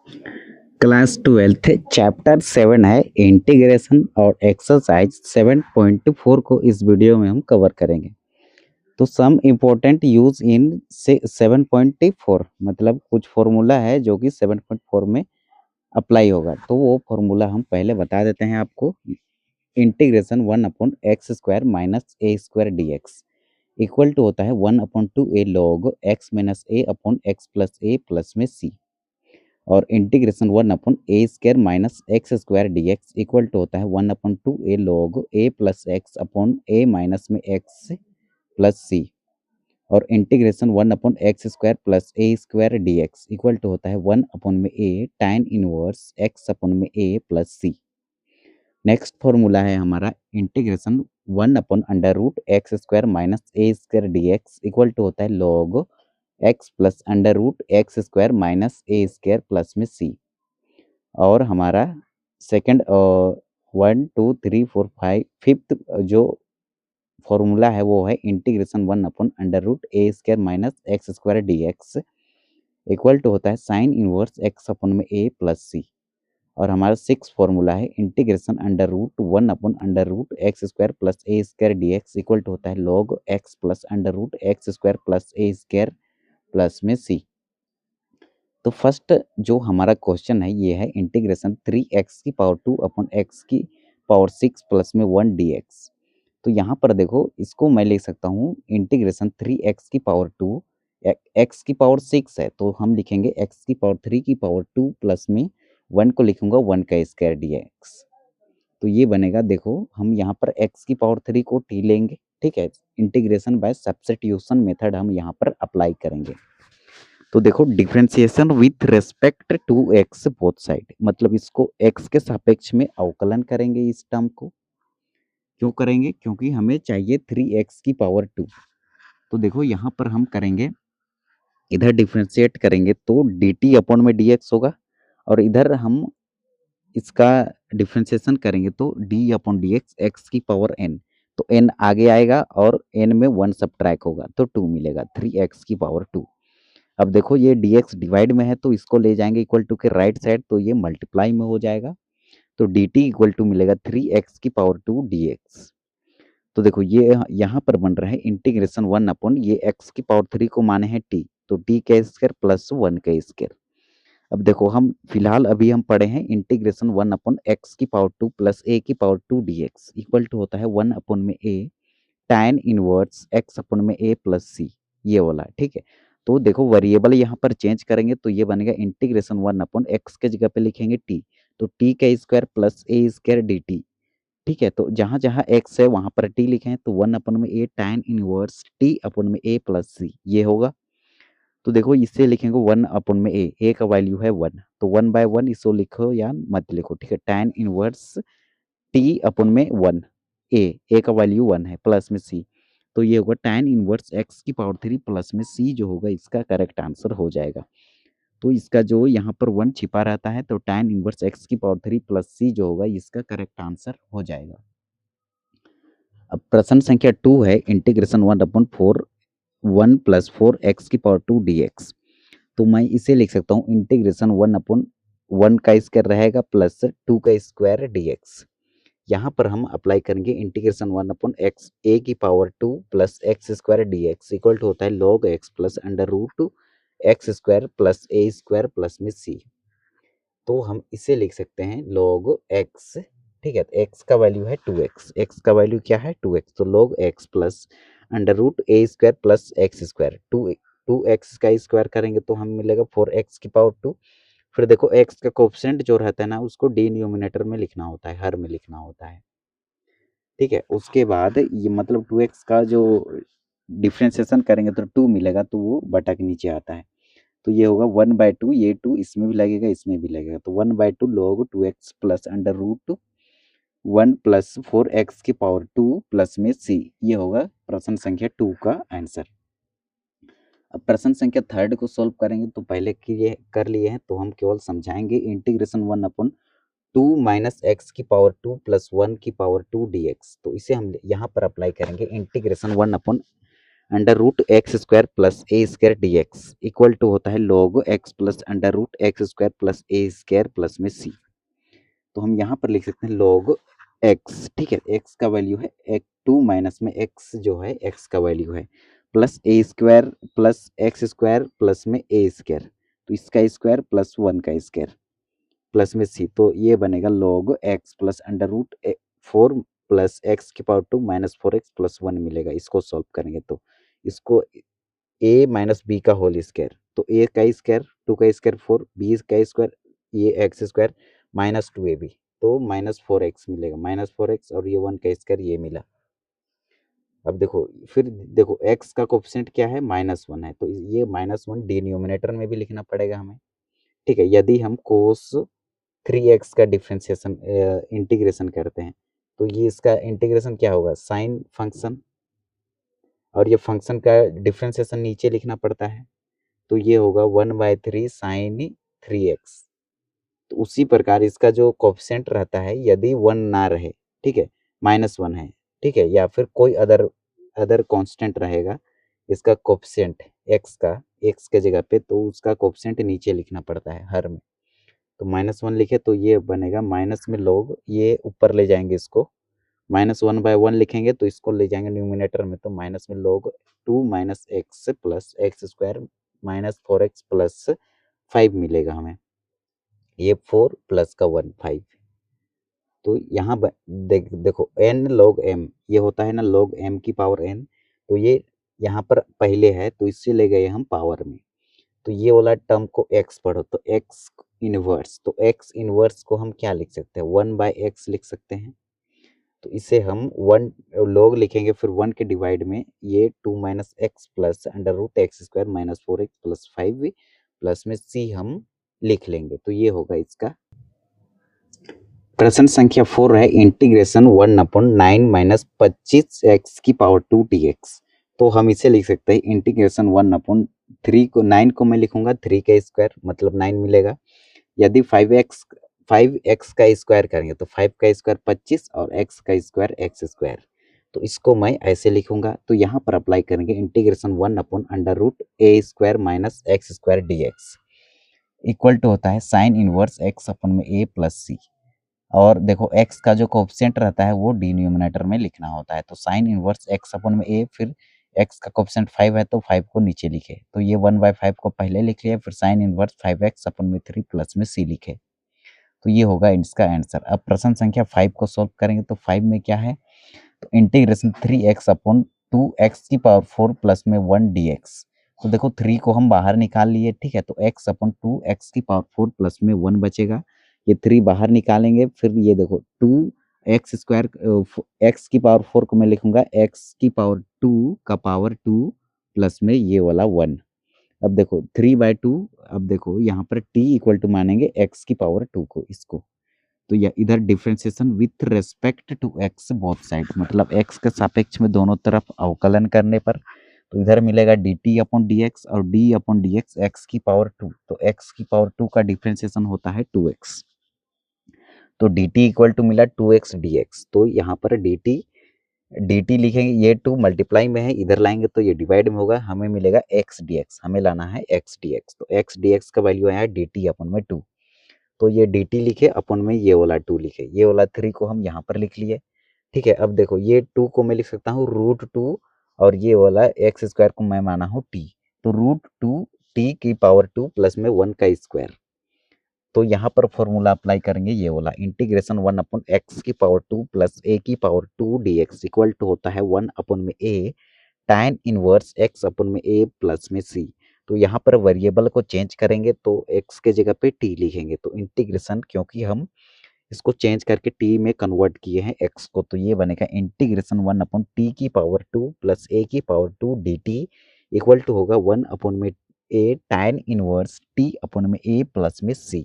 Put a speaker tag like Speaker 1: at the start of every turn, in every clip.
Speaker 1: Class 12 chapter 7 है integration और exercise 7.4 को इस वीडियो में हम कवर करेंगे। तो सम इम्पोर्टेंट यूज इन से 7.4 मतलब कुछ फॉर्मूला है जो कि 7.4 में अप्लाई होगा। तो वो फॉर्मूला हम पहले बता देते हैं आपको। Integration 1/x² minus a² dx equal to होता है 1/2a log x minus a upon x plus a plus में c। और integration 1/a² minus x² dx equal to होता है 1/2a log a plus x upon a minus में x plus c। और integration 1/x² plus a² dx equal to होता है 1 में a tan inverse x upon में a plus c। Next formula है हमारा integration 1/√x² minus a² dx equal to होता है log x plus √x² minus a² plus में c। और हमारा सेकंड 1 2 3 4 5 फिफ्थ जो फॉर्मूला है वो है integration 1/√a² minus x² dx equal to होता है साइन इनवर्स x अपन में a प्लस c। और हमारा सिक्स फॉर्मूला है integration √1/√x² plus a² dx equal to होता है log x plus √x² plus a² plus में c। तो फर्स्ट जो हमारा क्वेश्चन है ये है integration 3x⁴ upon x⁴ plus में 1 dx। तो यहाँ पर देखो इसको मैं लिख सकता हूँ इंटीग्रेशन 3x⁴ x⁴ है तो हम लिखेंगे x⁴ प्लस में 1 को लिखूंगा 1 का स्क्वायर dx। तो ये बनेगा, देखो हम यहाँ पर x⁴ को t लेंगे, ठीक है। इंटीग्रेशन बाय सब्स्टिट्यूशन मेथड हम यहाँ पर अप्लाई करेंगे। तो देखो differentiation with respect to x both side, मतलब इसको x के सापेक्ष में अवकलन करेंगे इस टर्म को। क्यों करेंगे? क्योंकि हमें चाहिए 3x⁴ तो देखो यहाँ पर हम करेंगे, इधर डिफरेंशिएट करेंगे तो dt अपॉन में dx होगा और इधर हम इसका डिफरेंशिएशन करेंगे तो d अपॉन dx x⁴n। तो n आगे आएगा और n में 1 सब्ट्रैक्ट होगा तो 2 मिलेगा 3x⁴। अब देखो ये dx डिवाइड में है तो इसको ले जाएंगे इक्वल टू के राइट साइड तो ये मल्टीप्लाई में हो जाएगा तो dt इक्वल टू मिलेगा 3x⁴ dx। तो देखो ये यहाँ पर बन रहा है इंटीग्रेशन 1 अपॉन ये x⁴ को माने हैं t तो t का स्क्वायर प्लस 1 का स्क्वायर। अब देखो हम फिलहाल अभी हम पढ़े हैं integration 1 upon x⁴ plus a⁴ dx equal to होता है 1 अपॉन में a tan inverse x upon में a प्लस c, ये वाला, ठीक है। तो देखो वेरिएबल यहाँ पर चेंज करेंगे तो ये बनेगा इंटीग्रेशन 1 अपॉन x के जगह पे लिखेंगे t तो t का स्क्वायर प्लस a² dt, ठीक है। तो जहाँ जहाँ x है वहां पर t लिखे हैं तो 1 अपन में a tan इनवर्स t अपन में a प्लस c ये होगा। तो देखो इससे लिखेंगे 1 अपन में a का वैल्यू है 1 तो 1/1 इसको लिखो या मत लिखो, ठीक है। tan इनवर्स t अपन में 1 a का वैल्यू 1 है प्लस में c तो ये होगा tan इनवर्स x⁴ प्लस में c जो होगा इसका करेक्ट आंसर हो जाएगा। तो इसका जो यहाँ पर 1 छिपा रहता है तो tan inverse x⁴ plus c जो होगा इसका करेक्ट आंसर हो जाएगा। अब प्रश्न संख्या 2 है इंटीग्रेशन 1 प्लस 4x⁴ dx। तो मैं इसे लिख सकता हूँ इंटीग्रेशन 1 का स्क्वायर रहेगा प्लस 2 का स्क्वायर dx। यहाँ पर हम अप्लाई करेंगे integration 1/a⁴ plus x² dx equal to होता है log x plus √x² plus a² plus में c। तो हम इसे लिख सकते हैं log x, ठीक है। तो x का वैल्यू है 2x, x का वैल्यू क्या है 2x तो log x plus √a² plus x², 2x का स्क्वायर करेंगे तो हमें मिलेगा 4x⁴। फिर देखो x का कोएफिशिएंट जो रहता है ना उसको डिनोमिनेटर में लिखना होता है, हर में लिखना होता है, ठीक है। उसके बाद ये मतलब 2x का जो डिफ्रेंसिएशन करेंगे तो 2 मिलेगा तो वो बटा के नीचे आता है तो ये होगा 1/2, ये 2 इसमें भी लगेगा इसमें भी लगेगा तो 1/2 log 2x plus √1 plus 4x⁴ plus में c, ये होगा प्रश्न संख्या 2 का आंसर। अब प्रश्न संख्या 3 को सॉल्व करेंगे तो पहले कर लिए हैं तो हम केवल समझाएंगे integration 1 upon 2 minus x⁴ plus 1⁴ dx। तो इसे हम यहाँ पर अप्लाई करेंगे integration 1 upon under root x square plus A square D x equal to होता है log x plus under root x square plus ए स्क्वायर प्लस में c। तो हम यहाँ पर लिख सकते हैं log x, ठीक है, x का वैल्यू है एक 2 माइनस में x जो है x का वैल्यू है प्लस ए square plus X square plus में ए स्क्वायर, तो इसका स्क्वायर प्लस 1 का स्क्वायर प्लस में c। तो ये बनेगा log x plus under root 4 plus x की पावर 2 माइनस 4x प्लस 1 मिलेगा। इसको सॉल्व करेंगे तो इसको a माइनस बी का होल स्क्वायर, तो a का स्क्वायर 2 का स्क्वायर 4, b का स्क्वायर ये एक्स स्क्वायर माइनस 2ab, तो माइनस 4x मिलेगा, माइनस 4x और ये 1 का स्क्वायर ये मिला। अब देखो फिर देखो x का कोफिशिएंट क्या है, -1 है, तो ये -1 डिनोमिनेटर में भी लिखना पड़ेगा हमें, ठीक है। यदि हम कोस 3x का डिफरेंशिएशन इंटीग्रेशन करते हैं तो ये इसका इंटीग्रेशन क्या होगा, साइन फंक्शन, और ये फंक्शन का डिफरेंशिएशन नीचे लिखना पड़ता है, तो ये होगा 1/3 साइन 3x। तो उसी प्रकार इसका जो कोफिशिएंट रहता है यदि 1 ना रहे, ठीक है, -1 है, ठीक है, या फिर कोई अदर कांस्टेंट रहेगा इसका कोफिशिएंट x का, x के जगह पे, तो उसका कोफिशिएंट नीचे लिखना पड़ता है हर में। तो -1 लिखे तो ये बनेगा माइनस में लोग ये ऊपर ले जाएंगे, इसको -1/1 लिखेंगे तो इसको ले जाएंगे न्यूमिनेटर में, तो माइनस में लोग 2 minus x plus X square minus 4x plus 5 मिलेगा हमें, ये 4 प्लस का 1 5। तो यहाँ देखो n log m ये होता है ना, log m की पावर n, तो ये यहाँ पर पहले है तो इससे ले गए हम पावर में, तो ये वाला टर्म को x पढ़ो तो x इनवर्स, तो x इनवर्स को हम क्या लिख सकते हैं, 1/x लिख सकते हैं। तो इसे हम 1 log लिखेंगे, फिर 1 के डिवाइड में ये 2 minus x plus under root x square minus 4x plus 5 plus में c हम लिख लेंगे। तो ये होगा इसका प्रश्न संख्या 4 है इंटीग्रेशन 1/9 माइनस 25x की पावर 2 dx। तो हम इसे लिख सकते हैं इंटीग्रेशन 1/3 को 9 को मैं लिखूंगा 3 का स्क्वायर मतलब 9 मिलेगा। यदि 5x का स्क्वायर करेंगे तो 5 का स्क्वायर 25 और x का स्क्वायर एक्स स्क्वायर, तो इसको मैं ऐसे लिखूंगा। तो यहाँ पर अप्लाई करेंगे integration 1/√a² minus x square dx equal to होता है साइन इनवर्स x अपन में a प्लस सी, और देखो x का जो कोफिशिएंट रहता है वो डिनोमिनेटर में लिखना होता है, तो साइन इनवर्स x अपन में a, फिर x का कोफिशिएंट 5 है तो 5 को नीचे लिखे, तो ये 1/5 को पहले लिख लिया, फिर साइन इनवर्स 5x अपन में 3 प्लस में c लिखे, तो ये होगा इसका आंसर। अब प्रश्न संख्या 5 को सॉल्व करेंगे तो 5 में क्या है, तो इंटीग्रेशन 3x अपॉन 2x की पावर 4 प्लस में 1 dx। तो देखो 3 को हम बाहर निकाल लिए, ठीक है, तो x अपॉन 2x की पावर 4 प्लस में 1 बचेगा, ये 3 बाहर निकालेंगे, फिर ये देखो 2x स्क्वायर x की पावर 4 को मैं लिखूंगा x की पावर 2 का पावर 2 प्लस में ये वाला 1। अब देखो 3/2, अब देखो यहाँ पर t इक्वल टू मानेंगे x की पावर 2 को, इसको, तो यह इधर differentiation with respect to x both side, मतलब x के सापेक्ष में दोनों तरफ अवकलन करने पर, तो इधर मिलेगा dt अपॉन dx और d अपॉन dx x की पावर 2, तो x की पावर 2 का डिफरेंशिएशन होता है 2x, तो dt इक्वल टू मिला 2x dx। तो यहाँ पर dt लिखेंगे, ये 2 मल्टीप्लाई में है, इधर लाएंगे तो ये डिवाइड में होगा, हमें मिलेगा x dx, हमें लाना है x dx, तो x dx का वैल्यू आया dt अपन में 2, तो ये dt लिखे अपन में ये वाला 2 लिखे, ये वाला 3 को हम यहाँ पर लिख लिए, ठीक है। अब देखो ये 2 को मैं लिख सकता हूँ √2 और ये वाला एक्स स्क्वायर को मैं माना हूँ t, तो √2 t की पावर 2 प्लस में 1 का स्क्वायर, तो यहाँ पर फॉर्मूला अप्लाई करेंगे ये वाला इंटीग्रेशन 1/x की पावर 2 प्लस a की पावर 2 dx इक्वल टू होता है 1/a tan इनवर्स x अपन में a प्लस में c। तो यहाँ पर वेरिएबल को चेंज करेंगे तो x के जगह पे t लिखेंगे, तो इंटीग्रेशन क्योंकि हम इसको चेंज करके t में कन्वर्ट किए हैं x को, तो ये बनेगा इंटीग्रेशन 1/t की पावर 2 प्लस a की पावर 2 dt इक्वल टू होगा 1/a tan इनवर्स t अपन में a प्लस में c।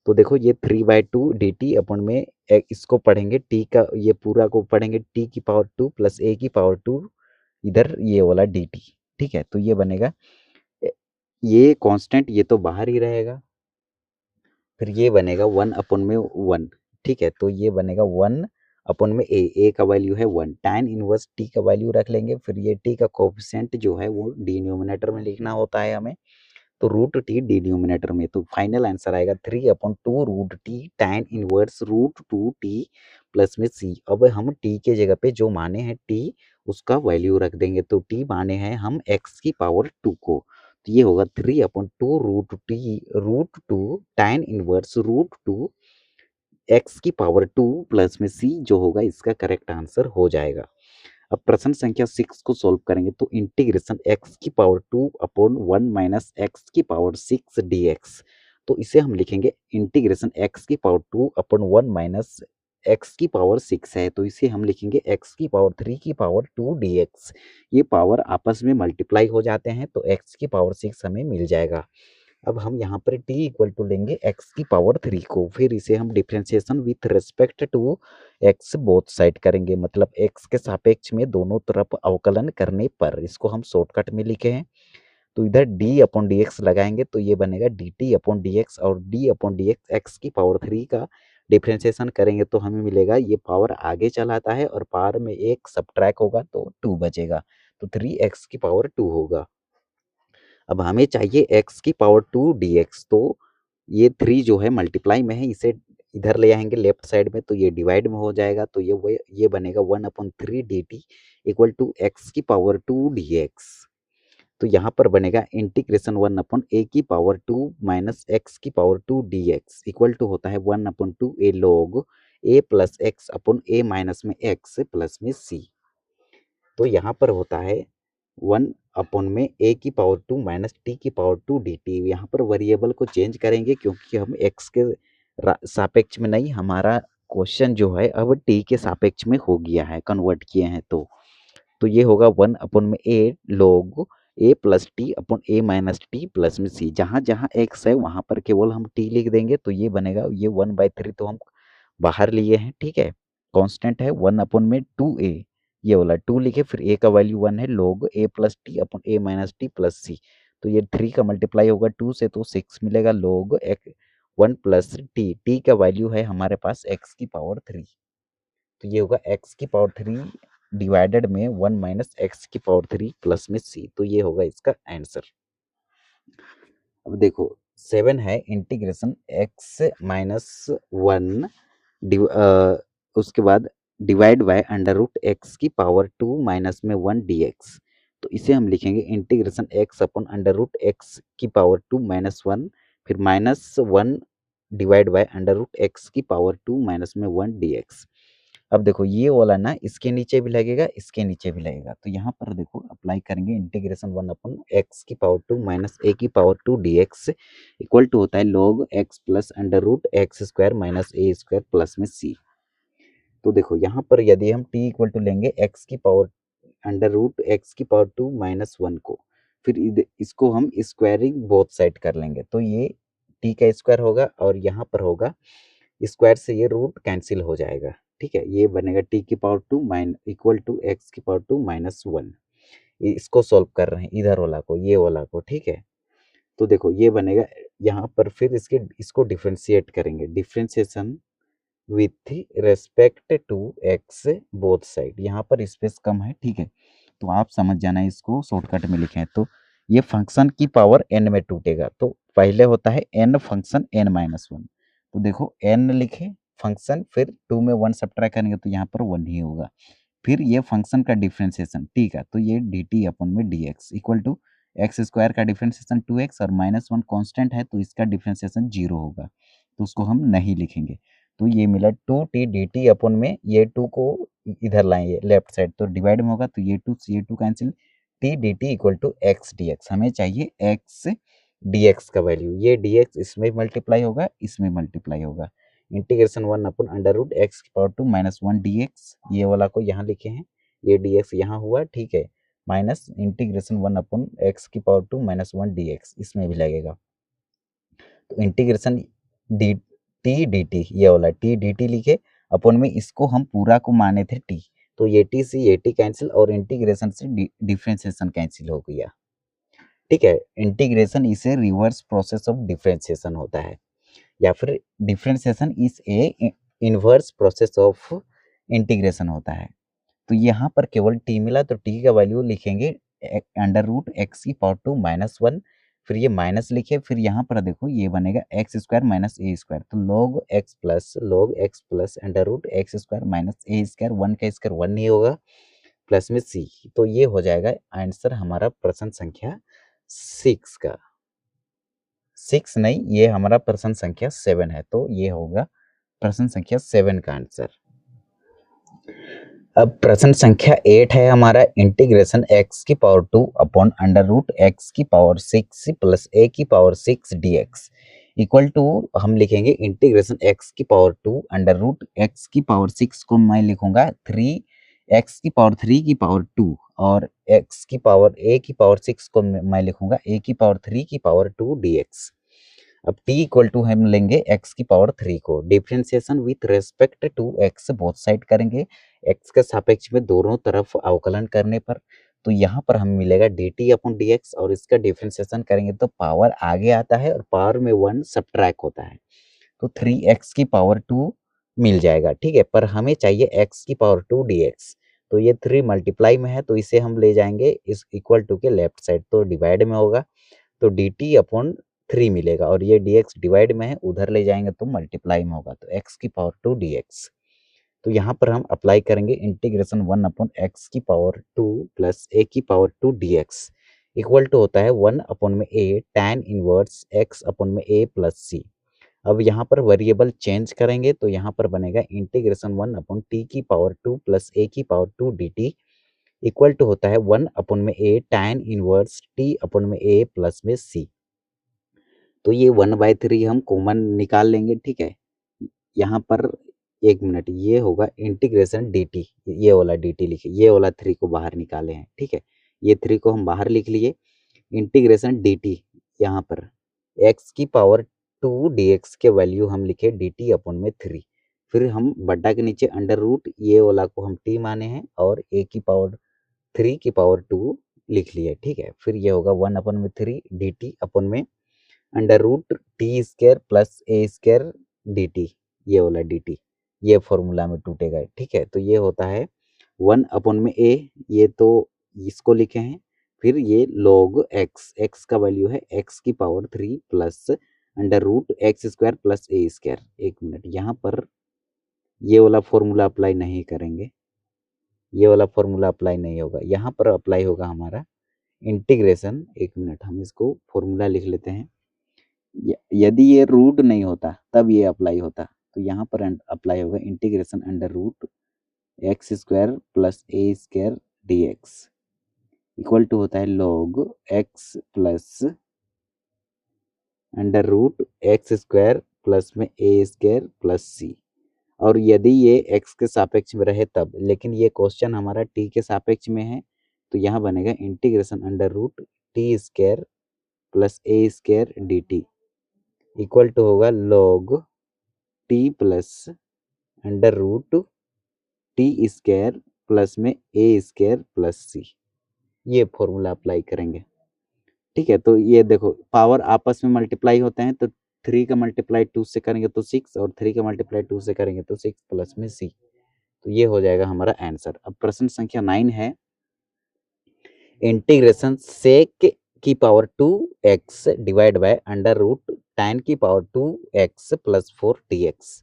Speaker 1: तो देखो ये 3/2 dt अपन में इसको पढ़ेंगे t का, ये पूरा को पढ़ेंगे t की पावर 2 प्लस a की पावर 2 इधर ये वाला dt, ठीक है, तो ये बनेगा, ये कांस्टेंट ये तो बाहर ही रहेगा, फिर ये बनेगा 1/1, ठीक है, तो ये बनेगा 1 अपन में ए का वैल्यू है 1, tan इनवर्स टी का वैल्यू रख लेंगे, फिर ये टी का कोफिशिएंट जो है वो डिनोमिनेटर में लिखना होता है हमें, तो रूट टी डिनोमिनेटर में, तो फाइनल आंसर आएगा 3/2 root t tan inverse root 2 t plus में सी। अब हम टी के जगह पे जो माने हैं टी उसका वैल्यू रख देंगे, तो टी माने हैं हम x की पावर 2 को, तो ये होगा 3/2 root two tan inverse root 2 x की पावर 2 प्लस में c जो होगा इसका करेक्ट आंसर हो जाएगा। अब प्रश्न संख्या 6 को सॉल्व करेंगे, तो इंटीग्रेशन x की पावर 2 अपॉन 1 माइनस एक्स की पावर 6 dx, तो इसे हम लिखेंगे इंटीग्रेशन x की पावर 2 अपॉन 1 माइनस एक्स की पावर 6 है, तो इसे हम लिखेंगे x की पावर 3 की पावर 2 dx। ये पावर आपस में मल्टीप्लाई हो जाते हैं, तो x की पावर 6 हमें मिल जाएगा। अब हम यहाँ पर t इक्वल टू लेंगे x की पावर 3 को, फिर इसे हम differentiation with respect to x both side करेंगे, मतलब x के सापेक्ष में दोनों तरफ अवकलन करने पर, इसको हम शॉर्टकट में लिखे हैं, तो इधर d अपॉन डी एक्स लगाएंगे तो ये बनेगा dt अपॉन डी एक्स, और d upon d x x की पावर 3 का डिफ्रेंशिएशन करेंगे तो हमें मिलेगा ये पावर आगे चलाता है और पावर में एक सब्ट्रैक्ट होगा तो 2 बचेगा, तो 3x की पावर 2 होगा। अब हमें चाहिए x की पावर 2 dx, तो ये 3 जो है मल्टीप्लाई में है, इसे इधर ले आएंगे लेफ्ट साइड में तो ये डिवाइड में हो जाएगा, तो ये बनेगा 1/3 dt इक्वल टू x की पावर 2 dx। तो यहाँ पर बनेगा इंटीग्रेशन 1/a की पावर 2 माइनस x की पावर 2 dx इक्वल टू होता है 1/2 a log a plus x upon a minus में x प्लस में c। तो यहाँ पर होता है 1 में a की पावर 2 माइनस t की पावर 2 dt। यहाँ पर वेरिएबल को चेंज करेंगे क्योंकि हम x के सापेक्ष में नहीं, हमारा क्वेश्चन जो है अब t के सापेक्ष में हो गया है, कन्वर्ट किए हैं, तो ये होगा 1 में a log a plus T upon a minus T plus में c। जहाँ जहाँ x है वहाँ पर केवल हम t लिख देंगे, तो ये बनेगा ये 1/3 तो हम बाहर लिए हैं, ठीक है, कांस्टेंट है 1/2a, ये वाला 2 लिखे, फिर a का वैल्यू 1 है log a plus T upon a minus T plus c, तो ये 3 का मल्टीप्लाई होगा 2 से तो 6 मिलेगा log 1 प्लस टी का वैल्यू है हमारे पास x की पावर 3, तो ये होगा x की पावर 3 डिवाइडेड में 1 माइनस एक्स की पावर 3 प्लस में c, तो ये होगा इसका आंसर। अब देखो 7 है इंटीग्रेशन x माइनस 1 उसके बाद divide by under root x की पावर 2 माइनस में 1 dx, तो इसे हम लिखेंगे integration x upon under root x की पावर 2 माइनस 1 फिर minus 1 divide by under root x की पावर 2 माइनस में 1 dx। अब देखो ये वाला ना इसके नीचे भी लगेगा, इसके नीचे भी लगेगा, तो यहाँ पर देखो अप्लाई करेंगे इंटीग्रेशन 1/x की पावर 2 माइनस a की पावर 2 dx इक्वल टू होता है log x plus under root x square minus a square plus में c। तो देखो यहाँ पर यदि हम t इक्वल टू लेंगे x की पावर अंडर रूट एक्स की पावर 2 माइनस 1 को, फिर इसको हम स्क्वायरिंग बोथ साइड कर लेंगे, तो ये t का स्क्वायर होगा और यहाँ पर होगा स्क्वायर से ये रूट कैंसिल हो जाएगा, ठीक है, ये बनेगा t की पावर 2 इक्वल टू एक्स की पावर 2 माइनस 1। इसको सॉल्व कर रहे हैं इधर वाला को, ये वाला को, ठीक है, तो देखो ये बनेगा यहाँ पर, फिर इसको डिफ्रेंशिएट करेंगे, differentiation with respect to x both side, यहाँ पर स्पेस कम है, ठीक है, तो आप समझ जाना इसको शॉर्टकट में लिखें, तो ये फंक्शन की पावर n में टूटेगा, तो पहले होता है n फंक्शन n-1, तो देखो n लिखे फंक्शन, फिर 2 में 1 सब्ट्रैक्ट करेंगे तो यहाँ पर 1 ही होगा, फिर ये फंक्शन का डिफ्रेंशिएशन, ठीक है, तो ये dt अपॉन में dx equal to x square का डिफ्रेंशिएशन 2x और -1 कांस्टेंट है तो इसका डिफ्रेंशिएशन 0 होगा, तो उसको हम नहीं लिखेंगे, तो ये मिला 2t dt अपॉन में ये 2 को इधर लाएंगे लेफ्ट साइड तो डिवाइड में होगा, तो ये 2 से ये 2 cancel, t dt equal to x dx, हमें चाहिए x dx का वैल्यू, ये dx इसमें मल्टीप्लाई होगा, इसमें मल्टीप्लाई होगा, integration 1 upon under root x की पावर 2 माइनस 1 dx, ये वाला को यहाँ लिखे हैं, ये dx यहाँ हुआ, ठीक है, माइनस इंटीग्रेशन 1 अपॉन एक्स की पावर 2 माइनस 1 dx इसमें भी लगेगा, तो इंटीग्रेशन टी डी टी, ये वाला टी डी टी लिखे अपन में, इसको हम पूरा को माने थे टी, तो ये टी से ये टी कैंसिल और इंटीग्रेशन से डिफ्रेंशिएशन कैंसिल हो गया, ठीक है, इंटीग्रेशन इसे रिवर्स प्रोसेस ऑफ डिफ्रेंशिएशन होता है, या फिर differentiation is A inverse process of integration होता है। तो यहाँ पर केवल टी मिला तो टी का वैल्यू लिखेंगे अंडर रूट एक्स की पावर 2 माइनस 1, फिर ये माइनस लिखे, फिर यहाँ पर देखो ये बनेगा एक्स स्क्वायर माइनस ए स्क्वायर, तो log x plus under root x square minus ए स्क्वायर, 1 का स्क्वायर 1 नहीं होगा, प्लस में सी। तो ये हो जाएगा आंसर हमारा प्रश्न संख्या 6 का। 6 नहीं, ये हमारा प्रश्न संख्या 7 है, तो ये होगा प्रश्न संख्या 7 का आंसर। अब प्रश्न संख्या 8 है हमारा, इंटीग्रेशन x की power 2 upon under root x की पावर 6 प्लस a की पावर 6 dx इक्वल टू, हम लिखेंगे इंटीग्रेशन x की पावर 2 अंडर रूट एक्स की पावर 6 को मैं लिखूंगा 3 x की पावर 3 की पावर 2 और x की पावर a की पावर 6 को मैं लिखूंगा a की पावर 3 की पावर 2 dx। अब t इक्वल टू हम लेंगे x की पावर 3 को, differentiation with respect to x both side करेंगे, x के सापेक्ष में दोनों तरफ अवकलन करने पर, तो यहाँ पर हमें मिलेगा dt अपॉन dx और इसका डिफरेंशिएशन करेंगे तो पावर आगे आता है और पावर में 1 सब्ट्रैक्ट होता है, तो 3x की पावर 2 मिल जाएगा। ठीक है, पर हमें चाहिए x की पावर 2 dx, तो ये 3 मल्टीप्लाई में है तो इसे हम ले जाएंगे इस इक्वल टू के लेफ्ट साइड, तो डिवाइड में होगा तो dt अपॉन 3 मिलेगा और ये dx डिवाइड में है, उधर ले जाएंगे तो मल्टीप्लाई में होगा, तो x की पावर 2 dx। तो यहाँ पर हम अप्लाई करेंगे इंटीग्रेशन 1 अपॉन एक्स की पावर 2 प्लस a की पावर 2 dx इक्वल टू होता है 1 अपॉन में a tan inverse x upon में a प्लस c। अब यहाँ पर वेरिएबल चेंज करेंगे तो यहाँ पर बनेगा इंटीग्रेशन 1 अपॉन t की पावर 2 प्लस a की पावर 2 dt इक्वल टू होता है 1 अपॉन में a tan inverse t upon में a प्लस में c। तो ये 1/3 हम कॉमन निकाल लेंगे। ठीक है, यहाँ पर 1 मिनट, ये होगा इंटीग्रेशन dt, ये वाला dt लिखे, ये वाला 3 को बाहर निकाले हैं। ठीक है, ये 3 को हम बाहर लिख लिए, इंटीग्रेशन dt यहाँ पर x की पावर 2 dx के वैल्यू हम लिखे dt अपॉन में 3, फिर हम बट्टा के नीचे अंडर रूट ये वाला को हम t माने हैं और a की पावर 3 की पावर 2 लिख लिए। ठीक है, फिर ये होगा 1 अपॉन में 3 dt अपॉन में under root T square plus ए स्क्वायर dt, ये वाला dt ये फॉर्मूला में टूटेगा। ठीक है, तो ये होता है 1 अपॉन में a, ये तो इसको लिखे हैं, फिर ये log x का वैल्यू है x की power 3 plus under root x square plus ए स्क्वायर। 1 मिनट, यहाँ पर ये वाला फॉर्मूला अप्लाई नहीं करेंगे, ये वाला फॉर्मूला अप्लाई नहीं होगा, यहाँ पर अप्लाई होगा हमारा इंटीग्रेशन। 1 मिनट, हम इसको फॉर्मूला लिख लेते हैं, यदि ये रूट नहीं होता तब ये अप्लाई होता, तो यहाँ पर अप्लाई होगा integration under root x square plus A square dx equal to होता है log x plus under root x square plus में ए स्क्वायर प्लस सी, और यदि ये x के सापेक्ष में रहे तब, लेकिन ये क्वेश्चन हमारा t के सापेक्ष में है तो यहाँ बनेगा integration under root T square plus A square dt equal to होगा log t plus under root T square plus में ए स्क्वायर प्लस सी, ये फॉर्मूला अप्लाई करेंगे। ठीक है, तो ये देखो पावर आपस में मल्टीप्लाई होते हैं, तो 3 का मल्टीप्लाई 2 से करेंगे तो 6 और 3 का मल्टीप्लाई 2 से करेंगे तो 6 प्लस में सी, तो ये हो जाएगा हमारा आंसर। अब प्रश्न संख्या 9 है, इंटीग्रेशन सेक की power 2x divide by under root tan की power 2x plus 4 dx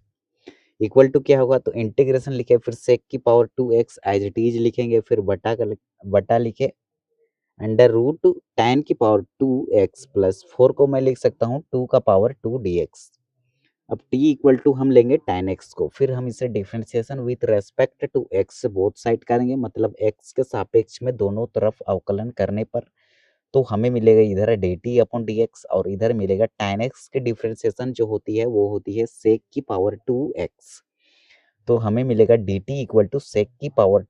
Speaker 1: equal to क्या होगा, तो इंटीग्रेशन लिखे, फिर सेक की power 2x as it is लिखेंगे, फिर बटा लिखे अंडर रूट tan की पावर 2x प्लस 4 को मैं लिख सकता हूँ 2 का पावर 2 dx। अब t इक्वल टू हम लेंगे tan x को, फिर हम इसे differentiation with respect to x both side करेंगे, मतलब x के सापेक्ष में दोनों तरफ अवकलन करने पर, तो हमें मिलेगा इधर dt अपॉन dx और इधर मिलेगा tan x की डिफरेंशिएशन जो होती है वो होती है sec की पावर 2x, तो हमें मिलेगा dt इक्वल टू sec की पावर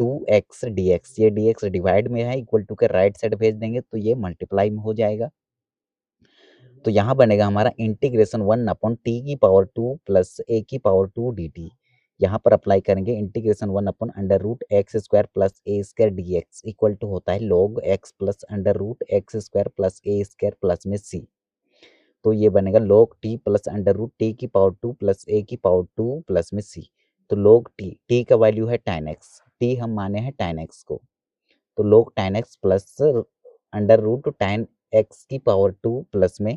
Speaker 1: 2x dx, ये dx डिवाइड में है, इक्वल टू के राइट साइड भेज देंगे तो ये मल्टीप्लाई में हो जाएगा, तो यहाँ बनेगा हमारा इंटीग्रेशन 1 अपॉन टी की पावर 2 प्लस ए की पावर 2 dt, यहाँ पर अप्लाई करेंगे integration 1 upon under root x square plus A square dx equal to होता है log x plus under root x square plus ए स्क्वायर प्लस में c, तो ये बनेगा log t plus under root T की पावर 2 प्लस ए की power 2 plus में c, तो log t का वैल्यू है tan x, t हम माने हैं tan x को, तो log tan x plus under root tan x की पावर 2 प्लस में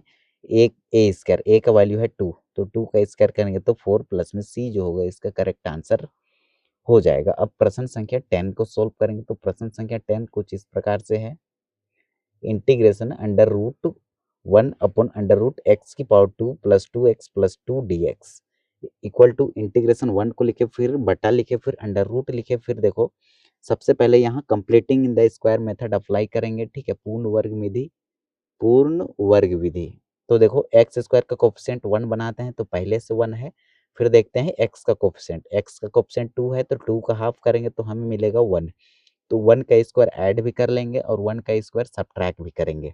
Speaker 1: एक a स्क्वायर, a का वैल्यू है 2, तो 2 का स्क्वायर करेंगे तो 4 प्लस में c जो होगा इसका करेक्ट आंसर हो जाएगा। अब प्रश्न संख्या 10 को सोल्व करेंगे तो प्रश्न संख्या 10 कुछ इस प्रकार से है, integration under root 1 upon under root x की power 2 plus 2x plus 2 dx equal to integration 1 को लिखे, फिर बटा लिखे, फिर अंडर रूट लिखे, फिर देखो सबसे पहले यहाँ completing in the square method apply करेंगे, ठीक है, पूर्ण वर्ग विधि। तो देखो एक्स स्क्वायर का कोफिशिएंट 1 बनाते हैं तो पहले से 1 है, फिर देखते हैं एक्स का कोफिशिएंट 2 है तो 2 का हाफ करेंगे तो हमें मिलेगा 1, तो 1 का स्क्वायर ऐड भी कर लेंगे और 1 का स्क्वायर सब्ट्रैक्ट भी करेंगे।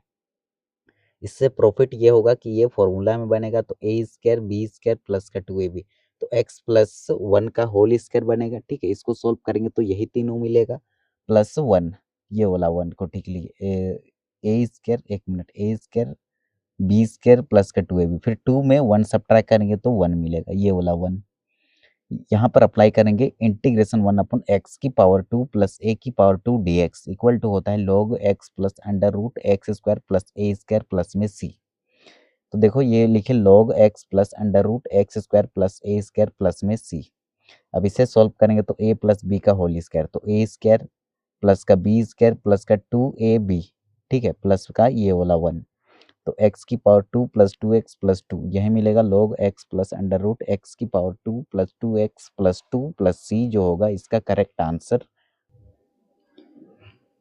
Speaker 1: इससे प्रॉफिट ये होगा कि ये फॉर्मूला में बनेगा तो ए स्क्वायर बी स्क्वायर प्लस का 2ab, तो एक्स प्लस 1 का होल स्क्वायर बनेगा, ठीक है, इसको सोल्व करेंगे तो यही तीनों मिलेगा प्लस 1, ये वाला 1 को ठीक लिखिए, ए स्क्वायर, एक मिनट, ए स्क्वायर बी स्क्वायर प्लस का 2ab, फिर 2 में 1 सब्ट्रैक्ट करेंगे तो 1 मिलेगा, ये वाला 1 यहाँ पर अप्लाई करेंगे, इंटीग्रेशन 1 अपॉन एक्स की पावर 2 प्लस ए की पावर 2 dx इक्वल टू होता है log x plus under root x square plus ए स्क्वायर प्लस में c। तो देखो ये लिखे log x plus under root x square plus ए स्क्वायर प्लस में c। अब इसे सॉल्व करेंगे तो a प्लस बी का होल स्क्वायर, तो a स्क्वायर प्लस का बी स्क्वायर प्लस का 2ab, ठीक है, प्लस का ये वाला 1, तो x की पावर 2 प्लस 2x प्लस 2, यही मिलेगा log x plus under root x की power 2 plus 2x plus 2 plus c जो होगा इसका करेक्ट आंसर।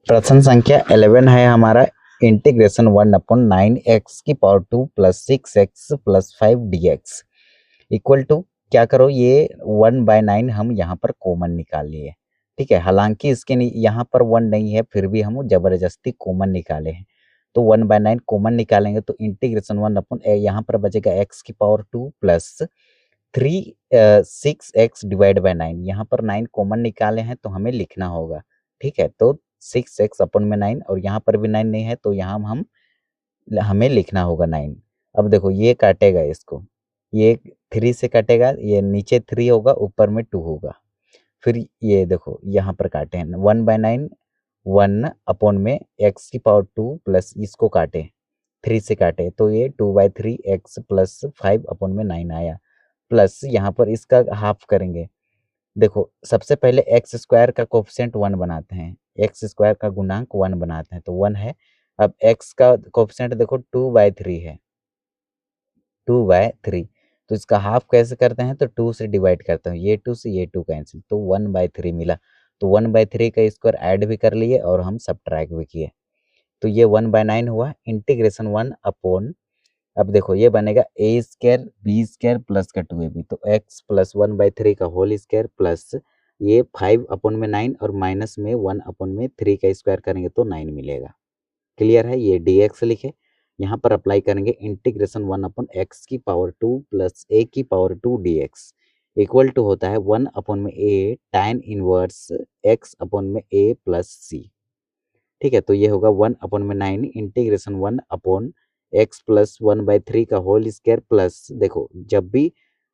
Speaker 1: प्रश्न संख्या 11 है हमारा, इंटीग्रेशन 1 अपॉन 9x की power 2 plus 6x plus 5 dx equal to, क्या करो ये 1/9 हम यहाँ पर कॉमन निकाल लिए, ठीक है, हालांकि इसके यहाँ पर 1 नहीं है फिर भी हम जबरदस्ती कॉमन निकाले हैं, तो 1/9 कॉमन निकालेंगे तो इंटीग्रेशन 1 अपॉन यहाँ पर बचेगा x की power 2 plus 6x divide by 9, यहाँ पर 9 कॉमन निकाले हैं तो हमें लिखना होगा, ठीक है, तो 6x अपॉन में 9 और यहाँ पर भी 9 नहीं है तो यहाँ हमें लिखना होगा 9। अब देखो ये काटेगा इसको, ये 3 से कटेगा, ये नीचे 3 होगा ऊपर में 2 होगा, फिर ये देखो यहाँ पर काटे हैं 1/9 1 अपॉन में x की पावर 2 प्लस इसको काटे 3 से काटे तो ये 2/3 x प्लस 5 अपॉन में 9 आया, प्लस यहाँ पर इसका हाफ करेंगे, देखो सबसे पहले एक्स स्क्वायर का कोफिशिएंट 1 बनाते हैं, एक्स स्क्वायर का गुणांक 1 बनाते हैं तो 1 है, अब एक्स का कोफिशिएंट देखो 2/3 है, 2/3, तो इसका हाफ कैसे करते हैं तो 2 से डिवाइड करते हैं, ये 2 से ये 2 कैंसिल, तो 1/3 मिला, तो 1/3 का स्क्वायर ऐड भी कर लिए और हम सब्ट्रैक्ट भी किए, तो ये 1/9 हुआ, इंटीग्रेशन 1 अपॉन, अब देखो ये बनेगा ए स्क्वायर बी स्क्वायर प्लस का 2ab, तो x प्लस 1/3 का होल स्क्वायर प्लस ये 5 अपॉन में 9 और माइनस में 1 अपॉन में 3 का स्क्वायर करेंगे तो 9 मिलेगा, क्लियर है, ये dx लिखे, यहाँ पर अप्लाई करेंगे इंटीग्रेशन 1 अपॉन एक्स की पावर 2 प्लस ए की पावर 2 dx इक्वल टू होता है 1 अपॉन में a tan inverse x upon में a प्लस c, ठीक है, तो ये होगा 1 अपॉन में 9 इंटीग्रेशन 1 अपॉन एक्स प्लस 1/3 का होल स्क्वायर प्लस, देखो जब भी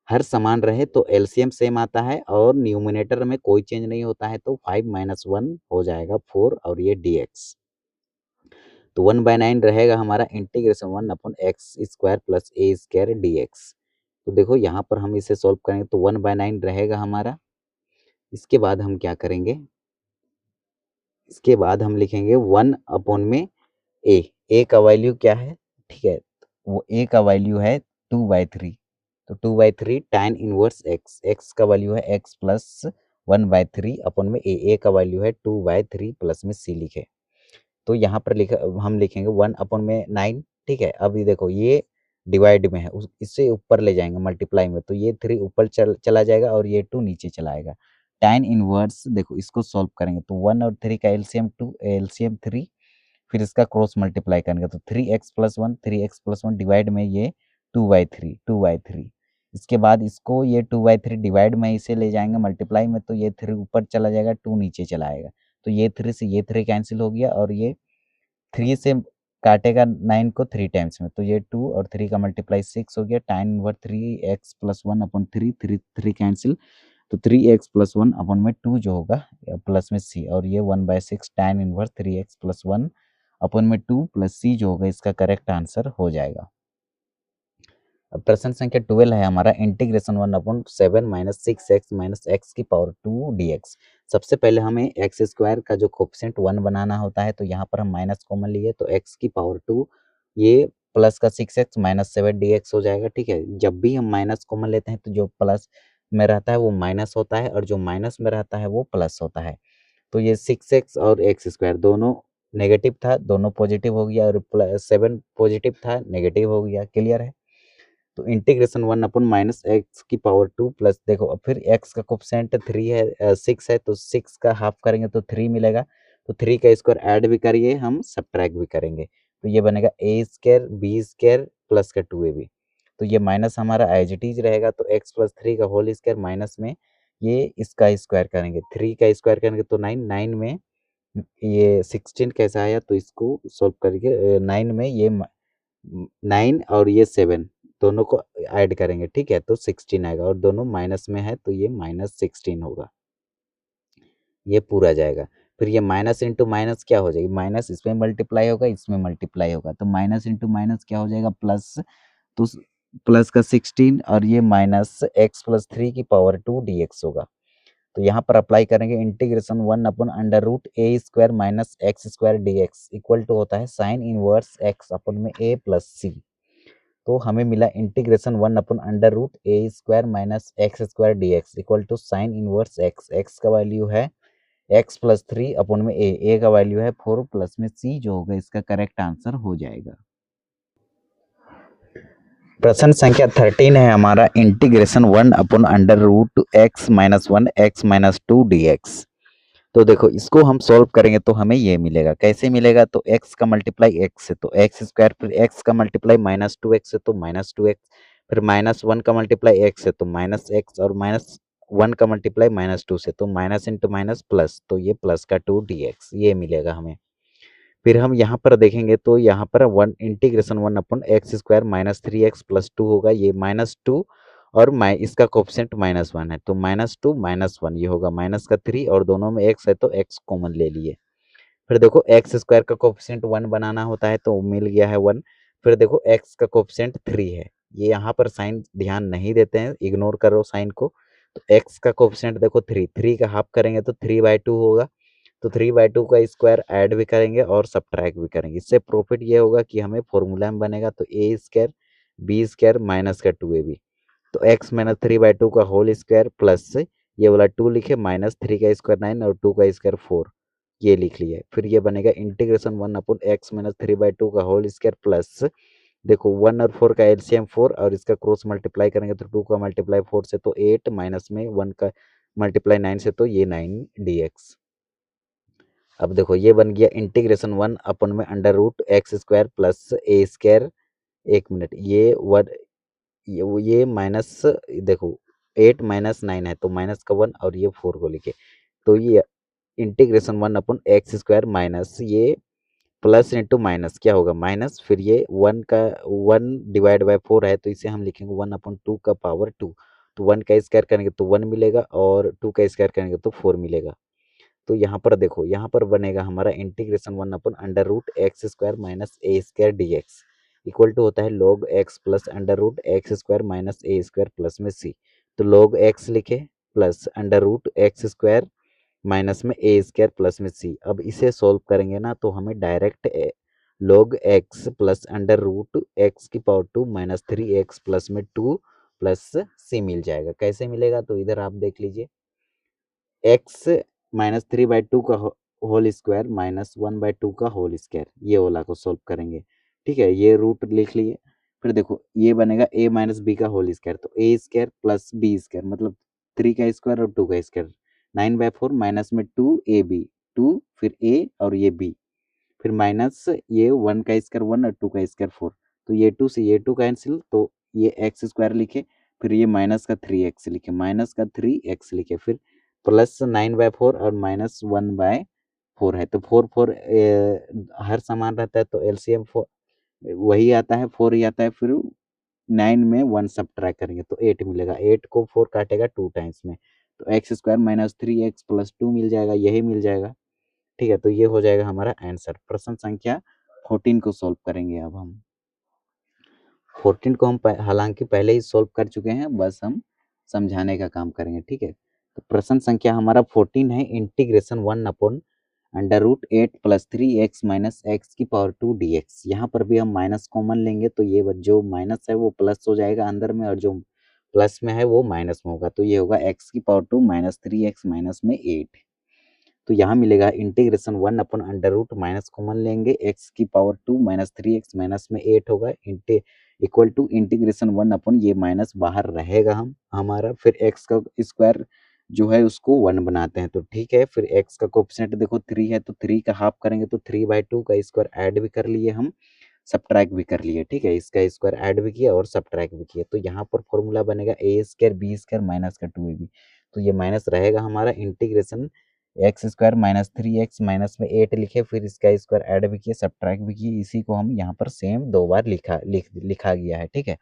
Speaker 1: हर समान रहे तो एलसीएम सेम आता है और न्यूमरेटर में कोई चेंज नहीं होता है, तो 5 - 1 हो जाएगा 4 और ये dx, तो 1/9 रहेगा हमारा integration 1 upon X square plus ए स्क्वायर dx, तो देखो यहाँ पर हम इसे सॉल्व करेंगे तो 1/9 रहेगा हमारा, इसके बाद हम क्या करेंगे, इसके बाद हम लिखेंगे 1 अपॉन में ए का वैल्यू क्या है, ठीक है, वो ए का वैल्यू है 2/3, तो 2/3 tan इनवर्स एक्स का वैल्यू है x प्लस 1/3 अपॉन में ए का वैल्यू है 2/3 प्लस में c लिखे, तो यहाँ पर हम लिखेंगे 1 अपॉन में 9, ठीक है, अब ये देखो ये डिवाइड में है, इससे ऊपर ले जाएंगे मल्टीप्लाई में, तो ये 3 ऊपर चला जाएगा और ये 2 नीचे चला आएगा, tan इनवर्स देखो इसको सॉल्व करेंगे तो 1 और 3 का एलसीएम 2 एलसीएम 3, फिर इसका क्रॉस मल्टीप्लाई करेंगे तो 3x+1 डिवाइड में ये 2/3, इसके बाद इसको ये 2/3 डिवाइड में इसे ले जाएंगे मल्टीप्लाई में, तो ये 3 ऊपर चला जाएगा 2 नीचे चला आएगा, तो ये 3 से ये 3 कैंसिल हो गया और ये 3 से काटेगा 9 को 3 टाइम्स में, तो ये 2 और 3 का मल्टीप्लाई 6 हो गया, tan इनवर्स 3x+1/3 3 3 कैंसिल, तो 3x+1/2 जो होगा प्लस में c, और ये 1/6 tan inverse 3x+1/2 plus c जो होगा इसका करेक्ट आंसर हो जाएगा। अब प्रश्न संख्या 12 है हमारा, इंटीग्रेशन 1/7 - 6x - x की पावर 2 dx। सबसे पहले हमें एक्स स्क्वायर का जो कोफिशिएंट 1 बनाना होता है, तो यहाँ पर हम माइनस कॉमन लिए तो x की पावर 2, ये प्लस का 6x - 7 dx हो जाएगा। ठीक है, जब भी हम माइनस कॉमन लेते हैं तो जो प्लस में रहता है वो माइनस होता है, और जो माइनस में रहता है वो प्लस होता है। तो ये 6x और एक्स स्क्वायर दोनों नेगेटिव था, दोनों पॉजिटिव हो गया, और 7 पॉजिटिव था, नेगेटिव हो गया। क्लियर है? तो इंटीग्रेशन 1/-x की पावर 2 प्लस, देखो अब फिर x का कोफिशिएंट 3 है, 6 है, तो 6 का हाफ करेंगे तो 3 मिलेगा। तो 3 का स्क्वायर ऐड भी करिए, हम सब्ट्रैक्ट भी करेंगे, तो ये बनेगा a square b square plus का 2ab। तो ये माइनस हमारा एज इट इज रहेगा, तो x प्लस 3 का होल स्क्वायर माइनस में ये इसका स्क्वायर करेंगे, 3 का स्क्वायर करेंगे तो 9, 9 में ये 16 कैसा आया, तो इसको सोल्व करके 9 में ये 9 और ये 7 दोनों को ऐड करेंगे। ठीक है, तो 16 आएगा, और दोनों माइनस में है तो ये -16 होगा, ये पूरा जाएगा। फिर ये माइनस इंटू माइनस क्या हो जाएगी, माइनस इसमें मल्टीप्लाई होगा, इसमें मल्टीप्लाई होगा, तो माइनस इंटू माइनस क्या हो जाएगा, प्लस। तो प्लस का 16 और ये माइनस x प्लस 3 की पावर 2 dx होगा। तो यहाँ पर अप्लाई करेंगे integration 1/√a² minus x² dx equal to होता है साइन इनवर्स x अपन में a प्लस सी। तो हमें मिला integration 1/√a² minus x² dx equal to sine inverse x। x का वैल्यू है x प्लस 3 अपन में a का वैल्यू है 4 प्लस में c जो होगा इसका करेक्ट आंसर हो जाएगा। प्रश्न संख्या 13 है हमारा, इंटीग्रेशन 1/√x - 1 x - 2 dx। तो देखो इसको हम सॉल्व करेंगे तो हमें ये मिलेगा, कैसे मिलेगा, तो x का मल्टीप्लाई x से तो x स्क्वायर, फिर x का मल्टीप्लाई -2x से तो -2x, फिर -1 का मल्टीप्लाई x से तो -x, और -1 का मल्टीप्लाई -2 से तो माइनस इंटू माइनस प्लस, तो ये प्लस का 2 dx ये मिलेगा हमें। फिर हम यहाँ पर देखेंगे तो यहाँ पर 1 इंटीग्रेशन 1/x² - 3x + 2 होगा, ये -2 और इसका कोफिशिएंट -1 है, तो -2 -1 ये होगा माइनस का 3, और दोनों में x है तो x कॉमन ले लिए। फिर देखो एक्स स्क्वायर का कोफिशिएंट 1 बनाना होता है तो मिल गया है 1। फिर देखो x का कोफिशिएंट 3 है, ये यहाँ पर साइन ध्यान नहीं देते हैं, इग्नोर करो साइन को। तो x का कोफिशिएंट देखो 3, 3 का हाफ करेंगे तो 3/2 होगा, तो 3/2 का स्क्वायर ऐड भी करेंगे और सब्ट्रैक्ट भी करेंगे। इससे प्रॉफिट ये होगा कि हमें फॉर्मूला में बनेगा तो a square b square minus का 2ab, तो x माइनस 3/2 का होल स्क्वायर प्लस ये वाला 2 लिखे, माइनस 3 का स्क्वायर 9 और 2 का स्क्वायर 4, ये लिख लिए। फिर ये बनेगा इंटीग्रेशन 1/x - 3/2 का होल स्क्वायर प्लस, देखो 1 और 4 का एलसीएम 4, और इसका क्रॉस मल्टीप्लाई करेंगे तो 2 का मल्टीप्लाई 4 से तो 8, माइनस में 1 का मल्टीप्लाई 9 से तो ये 9 dx। अब देखो ये बन गया इंटीग्रेशन 1 अपन में √x² plus a square, 1 minute, ये माइनस, देखो 8 - 9 है तो माइनस का 1 और ये 4 को लिखे, तो ये इंटीग्रेशन 1/x² माइनस ये प्लस इंटू माइनस क्या होगा माइनस, फिर ये 1/4 है तो इसे हम लिखेंगे 1/2 का पावर 2, तो 1 का स्क्वायर करेंगे तो 1 मिलेगा, और 2 का स्क्वायर करेंगे तो 4 मिलेगा। तो यहाँ पर देखो, यहाँ पर बनेगा हमारा integration 1/√x² minus a² dx equal to होता है log x plus √x² minus a² plus में c। तो log x लिखे प्लस √x² माइनस में a² प्लस में c। अब इसे सॉल्व करेंगे ना तो हमें direct log x plus √x की पावर 2 माइनस 3x प्लस में 2 प्लस c मिल जाएगा। कैसे मिलेगा, तो इधर आप देख लीजिए, x माइनस 3/2 का होल स्क्वायर माइनस 1/2 का होल स्क्वायर, ये वाला को सॉल्व करेंगे। ठीक है, ये रूट लिख लिए। फिर देखो ये बनेगा a माइनस b का होल स्क्वायर, तो a square plus b square मतलब 3 का स्क्वायर और 2 का स्क्वायर, 9/4 माइनस में 2ab, 2 फिर a और ये b, फिर माइनस ये 1 का स्क्वायर 1 और 2 का स्क्वायर 4, तो ये 2 से ये 2 कैंसिल, तो ये एक्स स्क्वायर लिखे, फिर ये माइनस का 3x लिखे, माइनस का 3x लिखे, फिर प्लस 9/4 और माइनस 1/4 है, तो 4 4 हर समान रहता है तो एलसीएम 4 वही आता है, 4 ही आता है, फिर 9 में 1 सब्ट्रैक्ट करेंगे तो 8 मिलेगा, 8 को 4 काटेगा 2 टाइम्स में, तो x square minus 3x plus 2 मिल जाएगा, यही मिल जाएगा। ठीक है, तो ये हो जाएगा हमारा आंसर। प्रश्न संख्या 14 को सॉल्व करेंगे अब हम। 14 को हम हालांकि पहले ही सॉल्व कर चुके हैं, बस हम समझाने का काम करेंगे। ठीक है, तो प्रश्न संख्या हमारा 14 है, integration 1 upon under root 8 plus 3x minus x की पावर 2 dx। यहाँ पर भी हम माइनस कॉमन लेंगे तो ये जो माइनस है वो प्लस हो जाएगा अंदर में, और जो प्लस में है वो माइनस में होगा, तो ये होगा x की पावर 2 माइनस 3x माइनस में 8। तो यहाँ मिलेगा integration 1 upon under root minus common लेंगे, x की पावर 2 माइनस 3x माइनस में 8 होगा, इक्वल टू इंटीग्रेशन 1 अपन ये माइनस बाहर रहेगा हम हमारा, फिर x का स्क्वायर जो है उसको 1 बनाते हैं। तो ठीक है, फिर x का कोएफिशिएंट देखो 3 है, तो 3 का हाफ करेंगे तो 3/2 का स्क्वायर ऐड भी कर लिए हम, सब्ट्रैक्ट भी कर लिए। ठीक है, इसका स्क्वायर ऐड भी किया और सब्ट्रैक्ट भी किया, तो यहाँ पर फॉर्मूला बनेगा ए स्क्वायर बी स्क्वायर माइनस का 2ab। तो ये माइनस रहेगा हमारा, integration x square minus 3x minus में 8 लिखे, फिर इसका स्क्वायर ऐड भी किया सब्ट्रैक्ट भी किया, इसी को हम यहाँ पर सेम 2 बार लिखा गया है। ठीक है,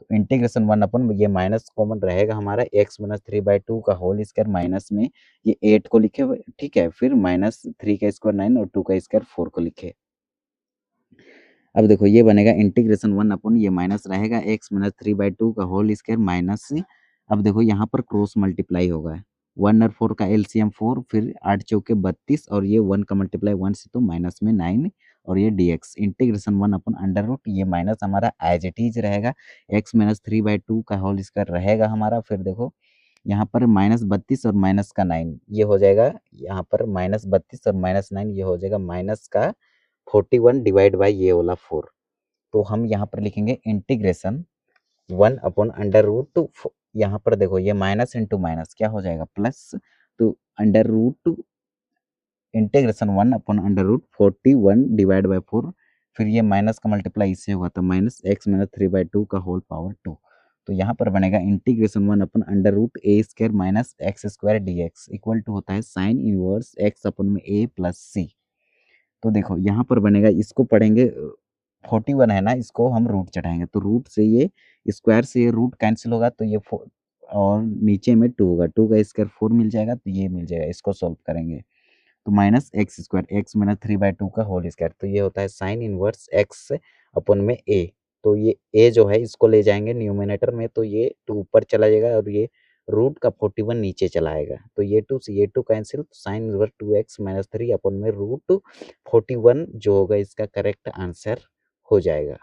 Speaker 1: तो इंटीग्रेशन 1 अपन ये माइनस कॉमन रहेगा हमारा, x माइनस 3/2 का होल स्क्वायर माइनस में ये 8 को लिखे। ठीक है, फिर माइनस 3 का स्क्वायर 9 और 2 का स्क्वायर 4 को लिखे। अब देखो ये बनेगा इंटीग्रेशन 1 अपन ये माइनस रहेगा x माइनस 3/2 का होल स्क्वायर माइनस, अब देखो यहाँ पर क्रॉस मल्टीप्लाई होगा, 1 और 4 का एलसीएम 4, फिर 8 चौके 32 और ये 1 का मल्टीप्लाई 1 से तो माइनस में 9 और ये dx। Integration 1 upon under root ये माइनस हमारा एज इट इज रहेगा, x माइनस 3/2 का होल स्क्वायर रहेगा हमारा, फिर देखो यहाँ पर माइनस 32 और माइनस का 9 ये हो जाएगा, यहाँ पर माइनस 32 और माइनस 9 ये हो जाएगा माइनस का 41 डिवाइड बाई ये वाला 4। तो हम यहाँ पर लिखेंगे इंटीग्रेशन 1 अपॉन अंडर रूट, यहाँ पर देखो ये माइनस इंटू माइनस क्या हो जाएगा प्लस, तो under root integration 1 upon under root 41 divide by 4, फिर ये माइनस का मल्टीप्लाई इससे होगा तो माइनस एक्स माइनस 3/2 का होल पावर 2। तो यहाँ पर बनेगा integration 1 upon under root a square minus x square dx equal to होता है साइन इनवर्स एक्स अपन में a प्लस सी। तो देखो यहाँ पर बनेगा, इसको पढ़ेंगे 41 है ना, इसको हम रूट चढ़ाएंगे तो रूट से ये स्क्वायर से ये रूट कैंसिल होगा, तो ये और नीचे में 2 होगा, 2 का स्क्वायर 4 मिल जाएगा, तो ये मिल जाएगा, इसको सॉल्व करेंगे तो minus x square X minus 3/2 का होल स्क्वायर, तो ये होता है साइन इनवर्स एक्स अपन में ए। तो ये ए जो है इसको ले जाएंगे न्यूमिनेटर में, तो ये 2 ऊपर चला जाएगा और ये रूट का 41 नीचे चला आएगा, तो ये 2 से ये 2 कैंसिल, तो sine inverse 2x minus 3 upon में रूट 41 जो होगा इसका करेक्ट आंसर हो जाएगा।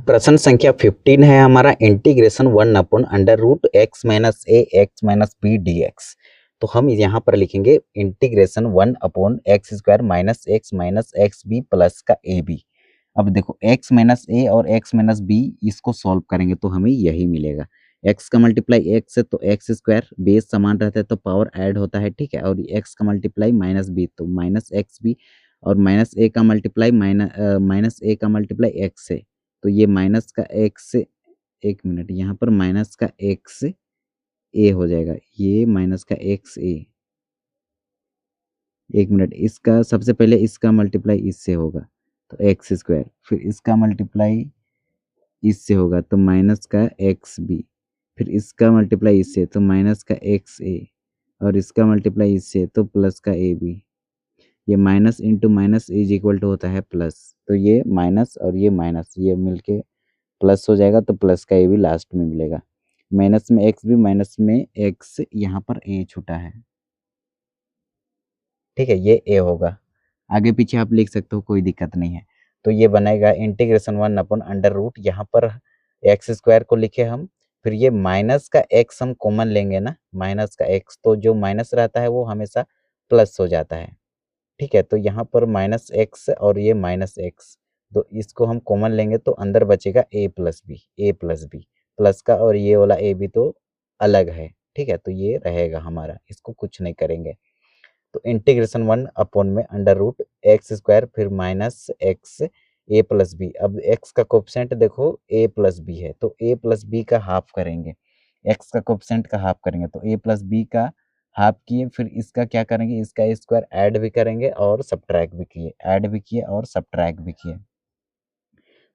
Speaker 1: प्रश्न संख्या 15 है हमारा, integration 1 upon under root x minus A X minus B dx। तो हम यहाँ पर लिखेंगे integration 1 upon X square minus x B plus का ए बी। अब देखो x माइनस ए और x माइनस बी इसको सॉल्व करेंगे तो हमें यही मिलेगा, x का मल्टीप्लाई x है तो एक्स स्क्वायर, बेस समान रहता है तो पावर ऐड होता है। ठीक है, और x का मल्टीप्लाई माइनस बी तो माइनस एक्स बी, और माइनस ए का मल्टीप्लाई माइनस ए का मल्टीप्लाई एक्स है, तो ये माइनस का एक्स, एक मिनट यहाँ पर माइनस का एक्स ए हो जाएगा, ये माइनस का एक्स ए, एक मिनट, इसका सबसे पहले इसका मल्टीप्लाई इससे होगा तो एक्स स्क्वायर, फिर इसका मल्टीप्लाई इससे होगा तो माइनस का एक्स बी, फिर इसका मल्टीप्लाई इससे तो माइनस का एक्स ए, और इसका मल्टीप्लाई इससे तो प्लस का ए बी। ये minus into minus is equal to होता है प्लस, तो ये माइनस और ये माइनस ये मिलके प्लस हो जाएगा, तो प्लस का ए भी लास्ट में मिलेगा, माइनस में एक्स भी माइनस में एक्स, यहाँ पर ए छूटा है। ठीक है, ये ए होगा, आगे पीछे आप लिख सकते हो, कोई दिक्कत नहीं है। तो ये बनेगा इंटीग्रेशन 1 अपन अंडर रूट, यहाँ पर एक्स स्क्वायर को लिखे हम, फिर ये माइनस का एक्स हम कॉमन लेंगे ना, माइनस का एक्स, तो जो माइनस रहता है वो हमेशा प्लस हो जाता है। ठीक है, तो यहाँ पर माइनस एक्स और ये माइनस एक्स, तो इसको हम कॉमन लेंगे तो अंदर बचेगा ए प्लस बी, प्लस का और ये वाला ए बी तो अलग है। ठीक है, तो ये रहेगा हमारा, इसको कुछ नहीं करेंगे। तो इंटीग्रेशन 1 अपॉन में अंडर रूट एक्स स्क्वायर फिर minus x a plus B. अब एक्स का कोएफिशिएंट देखो ए प्लस बी है, तो ए प्लस बी का हाफ करेंगे, एक्स का कोएफिशिएंट का हाफ करेंगे तो ए प्लस बी का हाफ किए, फिर इसका क्या करेंगे, इसका स्क्वायर ऐड भी करेंगे और सब्ट्रैक्ट भी किए, ऐड भी किए और सब्ट्रैक्ट भी किए,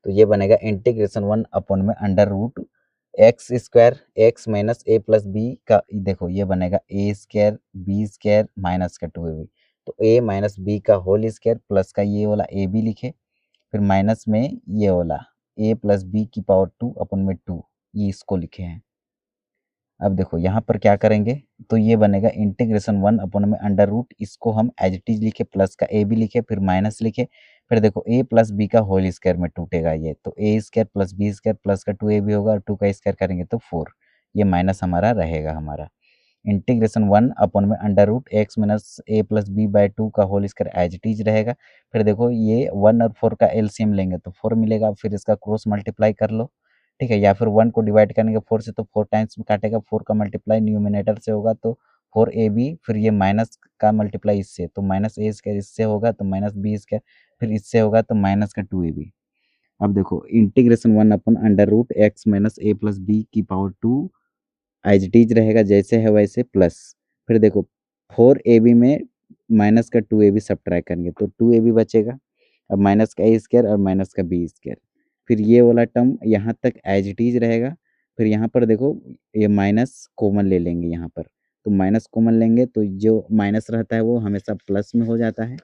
Speaker 1: तो ये बनेगा इंटीग्रेशन 1 अपॉन में under root x square X minus ए प्लस बी का देखो ये बनेगा ए स्क्वायर बी स्क्वायर माइनस का 2ab, तो ए माइनस बी का होल स्क्वायर प्लस का ये वाला ए बी लिखे, फिर माइनस में ये वाला ए प्लस बी की पावर 2 अपन में 2, ये इसको लिखे हैं। अब देखो यहाँ पर क्या करेंगे, तो ये बनेगा इंटीग्रेशन 1 अपन में अंडर रूट, इसको हम एज इट इज लिखे, प्लस का ए भी लिखे, फिर माइनस लिखे, फिर देखो ए प्लस बी का होल स्क्वायर में टूटेगा ये, तो ए square plus B square plus का 2a भी होगा और 2 का स्क्वायर करेंगे तो 4, ये माइनस हमारा रहेगा हमारा। इंटीग्रेशन 1 अपन में under root x minus A plus b by 2 का whole square as it is रहेगा। फिर देखो ये 1 और 4 का एलसीएम लेंगे तो 4 मिलेगा, फिर इसका क्रॉस मल्टीप्लाई कर लो, ठीक है, या फिर 1 को डिवाइड करेंगे 4 से तो 4 टाइम्स में काटेगा, 4 का मल्टीप्लाई न्यूमिनेटर से होगा तो 4ab, फिर ये माइनस का मल्टीप्लाई इससे तो माइनस ए स्क्वायर, इससे होगा तो माइनस बी स्क्वायर, फिर इससे होगा तो माइनस का 2ab। अब देखो integration 1 upon under root x minus ए प्लस बी की पावर 2 एज इट इज रहेगा जैसे है वैसे, प्लस फिर देखो 4ab में माइनस का 2ab सब्ट्रैक्ट करेंगे तो 2ab बचेगा, अब माइनस का ए स्क्वायर और माइनस का बी स्क्वायर, फिर ये वाला टर्म यहाँ तक एज इट इज रहेगा। फिर यहाँ पर देखो ये माइनस कॉमन ले लेंगे यहाँ पर, तो माइनस कॉमन लेंगे तो जो माइनस रहता है वो हमेशा प्लस में हो जाता है,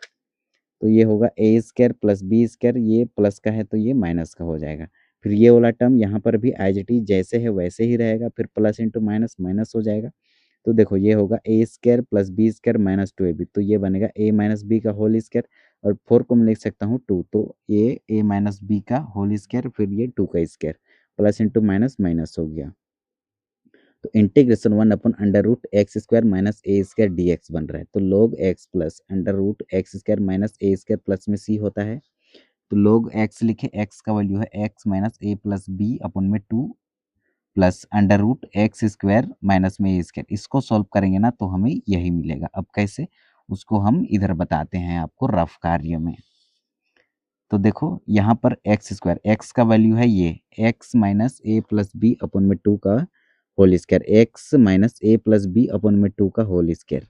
Speaker 1: तो ये होगा a square plus B square, ये प्लस का है तो ये माइनस का हो जाएगा। फिर ये वाला टर्म यहाँ पर भी एज इट इज जैसे है वैसे ही रहेगा, फिर प्लस इंटू माइनस माइनस हो जाएगा, तो देखो ये होगा a square plus B square minus 2ab, तो ये बनेगा ए माइनस बी का होल स्क्वायर, और 4 को मैं लिख सकता हूँ 2, तो ये ए माइनस बी का होल स्क्वायर, फिर ये 2 का square, plus into minus minus हो गया। तो integration 1 upon under root x square minus ए स्क्वायर डी एक्स बन रहा है, तो log x plus under root x square minus ए स्क्वायर प्लस में सी होता है, तो log एक्स लिखे, एक्स का वैल्यू है एक्स माइनस ए प्लस बी अपन में 2 plus under root x square minus में ए स्क्वायर, इसको सॉल्व करेंगे ना तो हमें यही मिलेगा। अब कैसे, उसको हम इधर बताते हैं आपको रफ कार्य में। तो देखो यहाँ पर एक्स स्क्वायर, एक्स का वैल्यू है ये एक्स माइनस ए प्लस बी अपन में 2 का होल स्क्वायर, एक्स माइनस ए प्लस बी अपन में 2 का होल स्क्वायर,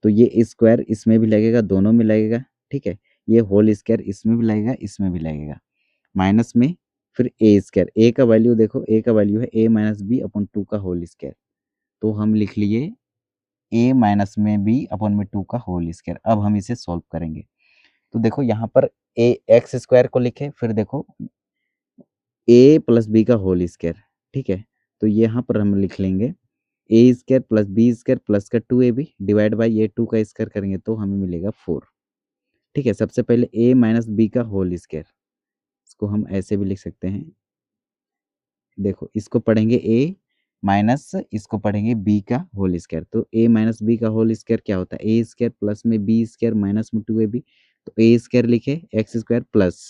Speaker 1: तो ये स्क्वायर इसमें भी लगेगा, दोनों में लगेगा, ठीक है, ये होल स्क्वायर इसमें भी लगेगा इसमें भी लगेगा, माइनस में फिर ए स्क्वायर, ए का वैल्यू देखो, ए का वैल्यू है ए माइनस बी अपन 2 का होल स्क्वायर, तो हम लिख लिए ए माइनस में बी अपन में 2 का होल स्क्वायर। अब हम इसे सॉल्व करेंगे, तो देखो यहाँ पर ए एक्स स्क्वायर को लिखे, फिर देखो ए प्लस बी का होल स्क्वायर, ठीक है, तो यहाँ पर हम लिख लेंगे a square plus B square plus का 2ab डिवाइड बाई ये 2 का स्क्वायर करेंगे तो हमें मिलेगा 4, ठीक है। सबसे पहले ए माइनस बी का होल स्क्वायर, इसको हम ऐसे भी लिख सकते हैं, देखो इसको पढ़ेंगे ए माइनस इसको पढ़ेंगे बी का होल स्क्वायर, तो ए माइनस बी का होल स्क्वायर क्या होता है, ए स्क्वायर प्लस में बी स्क्वायर माइनस में 2ab, तो ए स्क्वायर लिखे एक्स स्क्वायर प्लस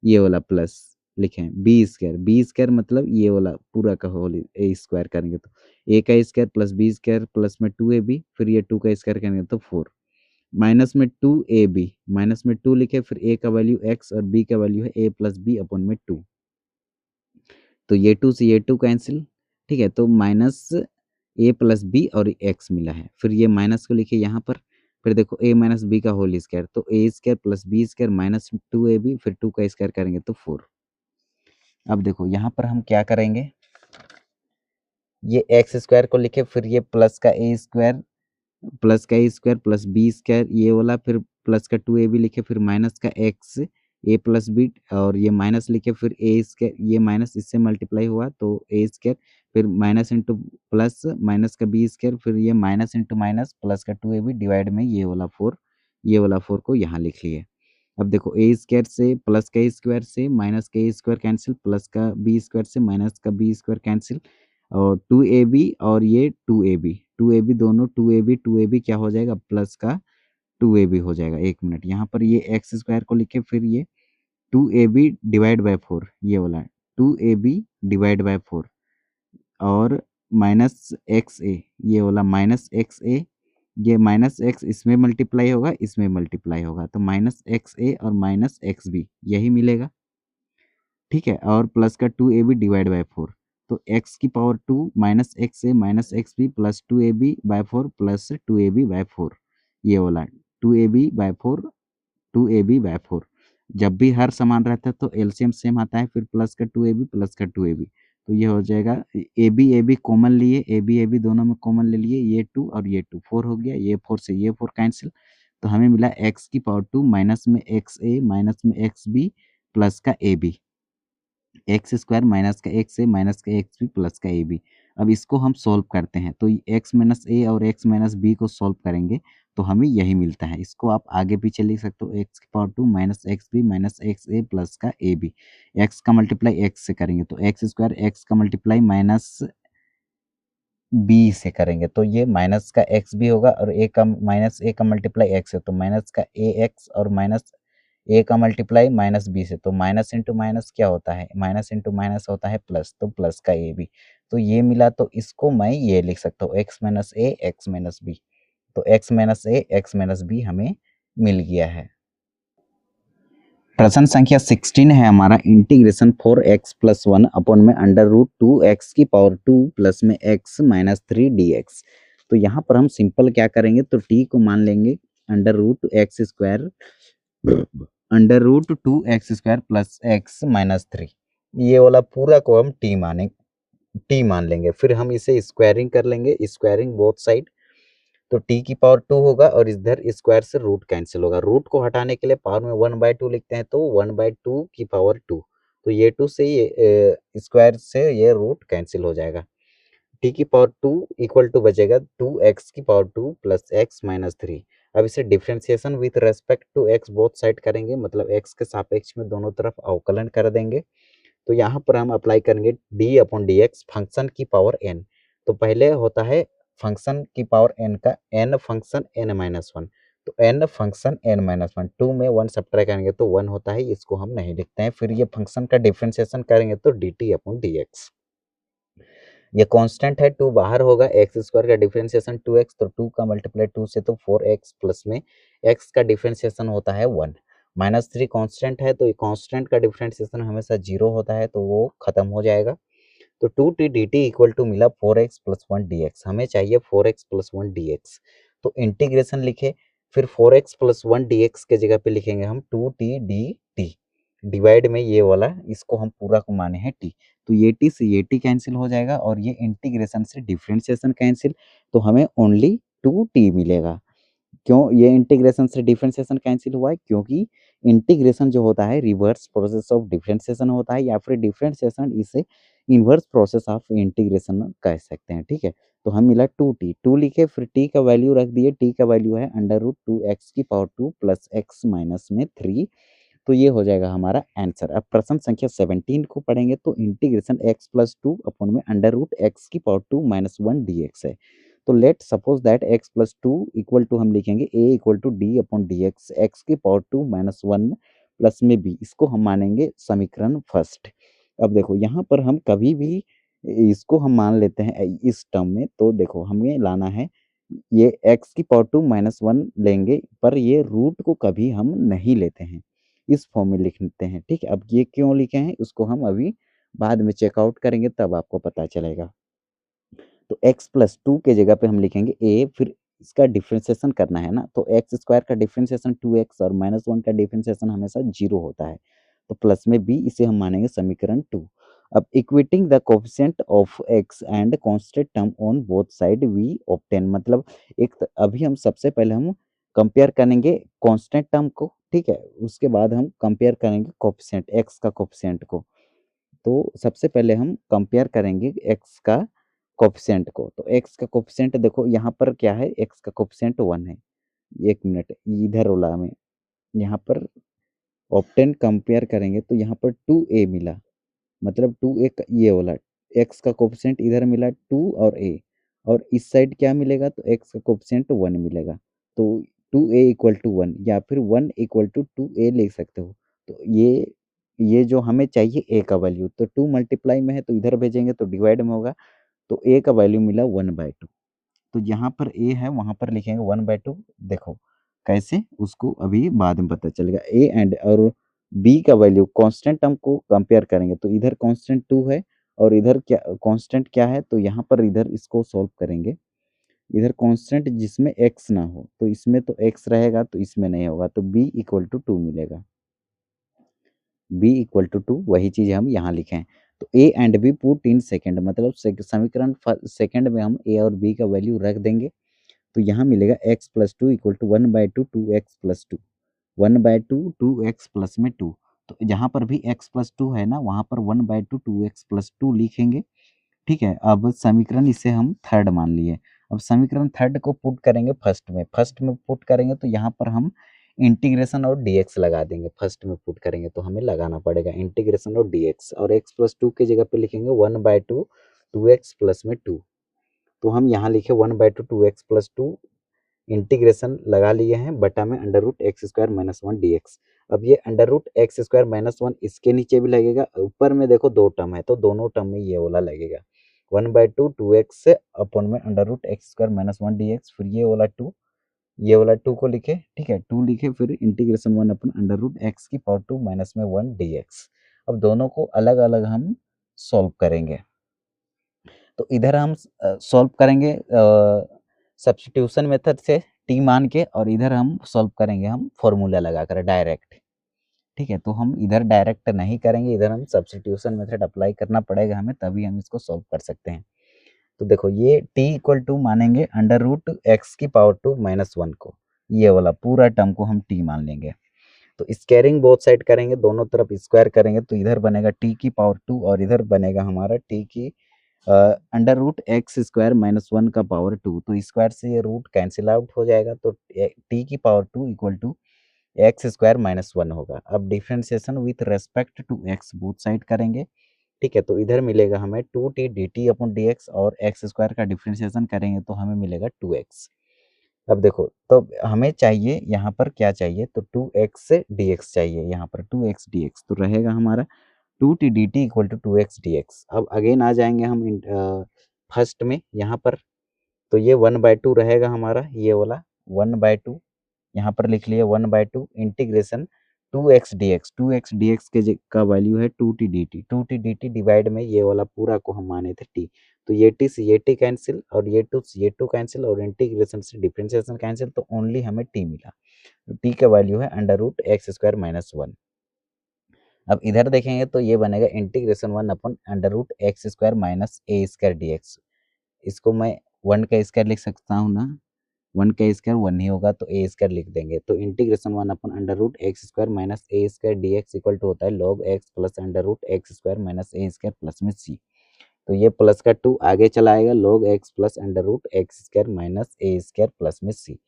Speaker 1: ये वाला प्लस लिखे बी स्क्वायर मतलब ये वाला पूरा का होल ए स्क्वायर करेंगे तो ए का square plus B square plus में 2ab, फिर ये 2 का स्क्वायर करेंगे तो 4, माइनस में 2ab, माइनस में 2 लिखे, फिर ए का वैल्यू एक्स और बी का वैल्यू है ए प्लस बी अपन में 2, तो ये 2 से ये 2 कैंसिल, ठीक है, तो माइनस ए प्लस बी और एक्स मिला है, फिर ये माइनस को लिखिए यहाँ पर, फिर देखो ए माइनस बी का होल स्क्वायर, तो ए square plus B square minus 2ab, फिर 2 का स्क्वायर करेंगे तो 4। अब देखो यहाँ पर हम क्या करेंगे, ये एक्स स्क्वायर को लिखे, फिर ये प्लस का ए स्क्वायर प्लस बी स्क्वायर ये वाला, फिर प्लस का 2ab लिखे, फिर माइनस का एक्स ए प्लस बी और ये माइनस लिखे, फिर ए स्क्वायर, ये माइनस इससे मल्टीप्लाई हुआ तो ए स्क्वायर, फिर माइनस इंटू प्लस माइनस का बी स्क्वायर, फिर ये माइनस इंटू माइनस प्लस का 2ab डिवाइड में ये वाला 4, ये वाला 4 को यहाँ लिख लिए। अब देखो ए स्क्वायर से प्लस का स्क्वायर से माइनस का स्क्वायर कैंसिल, प्लस का बी स्क्वायर से माइनस का बी स्क्वायर कैंसिल, और 2ab और ये 2ab दोनों 2ab क्या हो जाएगा, प्लस का 2ab हो जाएगा। एक मिनट, यहाँ पर ये एक्स स्क्वायर को लिखे, फिर ये 2ab डिवाइड बाय 4 ये वाला 2ab डिवाइड बाय 4 और माइनस एक्स ए ये वाला माइनस एक्स ए, ये माइनस एक्स इसमें मल्टीप्लाई होगा इसमें मल्टीप्लाई होगा, तो माइनस एक्स ए और माइनस एक्स बी यही मिलेगा, ठीक है, और प्लस का 2ab डिवाइड बाय 4, तो x की power 2 minus x a minus x B plus 2ab by 4 plus 2ab by 4, ये वाला 2ab बाय 4 2ab बाय 4, जब भी हर समान रहता है तो एलसीएम सेम आता है, फिर प्लस का 2ab प्लस का 2ab, तो ये हो जाएगा ए बी कॉमन लिए, ए बी दोनों में कॉमन ले लिए, ये 2 और ये 2 4 हो गया, ये 4 से ये 4 कैंसिल, तो हमें मिला एक्स की पावर 2 माइनस में एक्स ए माइनस में एक्स बी प्लस का ए बी, एक्स स्क्वायर माइनस का एक्स ए माइनस का एक्स बी प्लस का ए बी। अब इसको हम सॉल्व करते हैं, तो एक्स माइनस ए और एक्स माइनस बी को सॉल्व करेंगे तो हमें यही मिलता है। इसको आप आगे पीछे लिख सकते हो, एक्स की power 2 minus x b minus x a plus का ए बी। एक्स का मल्टीप्लाई एक्स से करेंगे तो एक्स स्क्वायर, एक्स का मल्टीप्लाई माइनस बी से करेंगे तो ये माइनस का एक्स भी होगा, और ए का माइनस ए का मल्टीप्लाई एक्स है तो माइनस का ए एक्स, और माइनस ए का मल्टीप्लाई माइनस बी से, तो माइनस इंटू माइनस क्या होता है, माइनस इंटू माइनस होता है प्लस, तो प्लस का ए बी। तो ये मिला, तो इसको मैं ये लिख सकता हूँ x minus A X minus B, तो x minus A X minus B हमें मिल गया है। प्रश्न संख्या 16 है हमारा, इंटीग्रेशन 4x प्लस 1 अपॉन में अंडर रूट 2x की पावर 2 प्लस में x माइनस 3 dx। तो यहाँ पर हम सिंपल क्या करेंगे, तो t को मान लेंगे under root x square, under root 2x square plus x minus 3, ये वाला पूरा को हम t मान लेंगे। फिर हम इसे स्क्वायरिंग कर लेंगे, स्क्वायरिंग बोथ साइड, तो t की पावर 2 होगा और इधर स्क्वायर से रूट कैंसिल होगा। रूट को हटाने के लिए पावर में 1/2 लिखते हैं, तो 1/2 की पावर 2, तो ये 2 से ये स्क्वायर से ये रूट कैंसिल हो जाएगा। t की पावर 2 इक्वल टू बचेगा 2x की पावर 2 प्लस x माइनस 3। अब इसे differentiation with respect to x both side करेंगे, मतलब x के सापेक्ष में दोनों तरफ अवकलन कर देंगे। तो यहाँ पर हम अप्लाई करेंगे D upon d x function की पावर n। तो पहले होता है फंक्शन की पावर n का n फंक्शन n माइनस 1, तो n फंक्शन n माइनस 1, 2 में 1 सब्ट्रैक्ट करेंगे तो 1 होता है, इसको हम नहीं लिखते हैं। फिर ये फंक्शन का डिफ्रेंसिएशन करेंगे तो D t upon d x, ये कांस्टेंट है, 2 बाहर होगा, एक्स स्क्वायर का डिफरेंशिएशन 2x, तो 2 का मल्टीप्लाई 2 से तो 4x प्लस में x का डिफरेंशिएशन होता है 1, माइनस 3 कांस्टेंट है, तो ये कांस्टेंट का डिफरेंशिएशन हमेशा 0 होता है, तो वो खत्म हो जाएगा। तो 2t dt इक्वल टू मिला 4x प्लस 1 dx, हमें चाहिए 4x प्लस 1 dx, तो इंटीग्रेशन लिखे, फिर 4x प्लस 1 dx के जगह पे लिखेंगे हम 2t dt, डिवाइड में ये वाला इसको हम पूरा को माने हैं t, तो ये t से ये t कैंसिल हो जाएगा और ये इंटीग्रेशन से डिफरेंशिएशन कैंसिल, तो हमें ओनली 2t मिलेगा। क्यों ये इंटीग्रेशन से डिफरेंशिएशन कैंसिल हुआ है, क्योंकि इंटीग्रेशन जो होता है रिवर्स प्रोसेस ऑफ डिफरेंशिएशन होता है, या फिर डिफरेंशिएशन इसे इन्वर्स प्रोसेस ऑफ इंटीग्रेशन कह सकते हैं, ठीक है। तो हम मिला 2t, 2 लिखे, फिर t का वैल्यू रख दिए, t का वैल्यू है अंडर रूट 2x की पावर 2 प्लस x माइनस में 3, तो ये हो जाएगा हमारा आंसर। अब प्रश्न संख्या 17 को पढ़ेंगे, तो इंटीग्रेशन x प्लस 2 अपॉन में अंडर रूट एक्स की पावर 2 माइनस 1 dx है। तो let suppose that x plus 2 equal to हम लिखेंगे a equal to d upon d x, x की पावर 2 माइनस 1 प्लस में b, इसको हम मानेंगे समीकरण फर्स्ट। अब देखो यहाँ पर हम कभी भी इसको हम मान लेते हैं इस टर्म में, तो देखो हमें लाना है ये x की पावर 2 माइनस 1 लेंगे, पर ये रूट को कभी हम नहीं लेते हैं, इस फॉर्म में लिखते हैं, ठीक है। अब ये क्यों लिखे हैं उसको हम अभी बाद में चेकआउट करेंगे, तब आपको पता चलेगा। तो x प्लस 2 के जगह पे हम लिखेंगे a, फिर इसका डिफरेंशिएशन करना है ना, तो एक्स स्क्वायर का डिफरेंशिएशन 2x और माइनस 1 का डिफरेंशिएशन हमेशा 0 होता है, तो प्लस में b, इसे हम मानेंगे समीकरण 2। अब equating the coefficient of x and constant term on both side we obtain, मतलब अभी हम सबसे पहले हम कंपेयर करेंगे कांस्टेंट टर्म को, ठीक है, उसके बाद हम कंपेयर करेंगे कोफिशिएंट x का कोफिशिएंट को। तो सबसे पहले हम कंपेयर करेंगे x का कोफिशिएंट को, तो x का कोफिशिएंट देखो यहाँ पर क्या है, x का कोफिशिएंट 1 है, एक मिनट इधर वाला में, यहाँ पर ऑप्टेन कंपेयर करेंगे तो यहाँ पर 2a मिला, मतलब 2a ये वाला x का कोफिशिएंट इधर मिला 2 और a, और इस साइड क्या मिलेगा, तो x का कोफिशिएंट 1 मिलेगा, तो 2a इक्वल टू 1 या फिर 1 इक्वल टू 2a लिख सकते हो। तो ये जो हमें चाहिए a का वैल्यू, तो 2 मल्टीप्लाई में है तो इधर भेजेंगे तो डिवाइड में होगा, तो a का वैल्यू मिला 1/2, तो जहाँ पर a है वहाँ पर लिखेंगे 1/2, देखो कैसे उसको अभी बाद में पता चलेगा। a एंड और b का वैल्यू कांस्टेंट टर्म को कंपेयर करेंगे, तो इधर कांस्टेंट 2 है और इधर क्या कांस्टेंट क्या है, तो यहाँ पर इधर इसको सॉल्व करेंगे, इधर कांस्टेंट जिसमें x ना हो तो इसमें तो x रहेगा, तो इसमें नहीं होगा, तो b इक्वल टू 2 मिलेगा, b इक्वल टू 2, वही चीज़ हम यहाँ लिखें। तो A and B put in second, मतलब समीकरण सेकंड में हम ए और बी का वैल्यू रख देंगे। तो यहाँ मिलेगा x plus two equal to 1/2 2x plus two, 1/2 2x plus में 2। तो जहाँ पर भी x प्लस टू है ना, वहाँ पर 1/2 2x प्लस टू लिखेंगे। ठीक है, अब समीकरण इसे हम थर्ड मान लिए। अब समीकरण थर्ड को पुट करेंगे फर्स्ट में पुट करेंगे तो यहाँ पर हम इंटीग्रेशन और dx लगा देंगे। फर्स्ट में पुट करेंगे तो हमें लगाना पड़ेगा इंटीग्रेशन और dx, और x प्लस टू की जगह पे लिखेंगे 1/2 2x प्लस में 2। तो हम यहाँ लिखे 1/2 2x प्लस 2, इंटीग्रेशन लगा लिए हैं, बटा में under root x square minus one d x. अब ये under root x square minus one इसके नीचे भी लगेगा, ऊपर में देखो दो टर्म है तो दोनों टर्म में ये वाला लगेगा 1/2 2x अपॉन में under root x square minus one d x, फिर ये वाला टू को लिखे। ठीक है, टू लिखे, फिर integration one upon under root x की पावर टू माइनस में वन डी एक्स। अब दोनों को अलग अलग हम सॉल्व करेंगे। तो इधर हम सॉल्व करेंगे सब्स्टिट्यूशन मेथड से टी मान के, और इधर हम सॉल्व करेंगे हम फॉर्मूला लगाकर डायरेक्ट। ठीक है, तो हम इधर डायरेक्ट नहीं करेंगे, इधर हम सब्स्टिट्यूशन मेथड अप्लाई करना पड़ेगा हमें, तभी हम इसको सॉल्व कर सकते हैं। तो देखो ये t इक्वल टू मानेंगे अंडर रूट एक्स की पावर टू माइनस वन को, ये वाला पूरा टर्म को हम t मान लेंगे। तो स्क्वायरिंग बोथ साइड करेंगे, दोनों तरफ स्क्वायर करेंगे, तो इधर बनेगा t की पावर टू और इधर बनेगा हमारा t की under root x square minus one का पावर टू। तो स्क्वायर से ये रूट कैंसिल आउट हो जाएगा, तो टी की power two equal to x square minus one होगा। अब differentiation with respect to x both side करेंगे। ठीक है, तो इधर मिलेगा हमें two t d t upon d x, और एक्स स्क्वायर का डिफ्रेंसिएशन करेंगे तो हमें मिलेगा टू एक्स। अब देखो, तो हमें चाहिए यहाँ पर क्या चाहिए, तो टू एक्स डी एक्स चाहिए, यहाँ पर टू एक्स डी एक्स, तो रहेगा हमारा two t d t equal to two x d x. अब अगेन आ जाएंगे हम फर्स्ट में यहाँ पर, तो ये 1/2 रहेगा हमारा, ये वाला 1/2 यहाँ पर लिख लिया 1/2 integration two x d x के का वैल्यू है two t d t divide में ये वाला पूरा को हम माने थे टी। तो ये टी से ये टी कैंसिल, और ये टू से ये टू कैंसिल, और इंटीग्रेशन से डिफ्रेंसिएशन कैंसिल, तो ओनली हमें टी मिला। तो टी का वैल्यू है under root x square minus one. अब इधर देखेंगे तो ये बनेगा integration one upon under root x square minus ए स्क्वायर डी एक्स। इसको मैं वन का स्क्वायर लिख सकता हूँ ना, वन का स्क्वायर वन ही होगा तो ए स्क्वायर लिख देंगे। तो integration one upon under root x square minus A square D x equal to होता है log x plus under root x square minus ए स्क्वायर प्लस में सी। तो ये प्लस का टू आगे चला आएगा, log x plus under root x square minus ए square plus में सी।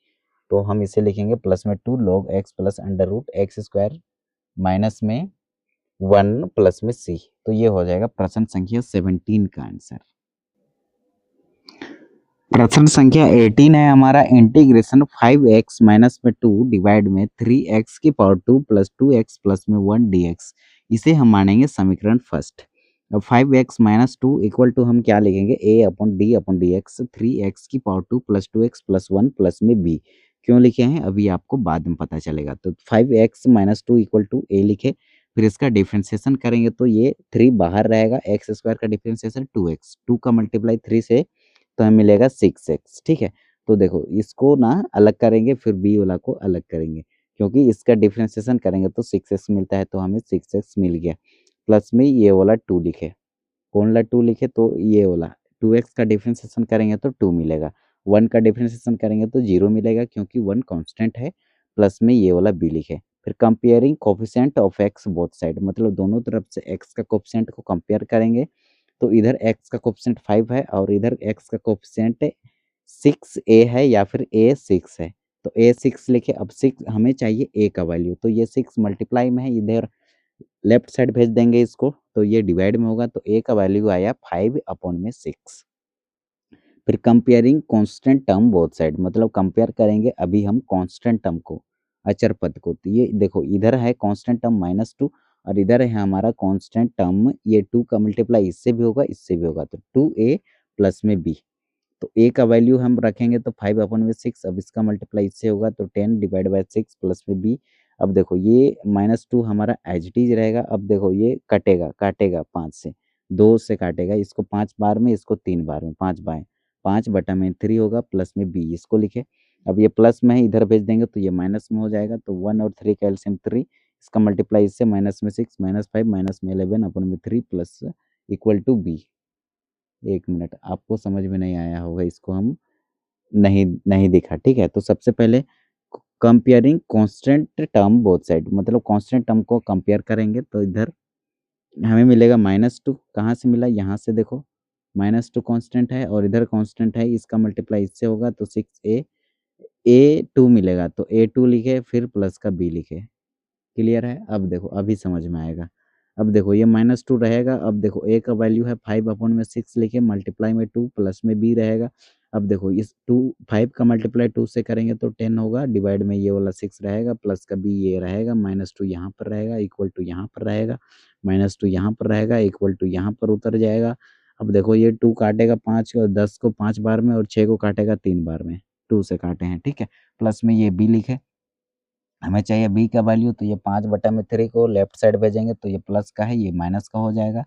Speaker 1: तो हम इसे लिखेंगे प्लस में two log x plus under root x square minus में वन प्लस में सी। तो ये हो जाएगा प्रश्न संख्या 17 का आंसर। प्रश्न संख्या 18 है हमारा, इंटीग्रेशन 5x माइनस में 2 डिवाइड में 3x की पावर 2 प्लस 2x प्लस में 1 dx। इसे हम मानेंगे समीकरण फर्स्ट। अब 5x minus two equal to हम क्या लिखेंगे, a upon d x 3x की power 2 plus 2x plus 1 plus में b। क्यों लिखे हैं अभी आपको बाद में पता चलेगा। तो 5x minus two equal to a लिखे, फिर इसका डिफ्रेंसिएशन करेंगे तो ये 3 बाहर रहेगा, एक्स स्क्वायर का डिफ्रेंसिएशन 2x, 2 का मल्टीप्लाई 3 से तो हमें मिलेगा 6x। ठीक है, तो देखो इसको ना अलग करेंगे, फिर बी वाला को अलग करेंगे, क्योंकि इसका डिफ्रेंसिएशन करेंगे तो 6x मिलता है, तो हमें 6x मिल गया। प्लस में ये वाला 2 लिखे, कौन वाला 2 लिखे, तो ये वाला 2x का डिफ्रेंसिएशन करेंगे तो 2 मिलेगा, 1 का डिफ्रेंसिएशन करेंगे तो 0 मिलेगा क्योंकि 1 कांस्टेंट है। प्लस में ये वाला b लिखे, फिर comparing coefficient of x both side, मतलब दोनों तरफ से x का कोफिशिएंट को कंपेयर करेंगे। तो इधर x का कोफिशिएंट 5 है और इधर x का कोफिशिएंट 6a है या फिर a 6 है, तो a 6 लिखे। अब 6 हमें चाहिए a का वैल्यू, तो ये 6 मल्टीप्लाई में है, इधर लेफ्ट साइड भेज देंगे इसको, तो ये डिवाइड में होगा, तो a का वैल्यू आया 5 अपॉन में 6। फिर comparing constant term both side, मतलब कंपेयर करेंगे अभी हम कांस्टेंट टर्म को, अचर पद को। तो ये देखो इधर है कांस्टेंट टर्म -2 और इधर है हमारा कांस्टेंट टर्म, ये 2 का मल्टीप्लाई इससे भी होगा इससे भी होगा, तो 2a प्लस में b। तो a का वैल्यू हम रखेंगे तो 5 अपॉन में 6, अब इसका मल्टीप्लाई इससे होगा तो 10 डिवाइड बाय 6 प्लस में b। अब देखो ये -2 हमारा एज इट इज रहेगा। अब देखो ये कटेगा काटेगा 5 से, 2 से काटेगा, इसको 5 बार में, इसको 3 बार में, 5 बाय 5 बटा में 3 होगा, प्लस में b इसको लिखे। अब ये प्लस में है, इधर भेज देंगे तो ये माइनस में हो जाएगा, तो 1 और 3 का एलसीएम 3, इसका मल्टीप्लाई इससे, माइनस में 6 -5 माइनस में 11 अपॉन में 3 प्लस इक्वल टू बी। एक मिनट, आपको समझ में नहीं आया होगा, इसको हम नहीं नहीं दिखा, ठीक है। तो सबसे पहले comparing constant term both side, मतलब कांस्टेंट टर्म को कंपेयर करेंगे तो इधर हमें मिलेगा -2। कहाँ से मिला, यहाँ से देखो, -2 कांस्टेंट है और इधर कांस्टेंट है, इसका मल्टीप्लाई इससे होगा तो 6a 2 मिलेगा, तो a2 लिखे फिर प्लस का b लिखे। क्लियर है? अब देखो, अभी समझ में आएगा। अब देखो ये -2 रहेगा, अब देखो a का वैल्यू है 5/6 लिखे, मल्टीप्लाई में 2 प्लस में b रहेगा। अब देखो इस 5 का मल्टीप्लाई 2 से करेंगे तो 10 होगा, डिवाइड में ये वाला 6 रहेगा, प्लस का b ये रहेगा, -2 यहाँ पर रहेगा, इक्वल टू यहाँ पर रहेगा, -2 यहाँ पर रहेगा, इक्वल टू यहाँ पर उतर जाएगा। अब देखो ये 2 काटेगा 5 को, 10 को 5 बार में, और 6 को काटेगा 3 बार में, 2 से काटे हैं, ठीक है। प्लस में ये b लिखे, हमें चाहिए b का वैल्यू, तो ये 5/3 को लेफ्ट साइड भेजेंगे तो ये प्लस का है, ये माइनस का हो जाएगा,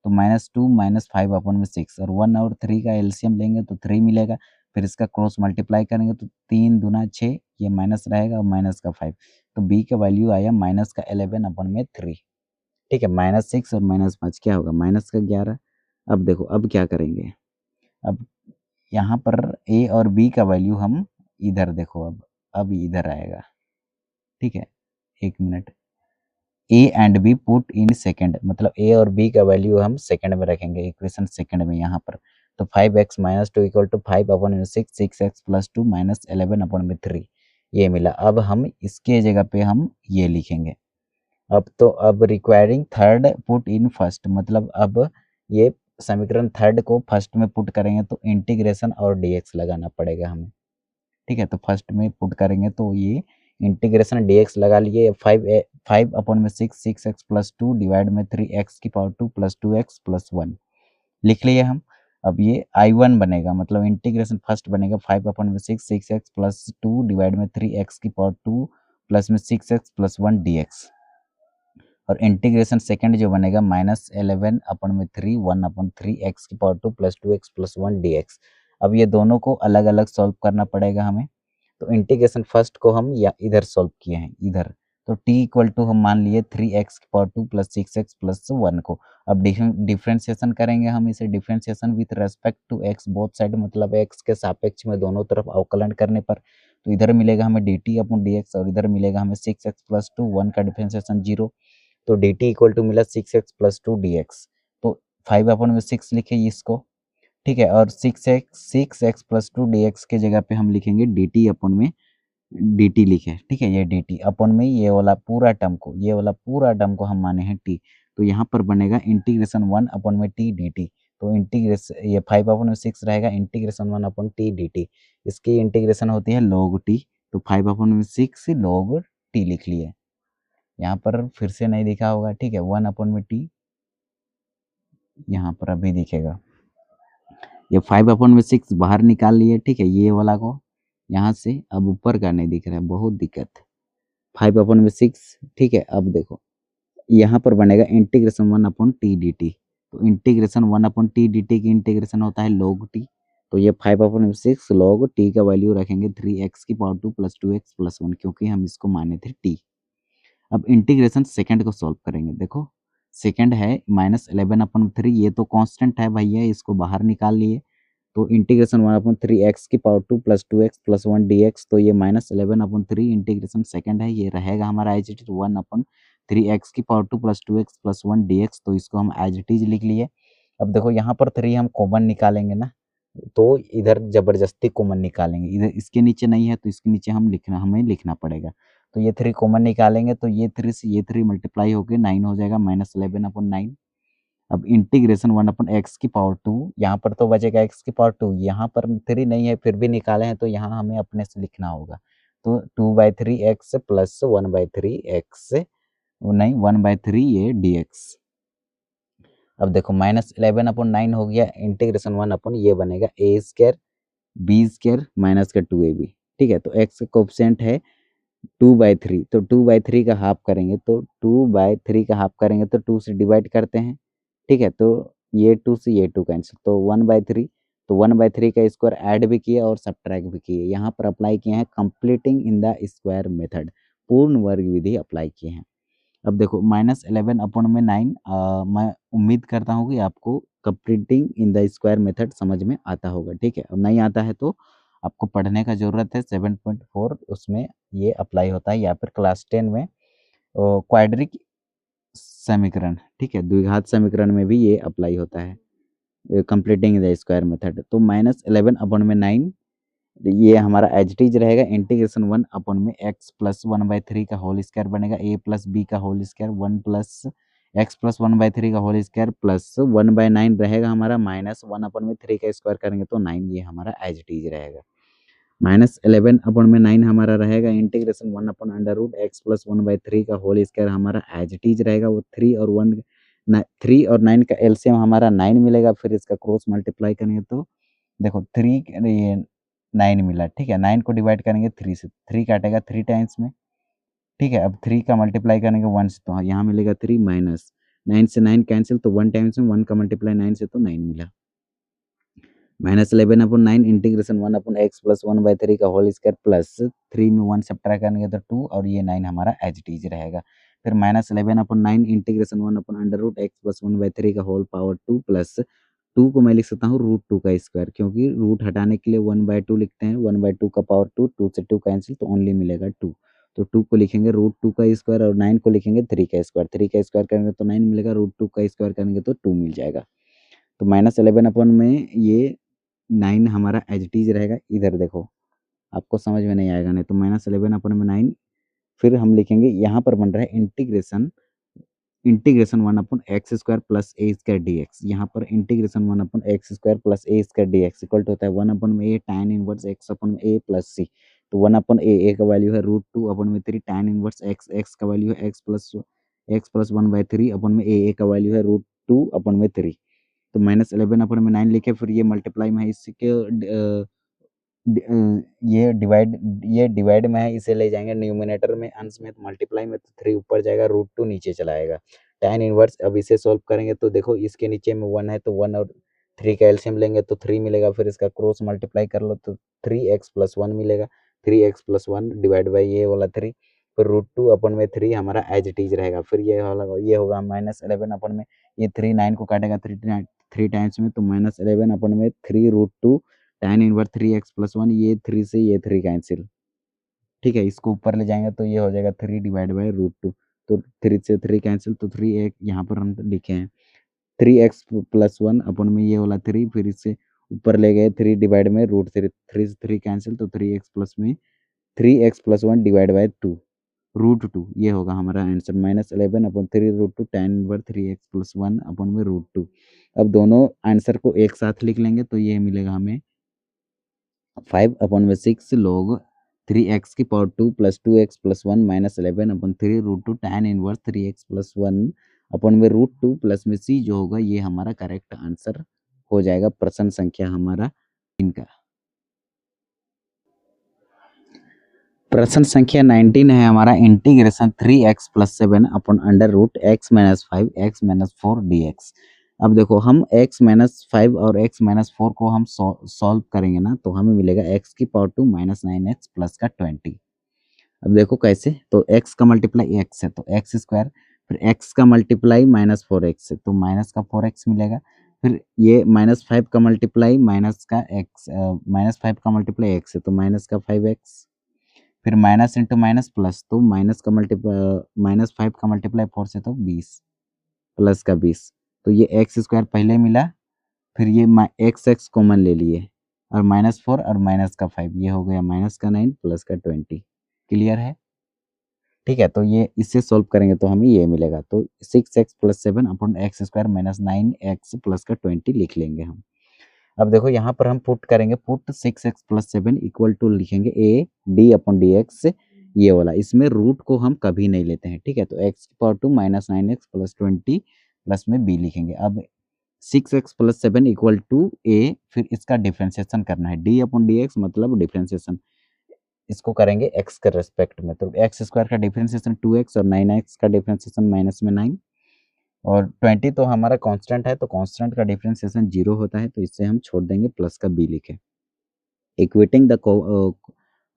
Speaker 1: तो -2 -5/6, और 1 और 3 का एलसीएम लेंगे तो 3 मिलेगा। फिर इसका क्रॉस मल्टीप्लाई करेंगे तो 3 दूना 6, ये माइनस रहेगा और माइनस का 5, तो b का वैल्यू आया -11/3, ठीक है। -6 और -5 क्या होगा, -11। अब देखो, अब क्या करेंगे, अब यहाँ पर a और b का वैल्यू हम इधर देखो, अब इधर आएगा, ठीक है। एक minute, A and B put in second, मतलब ए और बी का वैल्यू हम सेकंड में रखेंगे, इक्वेशन सेकंड में यहाँ पर। तो 5x - 2 इक्वल टू 5/6, 6x + 2 -11/3, ये मिला। अब हम इसके जगह पे हम ये लिखेंगे। अब requiring third put in first, मतलब अब ये समीकरण थर्ड को फर्स्ट में पुट करेंगे तो इंटीग्रेशन और dx लगाना पड़ेगा हमें, ठीक है। तो फर्स्ट में पुट करेंगे तो ये इंटीग्रेशन dx लगा लिए, 5/6, 6x + 2 डिवाइड में 3x² + 2x + 1 लिख लिए हम। अब ये I1 बनेगा, मतलब इंटीग्रेशन फर्स्ट बनेगा 5/6, 6x + 2 डिवाइड में 3x² प्लस में 6x + 1 dx, और इंटीग्रेशन सेकंड जो बनेगा -11/3, 1/3x² + 2x + 1 dx। अब ये दोनों को अलग अलग सॉल्व करना पड़ेगा हमें। तो इंटीग्रेशन फर्स्ट को हम या इधर सॉल्व किए हैं, इधर, तो t इक्वल टू हम मान लिए 3x² + 6x + 1 को। अब डिफ्रेंशिएशन करेंगे हम इसे, differentiation with respect to x both side, मतलब x के सापेक्ष में दोनों तरफ अवकलन करने पर, तो इधर मिलेगा हमें dt/dx और इधर मिलेगा हमें 6x + 2, 1 का डिफ्रेंशिएशन 0, तो dt इक्वल टू मिला 6x + 2 dx। तो 5/6 लिखे इसको, ठीक है, और 6x + 2 dx के जगह पे हम लिखेंगे dt लिखे, ठीक है। ये dt अपन में ये वाला पूरा टर्म को, ये वाला पूरा टर्म को हम माने हैं t, तो यहाँ पर बनेगा इंटीग्रेशन 1/t dt। तो इंटीग्रेशन ये 5/6 रहेगा, इंटीग्रेशन 1/t dt, इसकी इंटीग्रेशन होती है log t, तो 5/6 log t लिख लिए। यहाँ पर फिर से नहीं दिखा होगा, ठीक है, 1/t यहाँ पर अभी दिखेगा। ये 5/6 बाहर निकाल लिए, ठीक है, ये वाला को यहाँ से, अब ऊपर का नहीं दिख रहा है, बहुत दिक्कत। 5/6, ठीक है। अब देखो यहाँ पर बनेगा इंटीग्रेशन 1/t dt, तो इंटीग्रेशन 1/t dt की इंटीग्रेशन होता है log t, तो ये 5/6 log t का वैल्यू रखेंगे 3x² + 2x + 1, क्योंकि हम इसको माने थे t। अब इंटीग्रेशन सेकंड को सॉल्व करेंगे, देखो सेकंड है -11/3, ये तो कांस्टेंट है भैया, इसको बाहर निकाल लिए, तो इंटीग्रेशन 1/3x² + 2x + 1 dx, तो ये -11/3 इंटीग्रेशन सेकंड है, ये रहेगा हमारा as it is 1/3x² + 2x + 1 dx, तो इसको हम एज इट इज लिख लिए। अब देखो यहाँ पर 3 हम कॉमन निकालेंगे ना, तो इधर जबरदस्ती कॉमन निकालेंगे, इधर इसके नीचे नहीं है तो इसके नीचे हमें लिखना पड़ेगा। तो ये 3 कॉमन निकालेंगे तो ये 3 से ये 3 मल्टीप्लाई होकर 9 हो जाएगा, -11/9। अब इंटीग्रेशन 1/x², यहाँ पर तो बचेगा x², यहाँ पर 3 नहीं है फिर भी निकाले हैं, तो यहाँ हमें अपने से लिखना होगा, तो 2/3x + 1/3x, नहीं 1/3 ये dx। अब देखो -11/9 हो गया, इंटीग्रेशन 1 ये बनेगा a² b² माइनस का 2ab, ठीक है। तो x का कोफिशिएंट है 2/3, तो 2/3 का हाफ करेंगे, तो 2/3 का हाफ करेंगे तो 2 से डिवाइड करते हैं, ठीक है। तो ये 2 से ये 2 कैंसिल, तो 1/3, तो 1/3 का स्क्वायर ऐड भी किए और सब्ट्रैक्ट भी किए, यहाँ पर अप्लाई किए हैं completing in the square method, पूर्ण वर्ग विधि अप्लाई किए हैं। अब देखो -11/9 मैं उम्मीद करता हूँ कि आपको completing in the square method समझ में आता होगा, ठीक है। और नहीं आता है तो आपको पढ़ने का ज़रूरत है। 7.4 उसमें ये अप्लाई होता है, या फिर क्लास 10 में क्वाड्रिक समीकरण, ठीक है, द्विघात समीकरण में भी ये अप्लाई होता है, कंप्लीटिंग द स्क्वायर मेथड। तो -11/9 ये हमारा एज इट इज रहेगा। इंटीग्रेशन 1/(x+1/3) का होल स्क्वायर बनेगा, a+b का होल स्क्वायर 1+x+1/3 का होल स्क्वायर प्लस 1/9 रहेगा हमारा, -1/3 का स्क्वायर करेंगे तो 9, ये हमारा एज इट इज रहेगा। -11/9 हमारा रहेगा। इंटीग्रेशन 1/√x+1/3 का होल स्क्वायर हमारा एज इट इज रहेगा। वो 3 और 9 का एलसीएम हमारा 9 मिलेगा। फिर इसका क्रॉस मल्टीप्लाई करेंगे तो देखो 3 ये 9 मिला, ठीक है। 9 को डिवाइड करेंगे 3 से, 3 काटेगा 3 टाइम्स में, ठीक है। अब 3 का मल्टीप्लाई करेंगे 1 से, तो यहाँ मिलेगा 3 माइनस 9 से 9 कैंसिल, तो 1 टाइम्स में 1 का मल्टीप्लाई 9 से तो 9 मिला। -11/9 इंटीग्रेशन 1/(x+1/3) का होल स्क्वायर प्लस 3 में 1 सब्ट्रैक्ट करेंगे तो 2, और ये 9 हमारा एज इट इज रहेगा। फिर -11/9 इंटीग्रेशन 1/√x+1/3 का होल पावर 2 प्लस 2 को मैं लिख सकता हूँ √2 का स्क्वायर, क्योंकि रूट हटाने के लिए 1/2 लिखते हैं। 1/2 का पावर 2, 2 से 2 कैंसिल तो ओनली मिलेगा 2। तो 2 को लिखेंगे √2 का स्क्वायर, और 9 को लिखेंगे 3 का स्क्वायर। 3 का स्क्वायर करेंगे तो 9 मिलेगा, √2 का स्क्वायर करेंगे तो 2 मिल जाएगा। तो -11 में ये 9 हमारा एज इट इज रहेगा। इधर देखो, आपको समझ में नहीं आएगा नहीं तो -11/9, फिर हम लिखेंगे, यहाँ पर बन रहा है इंटीग्रेशन 1/(x² + a² dx। यहाँ पर integration 1/(x² + a² dx equal to होता है 1/a tan inverse x/a + c। तो 1/a का वैल्यू है √2/3 tan इनवर्स x का वैल्यू है x+1/3 का वैल्यू है √2/3। तो -11/9 लिखे, फिर ये मल्टीप्लाई में है, इसके ये डिवाइड में है, इसे ले जाएंगे न्यूमरेटर में, अंश में, तो मल्टीप्लाई में तो 3 ऊपर जाएगा, √2 नीचे चला आएगा। tan इनवर्स, अब इसे सोल्व करेंगे तो देखो इसके नीचे में 1 है, तो 1 और 3 का एलसीएम लेंगे तो 3 मिलेगा। फिर इसका क्रॉस मल्टीप्लाई कर लो तो 3x+1 मिलेगा। 3x+1 डिवाइड बाई ये वाला 3, फिर √2/3 हमारा एज इट इज रहेगा। फिर ये होगा -11/, ये 3 9 को काटेगा 3 टाइम्स में, तो -11/3 √2 tan इनवर्स 3x+1, ये 3 से ये 3 कैंसिल, ठीक है। इसको ऊपर ले जाएंगे तो ये हो जाएगा 3 डिवाइड बाई √2, तो 3 से 3 कैंसिल, तो 3 एक यहाँ पर हम लिखे हैं 3x+1 अपन में ये वाला 3, फिर इससे ऊपर ले गए 3 डिवाइड में √3, 3 से 3 कैंसिल, तो 3x+1 डिवाइड बाई 2 √2, ये होगा हमारा आंसर। -11/3 √2 tan इनवर्स 3x+1 अपन में √2। अब दोनों आंसर को एक साथ लिख लेंगे तो ये मिलेगा हमें 5/6 log 3x² + 2x+1 -11/3 √2 tan inverse 3x+1 अपन में √2 प्लस में c जो होगा, ये हमारा करेक्ट आंसर हो जाएगा। प्रश्न संख्या हमारा इनका प्रश्न संख्या 19 है हमारा, इंटीग्रेशन 3x+7 अपन √x-5 x-4 dx। अब देखो, हम x-5 और x-4 को हम सॉल्व करेंगे ना, तो हमें मिलेगा x⁻² -9x प्लस का 20। अब देखो कैसे, तो x का मल्टीप्लाई x है तो x², फिर x का मल्टीप्लाई -4x है तो माइनस का 4x मिलेगा। फिर ये -5 का मल्टीप्लाई -5 का मल्टीप्लाई x है तो माइनस का 5x, फिर माइनस इंटू माइनस प्लस, तो -5 का मल्टीप्लाई 4 से तो 20 प्लस का 20, तो ये x² पहले मिला, फिर ये x कॉमन ले लिए, और -4 और माइनस का 5, ये हो गया माइनस का 9 प्लस का 20। क्लियर है, ठीक है। तो ये इससे सोल्व करेंगे तो हमें ये मिलेगा, तो 6x+7 अपन x² -9x प्लस का 20 लिख लेंगे हम। अब देखो यहाँ पर हम पुट करेंगे, पुट 6x+7 इक्वल टू लिखेंगे a d/dx, ये वाला, इसमें रूट को हम कभी नहीं लेते हैं, ठीक है। तो x⁻² -9x प्लस 20 प्लस में b लिखेंगे। अब 6x+7 इक्वल टू a, फिर इसका डिफ्रेंसिएशन करना है, d/dx मतलब डिफ्रेंसिएशन, इसको करेंगे x के रेस्पेक्ट में, तो x² का डिफ्रेंसिएशन 2x और 9x का डिफ्रेंसिएशन माइनस में 9, और 20 तो हमारा कांस्टेंट है, तो कांस्टेंट का डिफरेंशिएशन 0 होता है, तो इससे हम छोड़ देंगे, प्लस का b लिखे। Equating the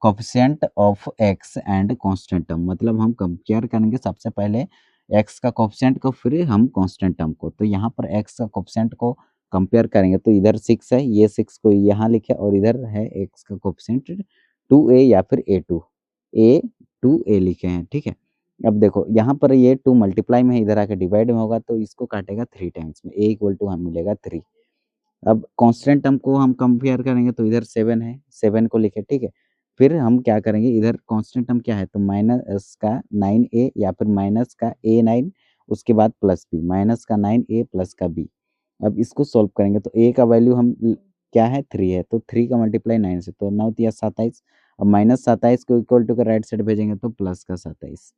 Speaker 1: coefficient of x and constant term, मतलब हम कंपेयर करेंगे सबसे पहले एक्स का कोफिशिएंट को फिर हम कांस्टेंट टर्म को, तो यहाँ पर एक्स का कोफिशिएंट को कंपेयर करेंगे तो इधर 6 है, ये 6 को यहाँ लिखे और इधर है एक्स का कोफिशिएंट 2a या फिर a2a लिखे हैं, ठीक है। अब देखो यहाँ पर ये 2 मल्टीप्लाई में है, इधर आके डिवाइड में होगा तो इसको काटेगा 3 टाइम्स में, a इक्वल टू हमें मिलेगा 3। अब कांस्टेंट टर्म को हम कंपेयर करेंगे तो इधर 7 है, 7 को लिखे, ठीक है। फिर हम क्या करेंगे, इधर कांस्टेंट टर्म क्या है तो माइनस का 9a या फिर माइनस का a9 उसके बाद प्लस b, माइनस का 9a प्लस का b। अब इसको सॉल्व करेंगे तो a का वैल्यू हम क्या है 3 है, तो 3 का मल्टीप्लाई 9 से, तो 9 या 27। अब माइनस 27 को इक्वल टू का राइट साइड भेजेंगे तो प्लस का 27,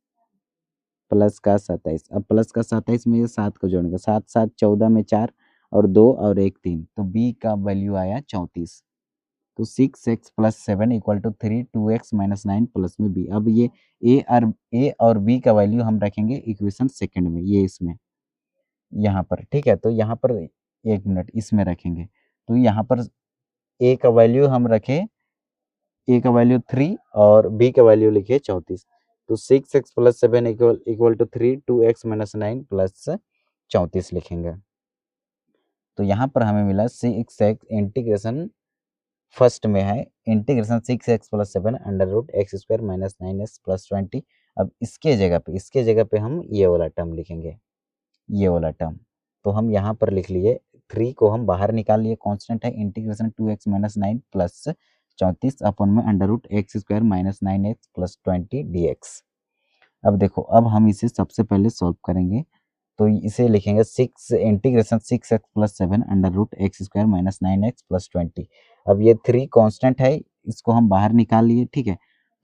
Speaker 1: प्लस का 27। अब प्लस का 27 में ये 7 को जोड़ेंगे, 7 7 14 में 4 और 2 और 1 3, तो b का वैल्यू आया 34। तो 6x plus 7 equal to 3, 2x minus 9 plus में b। अब ये a और b का वैल्यू हम रखेंगे इक्वेशन सेकंड में, ये इसमें यहाँ पर, ठीक है। तो यहाँ पर 1 मिनट इसमें रखेंगे, तो यहाँ पर a का वैल्यू हम रखे, a का वैल्यू 3 और b का वैल्यू लिखे 34। तो 6x plus 7 equal to 3, 2x minus 9 plus 34 लिखेंगे। तो यहाँ पर हमें मिला 6x इंटीग्रेशन फर्स्ट में है integration 6x plus 7 under root x square minus 9x plus 20। अब इसके जगह पे हम ये वाला टर्म लिखेंगे, ये वाला टर्म। तो हम यहाँ पर लिख लिए 3 को हम बाहर निकाल लिए, कांस्टेंट है integration 2x minus 9 plus 34 upon में under root x square minus 9x plus 20 dx। अब देखो, अब हम इसे सबसे पहले सॉल्व करेंगे तो इसे लिखेंगे 6 integration 6x plus 7 under root x square minus 9x plus 20। अब ये 3 कांस्टेंट है, इसको हम बाहर निकाल लिए, ठीक है।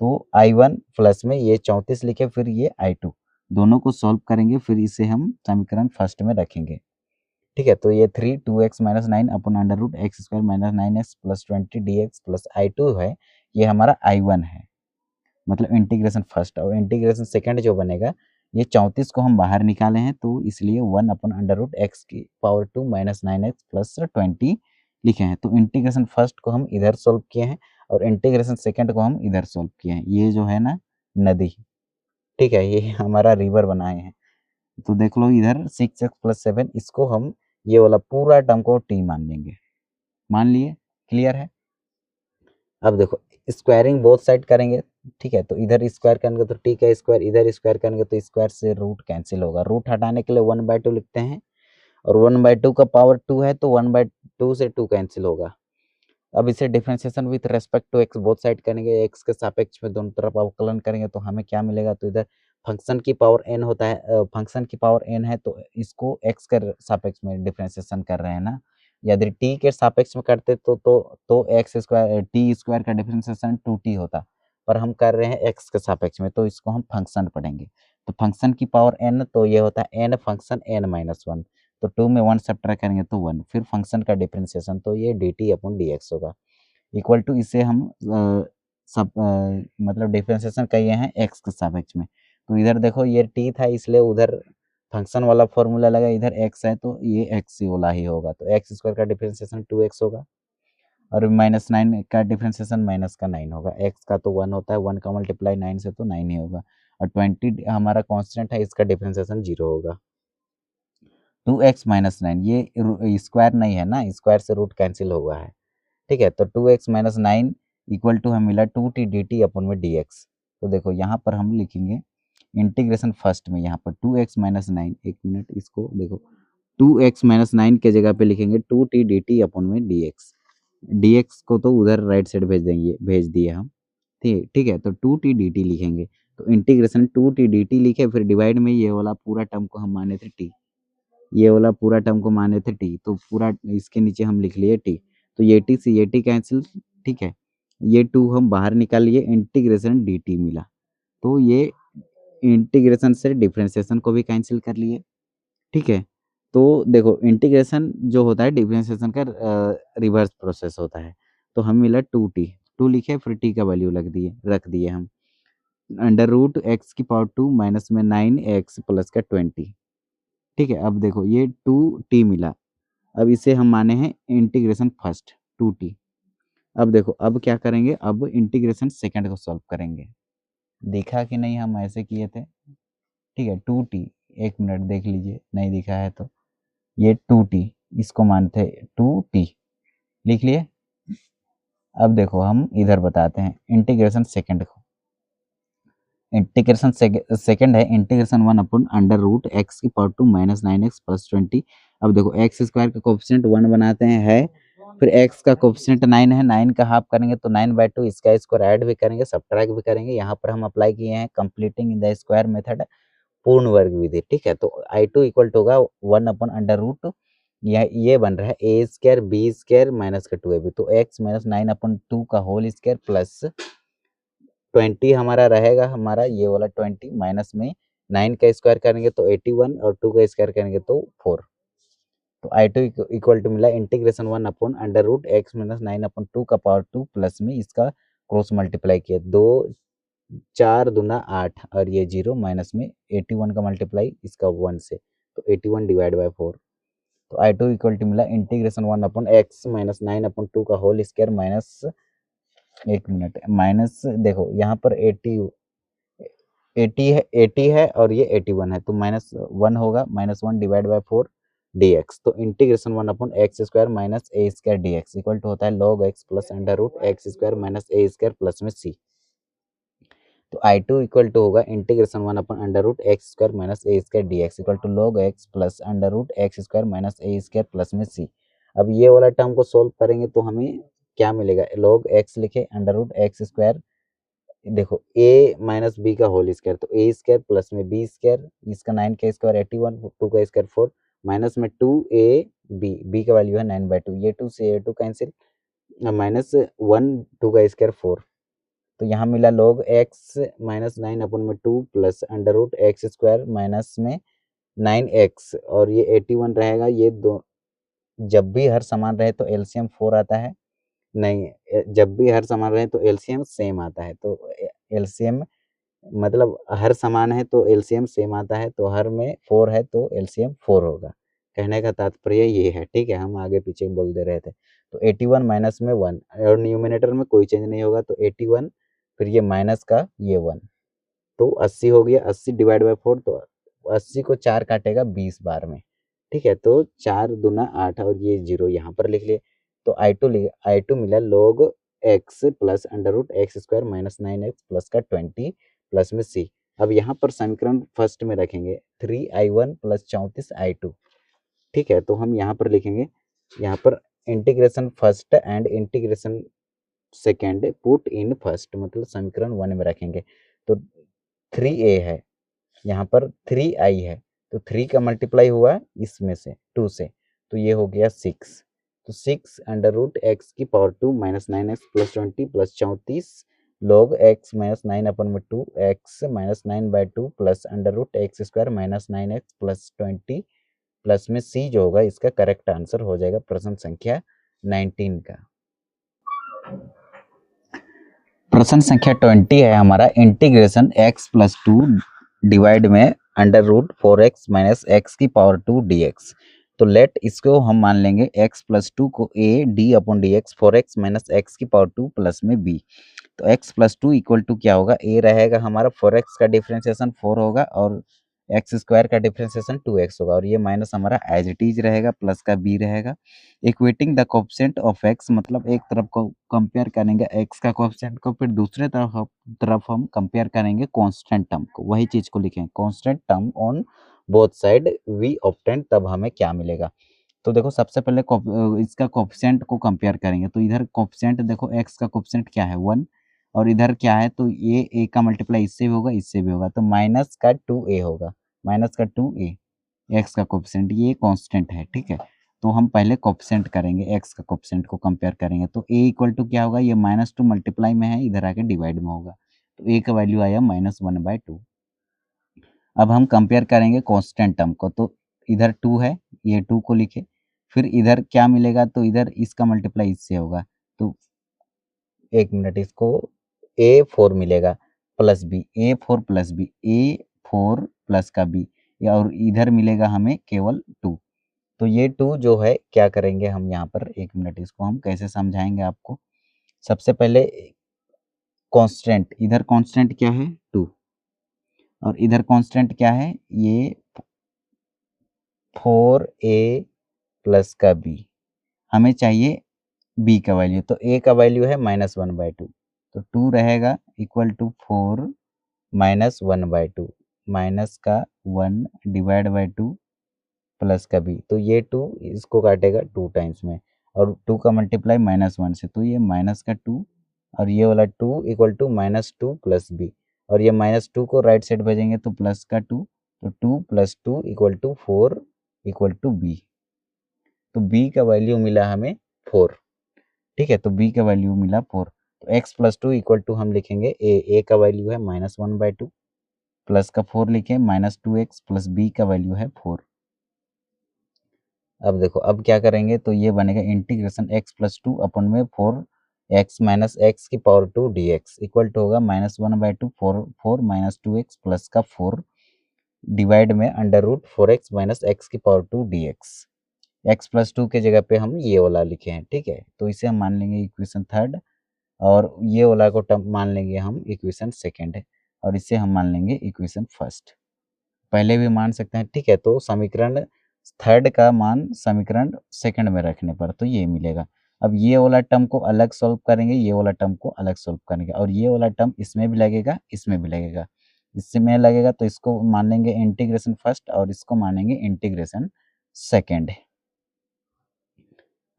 Speaker 1: तो I1 प्लस में ये 34 लिखे, फिर ये I2, दोनों को सॉल्व करेंगे, फिर इसे हम समीकरण फर्स्ट में रखेंगे, ठीक है। तो ये 3 2x minus 9 upon under root x square minus 9x plus 20 dx plus I2 है, ये हमारा I1 है, मतलब इंटीग्रेशन फर्स्ट। और इंटीग्रेशन सेकंड जो बनेगा, ये 34 को हम बाहर निकाले हैं तो इसलिए 1 अपन अंडर रूट एक्स की पावर 2 माइनस 9x प्लस 20 लिखे हैं। तो इंटीग्रेशन फर्स्ट को हम इधर सोल्व किए हैं और इंटीग्रेशन सेकंड को हम इधर सोल्व किए हैं। ये जो है ना नदी, ठीक है, ये हमारा रिवर बनाए हैं। तो देख लो इधर 6x प्लस 7, इसको हम ये वाला पूरा टर्म को t मान लेंगे, मान लिए, क्लियर है। अब देखो स्क्वायरिंग बोथ साइड करेंगे, ठीक है। तो इधर स्क्वायर करेंगे तो टी का स्क्वायर, इधर स्क्वायर करेंगे तो स्क्वायर से रूट कैंसिल होगा। रूट हटाने के लिए 1/2 लिखते हैं और 1/2 का पावर 2 है तो 1/2 से 2 कैंसिल होगा। अब इसे differentiation with respect to x both side करेंगे, एक्स के सापेक्ष में दोनों तरफ अवकलन करेंगे तो हमें क्या मिलेगा, तो इधर फंक्शन की पावर n होता है, फंक्शन की पावर n है तो इसको x के सापेक्ष में डिफरेंशिएशन कर रहे हैं ना। यदि t के सापेक्ष में करते तो एक्स स्क्वायर टी स्क्वायर का डिफरेंशिएशन 2t होता, पर हम कर रहे हैं x के सापेक्ष में तो इसको हम फंक्शन पढ़ेंगे। तो फंक्शन की पावर n तो ये होता है n फंक्शन n माइनस 1, तो 2 में 1 सब्ट्रैक्ट करेंगे तो 1, फिर फंक्शन का डिफरेंशिएशन तो ये dt अपॉन dx होगा, इक्वल टू इसे हम मतलब डिफरेंशिएशन किए हैं x के सापेक्ष में। तो इधर देखो ये t था इसलिए उधर फंक्शन वाला फॉर्मूला लगा, इधर x है तो ये x वाला ही होगा, तो एक्स स्क्वायर का डिफरेंशिएशन 2x होगा और माइनस 9 का डिफरेंशिएशन माइनस का 9 होगा। x का तो 1 होता है, 1 का मल्टीप्लाई 9 से तो 9 ही होगा और 20 हमारा कांस्टेंट है, इसका डिफरेंशिएशन 0 होगा। 2x माइनस 9 ये स्क्वायर नहीं है ना, स्क्वायर से रूट कैंसिल हुआ है, ठीक है। तो 2x माइनस 9 इक्वल टू हमें मिला 2t dt अपन में dx। तो देखो यहाँ पर हम लिखेंगे इंटीग्रेशन फर्स्ट में, यहाँ पर 2x माइनस 9, एक मिनट इसको देखो, 2x माइनस 9 के जगह पे लिखेंगे 2t dt अपन में dx। dx को तो उधर राइट साइड भेज देंगे, भेज दिए हम, ठीक है। तो 2t dt लिखेंगे, तो इंटीग्रेशन 2t dt लिखे, फिर डिवाइड में ये वाला पूरा टर्म को हम माने थे t, ये वाला पूरा टर्म को माने थे t, तो पूरा इसके नीचे हम लिख लिए t, तो ये t से ये t कैंसिल, ठीक है। ये 2 हम बाहर निकाल लिए, इंटीग्रेशन dt मिला, तो ये इंटीग्रेशन से डिफरेंशिएशन को भी कैंसिल कर लिए, ठीक है। तो देखो इंटीग्रेशन जो होता है डिफरेंशिएशन का रिवर्स प्रोसेस होता है, तो हम मिला 2t, 2 लिखे फिर t का वैल्यू रख दिए हम अंडर रूट एक्स की पावर 2 माइनस में 9x प्लस का 20, ठीक है। अब देखो ये 2t मिला, अब इसे हम माने हैं इंटीग्रेशन फर्स्ट 2t। अब देखो अब क्या करेंगे, अब इंटीग्रेशन सेकंड को सॉल्व करेंगे, देखा कि नहीं हम ऐसे किए थे, ठीक है। 2t 1 मिनट देख लीजिए, नहीं दिखा है तो ये 2t, इसको मानते 2t, लिख लिए। अब देखो हम इधर बताते हैं इंटीग्रेशन सेकंड को। इंटीग्रेशन सेकंड है integration 1 upon under root x की पावर 2 माइनस 9x प्लस 20। अब देखो एक्स स्क्वायर का कोफिशिएंट 1 बनाते हैं है, फिर एक्स का कोफिशिएंट 9 है, 9 का हाफ करेंगे तो 9/2, इसका स्क्वायर ऐड भी करेंगे सब्ट्रैक्ट भी करेंगे। यहाँ पर हम अप्लाई किए हैं completing in the square method, पूर्ण वर्ग विधि, ठीक है। तो I2 इक्वल टू होगा 1 अपन अंडर रूट, ये बन रहा है ए स्क्वायर बी स्क्वायर माइनस का 2ab, तो x माइनस 9/2 का होल स्क्वायर प्लस 20 हमारा रहेगा, हमारा ये वाला 20 माइनस में 9 का स्क्वायर करेंगे तो 81 और 2 का स्क्वायर करेंगे तो 4। तो I2 इक्वल टू मिला integration 1 upon under root x minus 9/2 का पावर 2 प्लस में इसका क्रॉस मल्टीप्लाई किया, 2 4 दूना 8 और ये 0 माइनस में 81 का मल्टीप्लाई इसका 1 से, तो 81 डिवाइड बाय 4। तो I2 इक्वल टू मिला इंटीग्रेशन 1 अपन एक्स माइनस 9/2 का होल स्क्वायर माइनस, एक मिनट, माइनस देखो यहाँ पर 80 है और ये 81 है, तो -1 होगा, -1 डिवाइड बाय 4 dx। तो integration 1 upon x square minus A square dx equal to होता है log x plus under root x square minus ए स्क्वायर प्लस में c। तो I2 इक्वल टू होगा integration 1 upon under root x square minus A square dx equal to log x plus under root x square minus A square plus में c। अब ये वाला term को solve करेंगे तो हमें क्या मिलेगा, log x लिखे अंडर रूट एक्स स्क्वायर, देखो a माइनस बी का होल स्क्वायर, तो ए स्क्वायर प्लस में बी स्क्वायर, इसका 9 का स्क्वायर 81, 2 का स्क्वायर 4 माइनस में 2ab, बी का वैल्यू है 9/2, ये 2 से ये 2 कैंसिल, -1 2 का स्क्वायर 4। तो यहाँ मिला log x minus 9/2 plus under root x square minus में 9x और ये 81 रहेगा, ये दो जब भी हर समान रहे तो एलसीएम 4 आता है, नहीं जब भी हर समान रहे तो एलसीएम सेम आता है, तो एलसीएम मतलब हर समान है तो एलसीएम सेम आता है, तो हर में 4 है तो एलसीएम 4 होगा। कहने का तात्पर्य ये है, ठीक है, हम आगे पीछे बोल दे रहे थे। तो 81 माइनस में 1 और न्यूमिनेटर में कोई चेंज नहीं होगा, तो 81 फिर ये माइनस का ये 1, तो 80 हो गया, 80 डिवाइड बाय 4, तो 80 को 4 काटेगा 20 बार में, ठीक है। तो 4 दूना 8 और ये 0 यहाँ पर लिख लिए। तो I2 मिला log x plus under root x square minus 9x plus का 20 प्लस में c। अब यहाँ पर समीकरण फर्स्ट में रखेंगे 3I1 प्लस 34I2, ठीक है। तो हम यहाँ पर लिखेंगे, यहाँ पर integration first and integration second put in first, मतलब समीकरण 1 में रखेंगे। तो 3a है, यहाँ पर 3i है, तो 3 का मल्टीप्लाई हुआ इसमें से 2 से, तो ये हो गया 6। तो 6 अंडर रूट एक्स की power 2 minus 9x plus 20 plus 34 log x minus 9/2 x minus 9/2 plus under root x square minus 9x plus 20 plus में c जो होगा इसका करेक्ट आंसर हो जाएगा प्रश्न संख्या 19 का। प्रश्न संख्या 20 है हमारा, इंटीग्रेशन x प्लस 2 डिवाइड में under root 4x minus x की पावर 2 dx। तो लेट इसको हम मान लेंगे x प्लस 2 को a d/dx 4x minus x की पावर 2 प्लस में b। तो x प्लस 2 इक्वल टू क्या होगा, a रहेगा हमारा 4x का डिफ्रेंसिएशन 4 होगा और एक्स स्क्वायर का डिफ्रेंसिएशन 2x होगा, और ये माइनस हमारा एज इट इज रहेगा, प्लस का b रहेगा। Equating the coefficient of x, मतलब एक तरफ को कंपेयर करेंगे x का कोएफिशिएंट को, फिर दूसरे तरफ हम कंपेयर करेंगे कांस्टेंट टर्म को, वही चीज को लिखें constant term on both side we obtain, तब हमें क्या मिलेगा। तो देखो सबसे पहले इसका कोएफिशिएंट को कंपेयर करेंगे, तो इधर कोएफिशिएंट देखो x का कोएफिशिएंट क्या है 1, और इधर क्या है, तो ये a का मल्टीप्लाई इससे भी होगा इससे भी होगा, तो माइनस का 2a होगा, माइनस का 2a x का कोएफिशिएंट, ये कांस्टेंट है, ठीक है। तो हम पहले कोएफिशिएंट करेंगे, x का कोएफिशिएंट को कंपेयर करेंगे, तो a इक्वल टू क्या होगा, ये -2 मल्टीप्लाई में है, इधर आके डिवाइड में होगा, तो a का वैल्यू आया -1/2। अब हम कंपेयर करेंगे कांस्टेंट टर्म को, तो इधर 2 है, ये 2 को लिखे, फिर इधर क्या मिलेगा, तो इधर इसका मल्टीप्लाई इससे होगा, तो एक मिनट, इसको a4 मिलेगा plus b, a4 plus b, a4 plus का b, और इधर मिलेगा हमें केवल 2। तो ये 2 जो है क्या करेंगे हम यहाँ पर, एक मिनट, इसको हम कैसे समझाएंगे आपको। सबसे पहले कांस्टेंट, इधर कांस्टेंट क्या है 2 और इधर कांस्टेंट क्या है ये 4a प्लस का b, हमें चाहिए b का वैल्यू, तो a का वैल्यू है -1/2, तो 2 रहेगा इक्वल टू 4 -1/2, माइनस का 1 डिवाइड बाई 2 प्लस का b, तो ये 2 इसको काटेगा 2 टाइम्स में, और 2 का मल्टीप्लाई -1 से, तो ये माइनस का 2 और ये वाला 2 इक्वल टू -2 प्लस b, और ये -2 को राइट साइड भेजेंगे तो प्लस का 2, तो 2 + 2 equal to 4 equal to b, तो b का वैल्यू मिला हमें 4। ठीक है, तो b का वैल्यू मिला 4, तो x + 2 इक्वल टू हम लिखेंगे a का वैल्यू है -1/2 प्लस का 4 लिखें -2x प्लस b का वैल्यू है 4। अब देखो अब क्या करेंगे, तो ये बनेगा इंटीग्रेशन x + 2 अपन में 4x - x की पावर 2 dx इक्वल टू होगा -1/2 4 - 2x प्लस का 4 डिवाइड में √4x - x की पावर 2 dx, x + 2 के जगह पे हम ये वाला लिखे हैं। ठीक है, तो इसे हम मान लेंगे इक्वेशन थर्ड, और ये वाला को टर्म मान लेंगे हम इक्वेशन सेकेंड है, और इसे हम मान लेंगे इक्वेशन फर्स्ट, पहले भी मान सकते हैं। ठीक है, तो समीकरण थर्ड का मान समीकरण सेकंड में रखने पर तो ये मिलेगा। अब ये वाला टर्म को अलग सॉल्व करेंगे, ये वाला टर्म को अलग सॉल्व करेंगे, और ये वाला टर्म इसमें भी लगेगा, इसमें भी लगेगा, इसमें लगेगा तो इसको मान लेंगे इंटीग्रेशन फर्स्ट और इसको मानेंगे इंटीग्रेशन सेकेंड।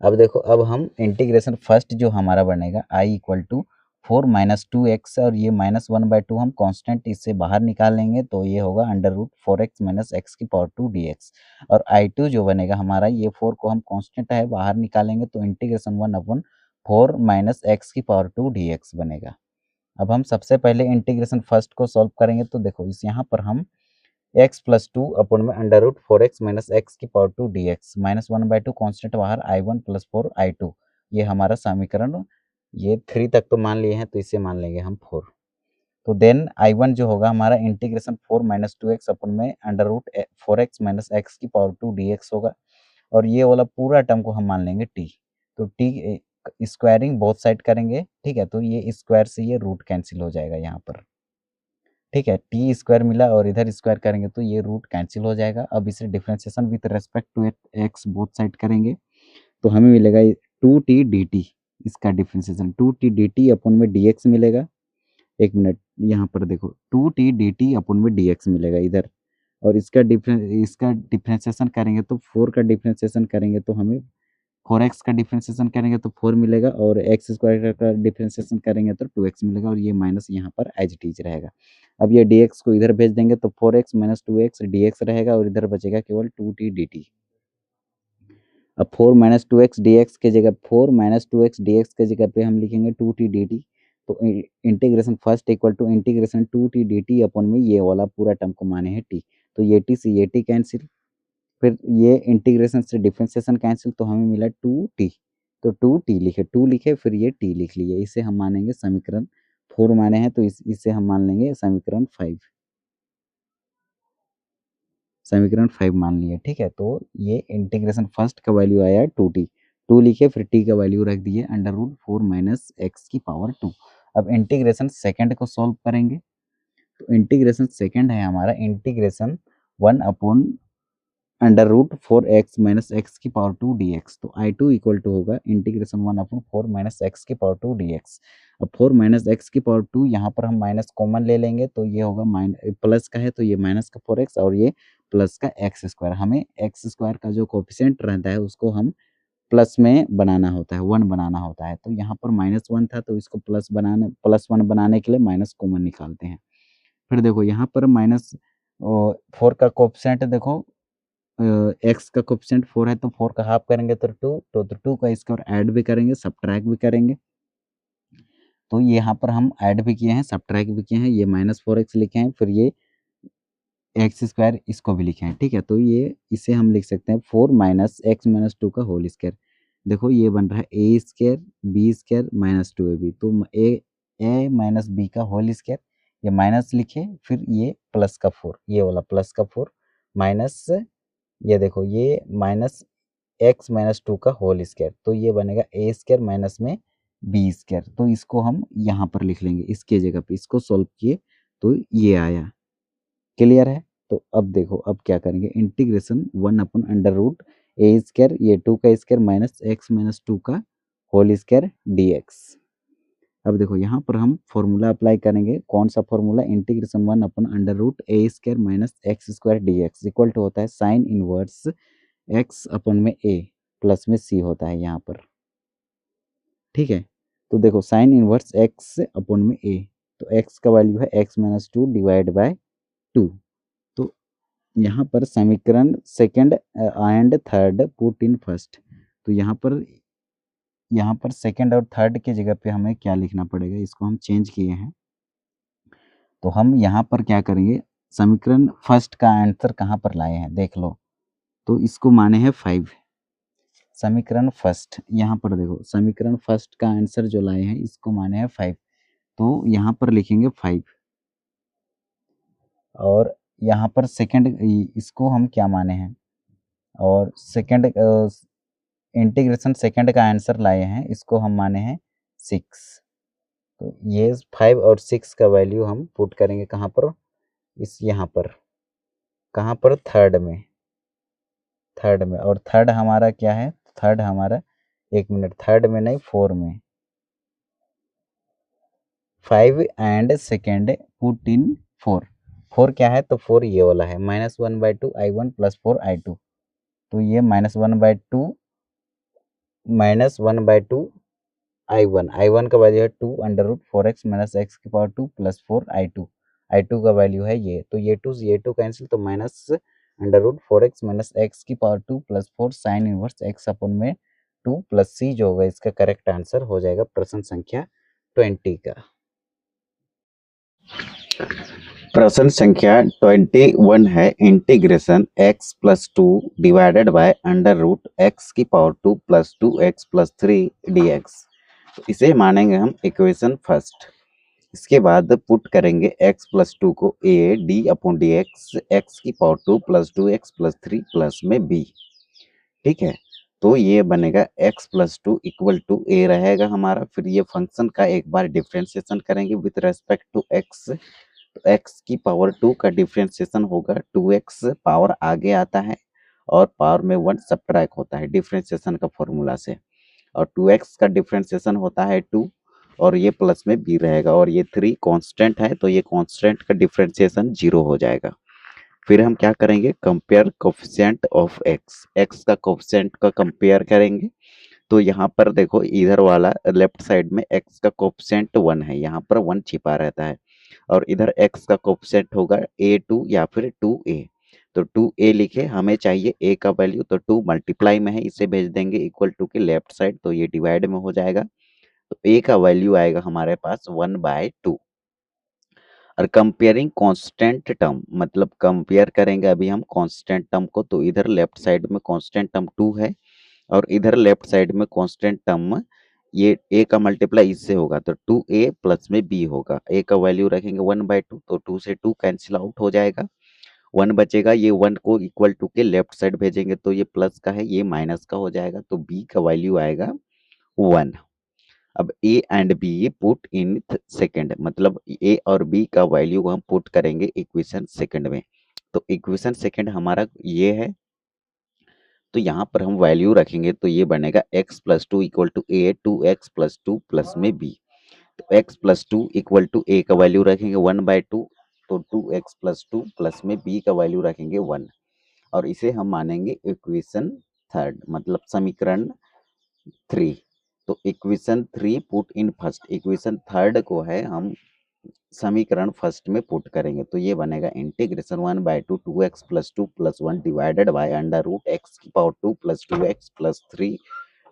Speaker 1: अब देखो अब हम इंटीग्रेशन फर्स्ट जो हमारा बनेगा i इक्वल टू 4 - 2x, और ये -1/2 हम कांस्टेंट इससे बाहर निकाल लेंगे, तो ये होगा √4x - x की पावर 2 dx, और i2 जो बनेगा हमारा, ये 4 को हम कांस्टेंट है बाहर निकालेंगे, तो इंटीग्रेशन 1/4 - x की पावर 2 dx बनेगा। अब हम सबसे पहले इंटीग्रेशन फर्स्ट को सॉल्व करेंगे, तो देखो इस यहाँ पर हम x + 2 अपन में √4x - x की पावर 2 dx, -1/2 कांस्टेंट बाहर, i1 + 4 i2, ये हमारा समीकरण, ये 3 तक तो मान लिए हैं, तो इसे मान लेंगे हम 4। तो देन i1 जो होगा हमारा इंटीग्रेशन 4 - 2x अपन में √4x - x की पावर 2 dx होगा, और ये वाला पूरा टर्म को हम मान लेंगे t, तो t स्क्वायरिंग बोथ साइड करेंगे। ठीक है, तो ये स्क्वायर से ये रूट कैंसिल हो जाएगा यहाँ पर। ठीक है, टी स्क्वायर मिला और इधर स्क्वायर करेंगे तो ये रूट कैंसिल हो जाएगा। अब इसे differentiation with respect to x both side करेंगे, तो हमें मिलेगा 2t dt, इसका डिफरेंशिएशन 2t dt अपन में dx मिलेगा। एक मिनट, यहाँ पर देखो 2t dt अपन में dx मिलेगा इधर, और इसका डिफरेंशिएशन करेंगे तो 4 का डिफरेंशिएशन करेंगे तो हमें 4x का डिफरेंशिएशन करेंगे तो 4 मिलेगा, और एक्स स्क्वायर का डिफरेंशिएशन करेंगे तो 2x मिलेगा, और ये माइनस यहाँ पर एज इट इज रहेगा। अब ये dx को इधर भेज देंगे तो 4x - 2x dx रहेगा, और इधर बचेगा केवल 2t dt। अब 4 - 2x dx के जगह 4 - 2x dx के जगह पे हम लिखेंगे 2t dt, तो integration first equal to integration 2t dt अपन में ये वाला पूरा टर्म को माने हैं t, तो ये t से ये t कैंसिल, फिर ये इंटीग्रेशन से डिफरेंशिएशन कैंसिल, तो हमें मिला 2t, तो 2t लिखे, 2 लिखे फिर ये t लिख लिए, इसे हम मानेंगे समीकरण 4 माने हैं, तो इसे हम मान लेंगे समीकरण 5, समीकरण 5 मान लिए। ठीक है, तो ये इंटीग्रेशन फर्स्ट का वैल्यू आया 2t, 2 लिखे फिर t का वैल्यू रख दिए √4 - x की पावर 2। अब इंटीग्रेशन सेकंड को सॉल्व करेंगे, तो इंटीग्रेशन सेकंड है हमारा इंटीग्रेशन 1 √4x - x की पावर 2 dx, तो i2 इक्वल टू होगा इंटीग्रेशन 1/4 - x की पावर 2 dx। अब 4 - x की पावर 2 यहाँ पर हम माइनस कॉमन ले लेंगे, तो ये होगा प्लस का है तो ये माइनस का 4x, और ये प्लस का एक्स स्क्वायर, हमें एक्स स्क्वायर का जो कोफिशिएंट रहता है उसको हम प्लस में बनाना होता है, 1 बनाना होता है, तो यहाँ पर -1 था तो इसको +1 बनाने के लिए माइनस कॉमन निकालते हैं। फिर देखो यहाँ पर -4 का कोफिशिएंट देखो, एक्स का कोफिशिएंट 4 है तो 4 का हाफ करेंगे तो 2, तो 2 का स्क्वायर ऐड भी करेंगे, सब्ट्रैक्ट भी करेंगे, तो यहाँ पर हम ऐड भी किए हैं, सब्ट्रैक्ट भी किए हैं, ये -4x लिखे हैं, फिर ये एक्स स्क्वायर इसको भी लिखे हैं। ठीक है, तो ये इसे हम लिख सकते हैं 4 - x - 2 का होल स्क्वायर। देखो ये बन रहा है a square b square - 2ab, तो a माइनस b का होल स्क्वायर, ये माइनस लिखे फिर ये प्लस का 4, ये वाला प्लस का 4 माइनस, ये देखो ये -x - 2 का होल स्क्वायर, तो ये बनेगा a स्क्वायर माइनस में b स्क्वायर, तो इसको हम यहाँ पर लिख लेंगे, इसके जगह पे इसको सॉल्व किए तो ये आया। क्लियर है? तो अब देखो, अब क्या करेंगे, इंटीग्रेशन 1/√, ए स्क्वायर, ये 2 का स्क्वायर माइनस एक्स माइनस 2 का होल स्क्वायर dx। अब देखो यहाँ पर हम फॉर्मूला अप्लाई करेंगे, कौन सा formula, integration 1/√a² minus x square dx equal to होता है साइन इनवर्स x अपन में a प्लस में c होता है यहाँ पर। ठीक है, तो देखो साइन इनवर्स x अपन में a, तो x का वैल्यू है x माइनस 2 डिवाइड बाय 2। तो यहाँ पर समीकरण second and third put in first, तो यहाँ पर सेकंड और थर्ड की जगह पे हमें क्या लिखना पड़ेगा, इसको हम चेंज किए हैं। तो हम यहाँ पर क्या करेंगे, समीकरण फर्स्ट का आंसर कहाँ पर लाए हैं देख लो, तो इसको माने हैं 5। समीकरण फर्स्ट, यहाँ पर देखो समीकरण फर्स्ट का आंसर जो लाए हैं इसको माने हैं 5, तो यहाँ पर लिखेंगे 5। और यहाँ पर सेकंड, इसको हम क्या माने हैं, और सेकंड इंटीग्रेशन सेकंड का आंसर लाए हैं, इसको हम माने हैं 6। तो ये 5 और 6 का वैल्यू हम पुट करेंगे कहाँ पर, इस यहाँ पर, कहाँ पर, थर्ड में, थर्ड में। और थर्ड हमारा क्या है, थर्ड हमारा, एक मिनट, थर्ड में नहीं 4 में, 5 एंड सेकेंड पुट इन 4। 4 क्या है, तो 4 ये वाला है, -1/2 I1 प्लस 4 I2। तो ये -1/2 I1 का वैल्यू है 2√4x माइनस एक्स की पावर 2 प्लस 4 I2 का वैल्यू है ये, तो ये 2 कैंसिल, तो -√4x माइनस एक्स की power 2 plus 4 sign inverse x अपन में 2 प्लस c जो होगा इसका करेक्ट आंसर हो जाएगा प्रश्न संख्या 20 का। प्रश्न संख्या 21 है, integration x plus 2 divided by √x की power 2 plus 2x plus 3 dx। तो इसे मानेंगे हम इक्वेशन फर्स्ट। इसके बाद पुट करेंगे x प्लस 2 को a d/dx x की power 2 plus 2x plus 3 plus में b। ठीक है, तो ये बनेगा x plus 2 equal to a रहेगा हमारा। फिर ये फंक्शन का एक बार डिफ्रेंशिएशन करेंगे विथ रेस्पेक्ट टू x, तो x की पावर 2 का डिफ्रेंशिएशन होगा 2x, पावर आगे आता है और पावर में 1 सब्ट्रैक्ट होता है डिफ्रेंशिएशन का फॉर्मूला से, और 2x का डिफ्रेंशिएशन होता है 2, और ये प्लस में b रहेगा, और ये 3 कांस्टेंट है, तो ये कांस्टेंट का डिफ्रेंशिएशन 0 हो जाएगा। फिर हम क्या करेंगे, कंपेयर कोफिशिएंट ऑफ x का कोफिशिएंट का कंपेयर करेंगे। तो यहाँ पर देखो इधर वाला लेफ्ट साइड में x का कोफिशिएंट 1 है, यहाँ पर 1 छिपा रहता है, और इधर x का कोफिशिएंट होगा a2 या फिर 2a। तो 2a लिखे, हमें चाहिए a का वैल्यू, तो 2 मल्टीप्लाई में है, इसे भेज देंगे इक्वल टू के लेफ्ट साइड, तो ये डिवाइड में हो जाएगा। तो a का वैल्यू आएगा हमारे पास 1/2। और कंपेयरिंग कांस्टेंट टर्म, मतलब कंपेयर करेंगे अभी हम कांस्टेंट टर्म को, तो इधर लेफ्ट साइड में कांस्टेंट टर्म 2 है, और इधर लेफ्ट साइड में कांस्टेंट टर्म, ये a का मल्टीप्लाई इससे होगा, तो 2a प्लस में b होगा। a का वैल्यू रखेंगे 1/2, तो 2 से 2 कैंसिल आउट हो जाएगा, 1 बचेगा, ये 1 को इक्वल टू के लेफ्ट साइड भेजेंगे, तो ये प्लस का है, ये माइनस का हो जाएगा, तो b का वैल्यू आएगा 1। अब a and b put in second, मतलब a और b का वैल्यू हम पुट करेंगे इक्वेशन सेकंड में। तो इक्वेशन सेकंड हमारा ये है, तो यहाँ पर हम वैल्यू रखेंगे, तो ये बनेगा x plus 2 equal to a 2x plus 2 plus में b। तो x plus 2 equal to a का वैल्यू रखेंगे 1/2, तो 2x प्लस 2 प्लस में b का वैल्यू रखेंगे 1, और इसे हम मानेंगे इक्वेशन थर्ड, मतलब समीकरण 3। तो equation 3 put in first, equation third को है हम समीकरण फर्स्ट में पुट करेंगे, तो ये बनेगा integration 1/2 2x plus 2 plus 1 divided by √x की power 2 plus 2x plus 3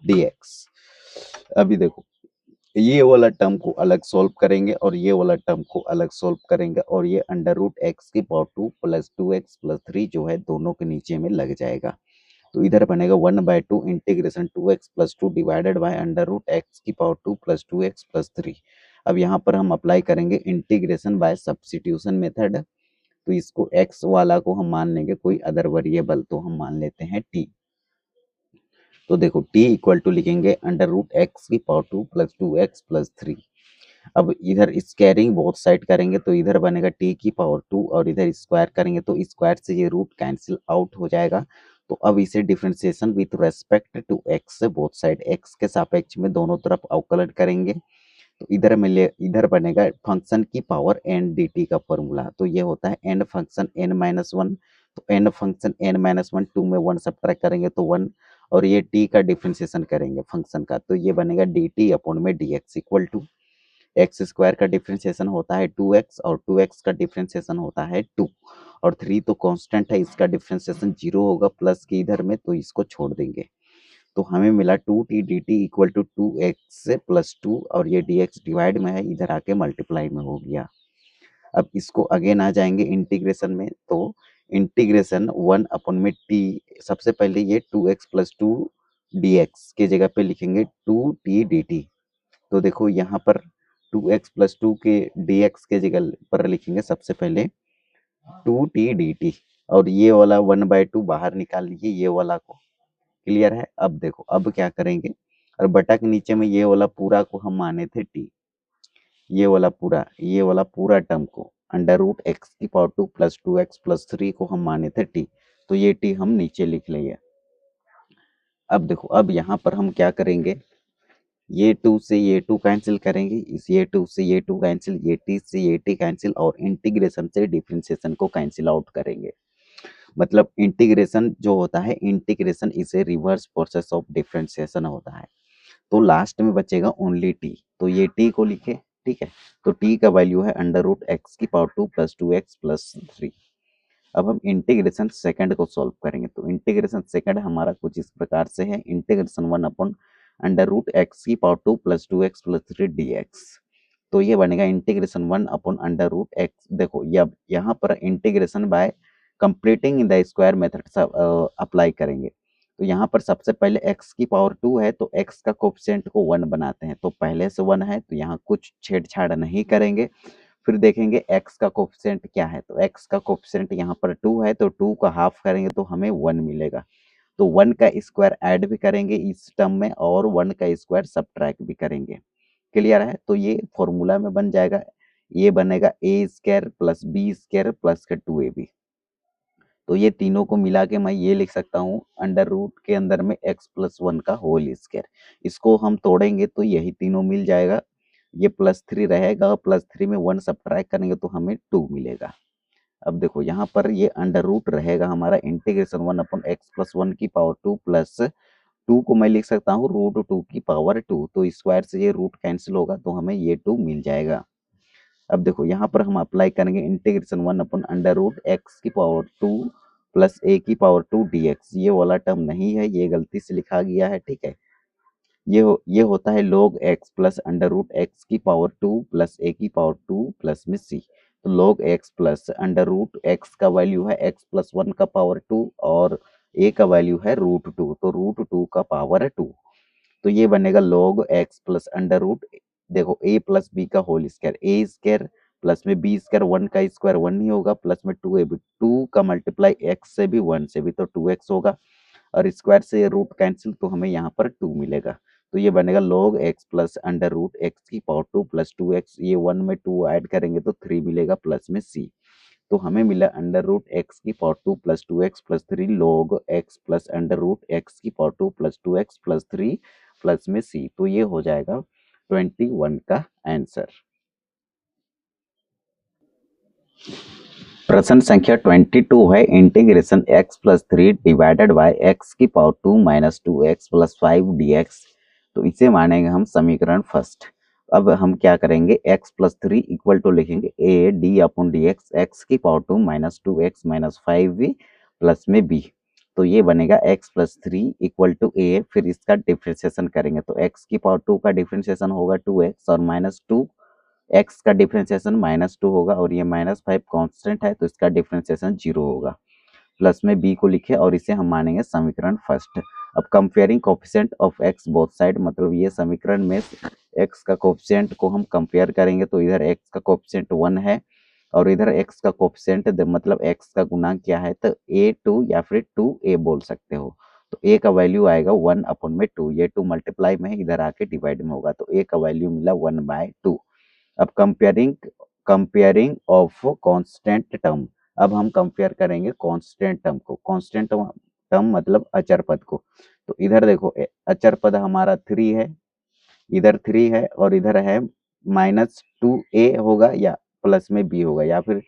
Speaker 1: dx। अभी देखो ये वाला टर्म को अलग सॉल्व करेंगे और ये वाला टर्म को अलग सॉल्व करेंगे, और ये √x की पावर 2 प्लस 2x प्लस 3 जो है दोनों के नीचे में लग जाएगा। तो इधर बनेगा 1/2 integration 2x plus 2 divided by √x की पावर 2 प्लस 2x प्लस 3। अब यहाँ पर हम अप्लाई करेंगे इंटीग्रेशन बाय सब्स्टिट्यूशन मेथड, तो इसको x वाला को हम मान लेंगे कोई अदर वेरिएबल, तो हम मान लेते हैं t। तो देखो t इक्वल टू लिखेंगे √x की पावर 2 प्लस 2x प्लस 3। अब इधर स्क्वायरिंग बोथ साइड करेंगे तो इधर बनेगा टी की पावर 2 और इधर स्क्वायर करेंगे तो स्क्वायर से ये रूट कैंसिल आउट हो जाएगा। तो अब इसे differentiation with respect to x से बोथ साइड एक्स के सापेक्ष में दोनों तरफ अवकलन करेंगे। तो इधर बनेगा फंक्शन की पावर एन डी टी का फॉर्मूला। तो ये होता है n function n minus one. तो n function n minus one, two में वन सब्ट्रैक्ट करेंगे तो वन, और ये टी का डिफरेंशिएशन करेंगे फंक्शन का, तो ये बनेगा डी टी अपॉन में d x equal to x square का डिफरेंशिएशन होता है 2x और 2x का डिफरेंशिएशन होता है 2 और 3 तो कांस्टेंट है, इसका डिफरेंशिएशन 0 होगा प्लस के इधर में, तो इसको छोड़ देंगे। तो हमें मिला 2t dt equal to 2x plus 2 और ये dx डिवाइड में है, इधर आके मल्टीप्लाई में हो गया। अब इसको अगेन आ जाएंगे इंटीग्रेशन में, तो इंटीग्रेशन 1 अपॉन में t, सबसे पहले ये 2x प्लस 2 dx के जगह पे लिखेंगे 2t dt। तो देखो यहाँ पर 2x प्लस 2 के dx के जगह पर लिखेंगे सबसे पहले 2t dt, और ये वाला 1/2 बाहर निकाल लीजिए ये वाला को। क्लियर है? अब देखो अब क्या करेंगे, और बटा के नीचे में ये वाला पूरा को हम माने थे t, ये वाला पूरा टर्म को अंडर रूट एक्स की पावर 2 प्लस 2x प्लस 3 को हम माने थे t, तो ये t हम नीचे लिख लेंगे। अब देखो अब यहाँ पर हम क्या करेंगे, ये 2 से ये 2 कैंसिल करेंगे, इस ये 2 से ये 2 कैंसिल, ये t से ये t कैंसिल, और इंटीग्रेशन से डिफरेंशिएशन को कैंसिल आउट करेंगे। मतलब इंटीग्रेशन जो होता है, इंटीग्रेशन इसे रिवर्स प्रोसेस ऑफ डिफरेंशिएशन होता है। तो लास्ट में बचेगा ओनली t, तो ये t को लिखे, ठीक है। तो t का वैल्यू है अंडर रूट एक्स की पावर 2 प्लस 2x प्लस 3। अब हम इंटीग्रेशन सेकंड को सॉल्व करेंगे, तो इंटीग्रेशन सेकंड हमारा कुछ इस प्रकार से है, integration 1 upon under root x की power 2 plus 2x plus 3 dx। तो ये बनेगा integration 1 upon under root x. देखो ये अब यहाँ पर integration by completing in the square method apply करेंगे। तो यहाँ पर सबसे पहले x की पावर 2 है तो x का कोफिशिएंट को 1 बनाते हैं, तो पहले से 1 है तो यहाँ कुछ छेड़छाड़ नहीं करेंगे। फिर देखेंगे x का कोफिशिएंट क्या है, तो x का कोफिशिएंट यहाँ पर 2 है तो 2 का हाफ करेंगे तो हमें 1 मिलेगा। तो 1 का स्क्वायर ऐड भी करेंगे इस टर्म में और 1 का स्क्वायर सब्ट्रैक्ट भी करेंगे। क्लियर है? तो ये फॉर्मूला में बन जाएगा, ये बनेगा ए square plus B square plus का 2ab। तो ये तीनों को मिला के मैं ये लिख सकता हूँ अंडर रूट के अंदर में x प्लस 1 का होल स्क्वायर। इसको हम तोड़ेंगे तो यही तीनों मिल जाएगा, ये प्लस 3 रहेगा, प्लस 3 में 1 सब्ट्रैक्ट करेंगे तो हमें 2 मिलेगा। अब देखो यहाँ पर ये अंडर रूट रहेगा हमारा इंटीग्रेशन 1 अपॉन एक्स प्लस 1 की पावर 2 प्लस 2 को मैं लिख सकता हूँ रूट 2 की पावर 2, तो स्क्वायर से ये रूट कैंसिल होगा तो हमें ये 2 मिल जाएगा। अब देखो यहाँ पर हम अप्लाई करेंगे integration 1 upon under root x की पावर 2 प्लस ए की पावर 2 dx। ये वाला टर्म नहीं है, ये गलती से लिखा गया है, ठीक है। ये होता है log x plus under root x की पावर 2 प्लस ए की पावर 2 प्लस में c। तो log x plus under root x का वैल्यू है x प्लस 1 का पावर 2 और a का वैल्यू है रूट 2, तो रूट 2 का पावर है 2। तो ये बनेगा log x plus under root, देखो a प्लस बी का whole square, a square plus में बी स्क्वायर, 1 का स्क्वायर 1 ही होगा, प्लस में 2ab, 2 का मल्टीप्लाई x से भी 1 से भी तो 2x होगा, और स्क्वायर से रूट कैंसिल तो हमें यहाँ पर 2 मिलेगा। तो ये बनेगा log x plus under root x की पावर 2 प्लस 2x, ये 1 में 2 ऐड करेंगे तो 3 मिलेगा प्लस में c। तो हमें मिला अंडर रूट एक्स की power 2 plus 2x plus 3 log x plus under root x की power 2 plus 2x plus 3 plus में c। तो ये हो जाएगा 21 का आंसर। प्रश्न संख्या 22 है, integration x plus 3 divided by x की power 2 minus 2x plus 5 dx। तो इसे मानेंगे हम समीकरण फर्स्ट। अब हम क्या करेंगे, x प्लस 3 इक्वल टू लिखेंगे a d upon d x, x की power 2 minus 2x minus 5v plus में b। तो ये बनेगा x plus 3 equal to a, फिर इसका डिफ्रेंशिएशन करेंगे तो x की पावर 2 का डिफ्रेंशिएशन होगा 2x और माइनस 2 x का डिफरेंशिएशन -2 होगा, और ये -5 कांस्टेंट है तो इसका डिफरेंशिएशन 0 होगा। प्लस में b को लिखे और इसे हम मानेंगे समीकरण फर्स्ट। अब comparing coefficient of x both side, मतलब ये समीकरण में x का कोफिशिएंट को हम कंपेयर करेंगे तो इधर x का कोफिशिएंट 1 है और इधर x का कोफिशिएंट मतलब x का गुणांक क्या है, तो a2 या फिर 2a बोल सकते हो। तो a का वैल्यू आएगा 1 अपॉन में 2, ये 2 मल्टीप्लाई में है, इधर आके डिवाइड में होगा, तो a का वैल्यू मिला 1/2। अब कंपेयरिंग ऑफ कांस्टेंट टर्म, अब हम कंपेयर करेंगे कांस्टेंट टर्म को। कांस्टेंट टर्म मतलब अचर पद को। तो इधर देखो अचर पद हमारा 3 है, इधर 3 है और इधर है -2a होगा या प्लस में b होगा, या फिर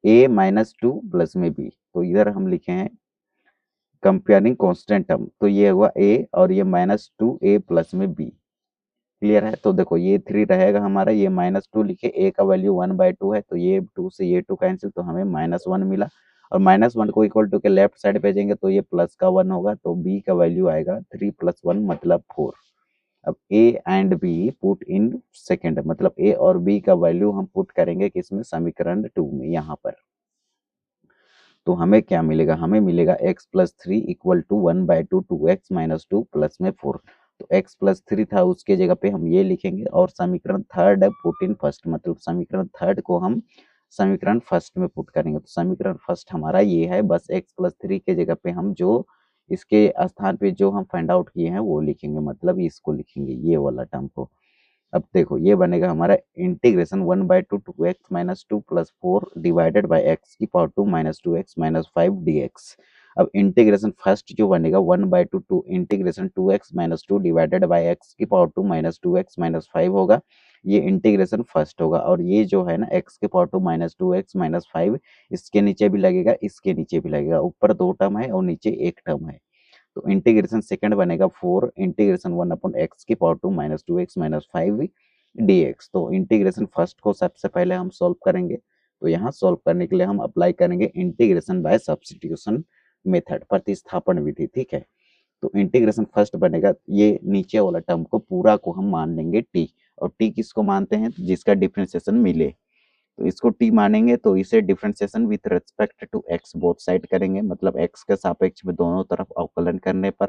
Speaker 1: a-2 प्लस में b। तो इधर हम लिखे हैं कंपेयरिंग कांस्टेंट टर्म, तो ये हुआ a और ये -2a प्लस में b। क्लियर है? तो देखो ये 3 रहेगा हमारा, ये -2 लिखे, a का वैल्यू 1/2 है, तो ये 2 से ये 2 कैंसिल, तो हमें -1 मिला। और -1 को इक्वल टू के लेफ्ट साइड भेजेंगे तो ये प्लस का 1 होगा, तो b का वैल्यू आएगा 3 + 1 मतलब 4। अब a and b put in second, मतलब a और b का वैल्यू हम पुट करेंगे किसमें, समीकरण 2 में यहाँ पर। तो हमें क्या मिलेगा, हमें मिलेगा x + 3 = 1/2 2x - 2 प्लस में 4। तो x + 3 था, उसके जगह पे हम ये लिखेंगे, और समीकरण थर्ड है पुट इन फर्स्ट, मतलब समीकरण थर्ड को हम समीकरण फर्स्ट में पुट करेंगे। तो समीकरण फर्स्ट हमारा ये है, बस x + 3 के जगह पे हम जो इसके स्थान पे जो हम फाइंड आउट किए हैं वो लिखेंगे, मतलब इसको लिखेंगे ये वाला टर्म को। अब देखो ये बनेगा हमारा integration 1/2 2x - 2 + 4 divided by x⁻2 - 2x - 5 dx। अब इंटीग्रेशन फर्स्ट जो बनेगा 1/2 2 integration 2x - 2 divided by x⁻2 - 2x - 5 होगा, ये इंटीग्रेशन फर्स्ट होगा। और ये जो है ना x⁻2 - 2x - 5, इसके नीचे भी लगेगा, इसके नीचे भी लगेगा, ऊपर 2 टर्म है और नीचे 1 टर्म है। तो इंटीग्रेशन सेकंड बनेगा 4 इंटीग्रेशन 1/x⁻2 - 2x - 5 dx। तो इंटीग्रेशन फर्स्ट को सबसे पहले हम सॉल्व करेंगे, तो यहाँ सॉल्व करने के लिए हम अप्लाई करेंगे इंटीग्रेशन बाय सब्स्टिट्यूशन मेथड, प्रतिस्थापन विधि। ठीक है, तो इंटीग्रेशन फर्स्ट बनेगा, ये नीचे वाला टर्म को पूरा को हम मान लेंगे t, और t किसको मानते हैं, जिसका डिफरेंशिएशन मिले। तो इसको t मानेंगे, तो इसे differentiation with respect to x both side करेंगे, मतलब x के सापेक्ष में दोनों तरफ अवकलन करने पर।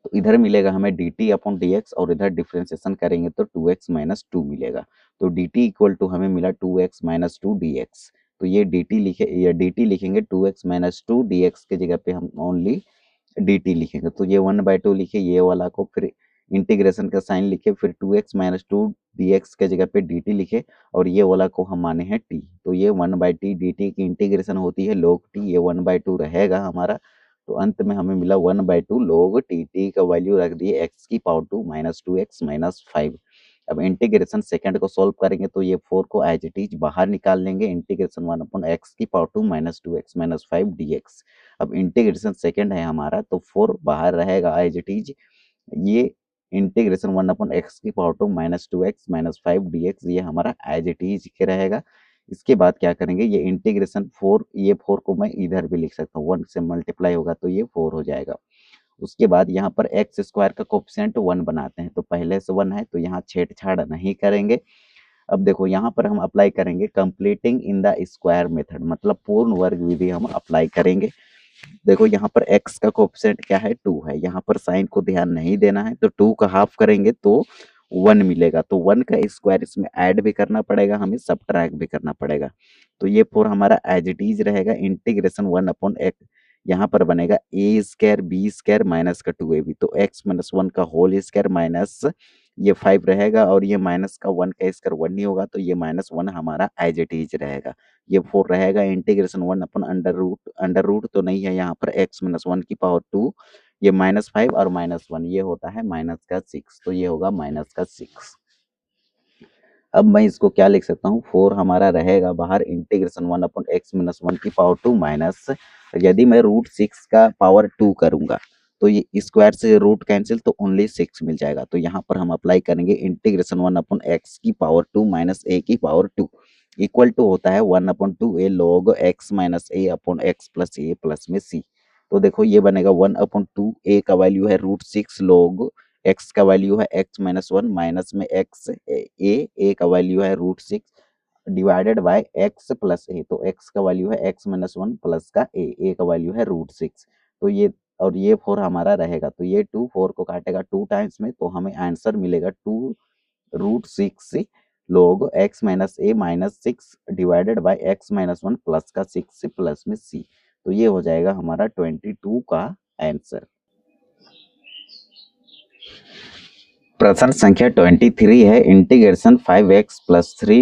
Speaker 1: तो इधर मिलेगा हमें dt/dx, और इधर डिफरेंशिएशन करेंगे तो 2x - 2 मिलेगा। तो dt = हमें मिला 2x - 2 dx। तो ये dt लिखे, ये dt लिखेंगे, 2x - 2 dx के जगह पे हम ओनली dt लिखेंगे। तो ये 1/2 लिखे, ये वाला को फिर इंटीग्रेशन का साइन लिखे, फिर 2x - 2 dx के जगह पे dt लिखे, और ये वाला को हम माने हैं t। तो ये 1/t dt की इंटीग्रेशन होती है log t, ये 1/2 रहेगा हमारा। तो अंत में हमें मिला 1/2 log t, t का वैल्यू रख दिए x⁻2 - 2x - 5। अब इंटीग्रेशन सेकंड को सॉल्व करेंगे, तो ये 4 को एज इट इज बाहर निकाल लेंगे, इंटीग्रेशन 1/x⁻2 - 2x - 5 dx। अब इंटीग्रेशन सेकंड है हमारा, तो 4 बाहर रहेगा एज इट इज, ये इंटीग्रेशन 1/x⁻2 - 2x - 5 dx ये हमारा एज इट इज के रहेगा। इसके बाद क्या करेंगे, ये इंटीग्रेशन 4, ये 4 को मैं इधर भी लिख सकता हूँ, 1 से मल्टीप्लाई होगा तो ये 4 हो जाएगा। उसके बाद यहाँ पर एक्स स्क्वायर का कोफिशिएंट 1 बनाते हैं, तो पहले से 1 है, तो यहाँ छेड़छाड़ नहीं करेंगे। अब देखो यहाँ पर हम अप्लाई करेंगे completing in the square method, मतलब पूर्ण वर्ग विधि हम अप्लाई करेंगे। देखो यहाँ पर x का कोएफिशिएंट क्या है, 2 है, यहाँ पर साइन को ध्यान नहीं देना है, तो 2 का हाफ करेंगे तो 1 मिलेगा, तो 1 का स्क्वायर इसमें ऐड भी करना पड़ेगा, हमें सबट्रैक्ट भी करना पड़ेगा। तो ये 4 हमारा एज इट इज रहेगा, इंटीग्रेशन 1/x, यहाँ पर बनेगा a² b² माइनस का 2ab, तो x - 1 का होल स्क्वायर माइनस ये 5 रहेगा, और ये माइनस का 1 का स्क्वायर 1 नहीं होगा, तो ये -1 हमारा एज इट इज रहेगा। ये 4 रहेगा, इंटीग्रेशन 1/√, तो नहीं है यहाँ पर, x - 1 की पावर 2, ये -5 और -1 ये होता है माइनस का 6, तो ये होगा माइनस का 6। अब मैं इसको क्या लिख सकता हूँ, 4 हमारा रहेगा बाहर, इंटीग्रेशन 1/x - 1 की पावर 2 माइनस, यदि मैं √6 का पावर 2 करूंगा, तो ये स्क्वायर से रूट कैंसिल, तो ओनली 6 मिल जाएगा। तो यहाँ पर हम अप्लाई करेंगे इंटीग्रेशन 1/x की पावर 2 माइनस a की पावर 2 इक्वल टू होता है 1/2 a log x - a/x plus a plus में c। तो देखो ये बनेगा 1/2, a का वैल्यू है √6 log x का वैल्यू है x - 1 माइनस में x a का वैल्यू है √6 divided by x plus a, तो x का वैल्यू है x - 1 प्लस का a का वैल्यू है √6। तो ये और ये 4 हमारा रहेगा, तो ये 2 4 को काटेगा 2 टाइम्स में, तो हमें आंसर मिलेगा 2√6 log x - a minus 6 divided by x - 1 plus का 6 प्लस में c। तो ये हो जाएगा हमारा 22 का आंसर। प्रश्न संख्या 23 है integration 5x+3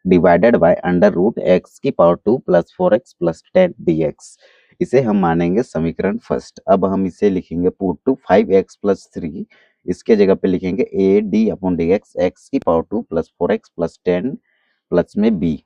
Speaker 1: divided by under root x की power 2 plus 4x plus 10 dx। इसे हम मानेंगे समीकरण फर्स्ट। अब हम इसे लिखेंगे पुट टू 5x+3, इसके जगह पे लिखेंगे a d upon d x x की power 2 plus 4x plus 10 plus में b।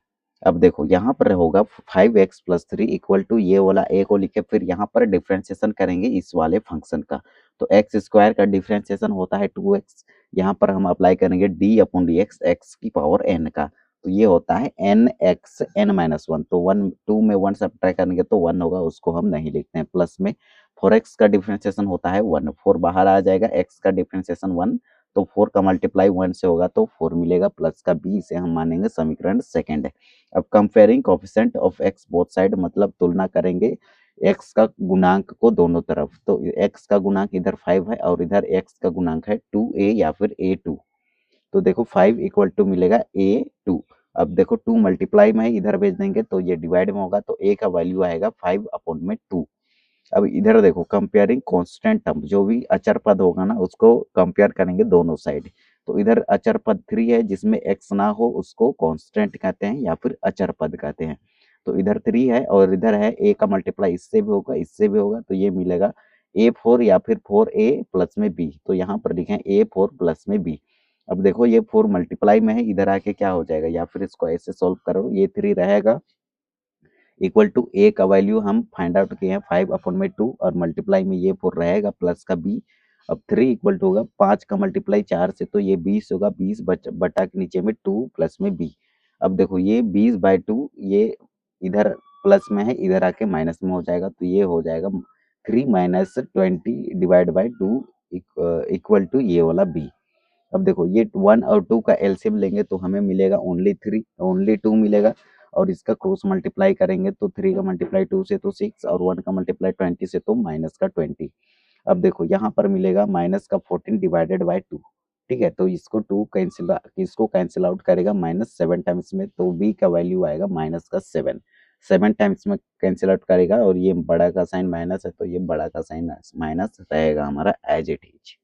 Speaker 1: अब देखो यहाँ पर होगा 5x+3 इक्वल टू ये वाला a को लिखे, फिर यहाँ पर डिफ्रेंशिएशन करेंगे इस वाले फंक्शन का। तो एक्स स्क्वायर का डिफ्रेंशिएशन होता है 2x, यहाँ पर हम अप्लाई करेंगे d upon d x x की पावर n का, तो ये होता है n x n-1। तो 2 में 1 सब्ट्रैक्ट करेंगे तो 1 होगा, उसको हम नहीं लिखते हैं। प्लस में 4x का डिफ्रेंशिएशन होता है 1, 4 बाहर आ जाएगा, x का डिफ्रेंशिएशन 1, तो 4 का मल्टीप्लाई 1 से होगा तो 4 मिलेगा, प्लस का b। इसे हम मानेंगे समीकरण सेकेंड है। अब comparing coefficient of x both side, मतलब तुलना करेंगे x का गुणांक को दोनों तरफ। तो x का गुणांक इधर 5 है और इधर x का गुणांक है 2a या फिर a2। तो देखो 5 इक्वल टू मिलेगा a2। अब देखो 2 मल्टीप्लाई में इधर भेज देंगे तो ये डिवाइड में होगा, तो a का वैल्यू आएगा 5 अपॉन में 2। अब इधर देखो कंपेयरिंग कांस्टेंट टर्म, जो भी अचर पद होगा ना उसको कंपेयर करेंगे दोनों साइड। तो इधर अचर पद 3 है, जिसमें x ना हो उसको कांस्टेंट कहते हैं या फिर अचर पद कहते हैं। तो इधर 3 है और इधर है a का मल्टीप्लाई इससे भी होगा इससे भी होगा, तो ये मिलेगा a4 या फिर 4a प्लस में b। तो यहाँ पर लिखें a4 प्लस में b। अब देखो ये 4 मल्टीप्लाई में है, इधर आके क्या हो जाएगा, या फिर इसको ऐसे सोल्व करो, ये 3 रहेगा इक्वल टू a का वैल्यू हम फाइंड आउट किए हैं 5 अपॉन में 2, और मल्टीप्लाई में ये 4 रहेगा प्लस का b। अब 3 इक्वल टू होगा 5 का मल्टीप्लाई 4 से, तो ये 20 होगा, 20 बटा के नीचे में 2 प्लस में b। अब देखो ये 20/2, ये इधर प्लस में है, इधर आके माइनस में हो जाएगा, तो ये हो जाएगा 3 minus 20 divide by 2 equal to ये वाला b। अब देखो ये 1 और 2 का एलसीएम लेंगे तो हमें मिलेगा ओनली 2 मिलेगा, और इसका क्रॉस मल्टीप्लाई करेंगे तो 3 का मल्टीप्लाई 2 से तो 6, और 1 का मल्टीप्लाई 20 से तो माइनस का 20। अब देखो यहाँ पर मिलेगा माइनस का 14 डिवाइडेड बाय 2। ठीक है, तो इसको कैंसिल आउट करेगा -7 टाइम्स में, तो b का वैल्यू आएगा माइनस का 7। 7 टाइम्स में कैंसिल आउट करेगा, और ये बड़ा का साइन माइनस है तो ये बड़ा का साइन माइनस रहेगा हमारा एज इट इज।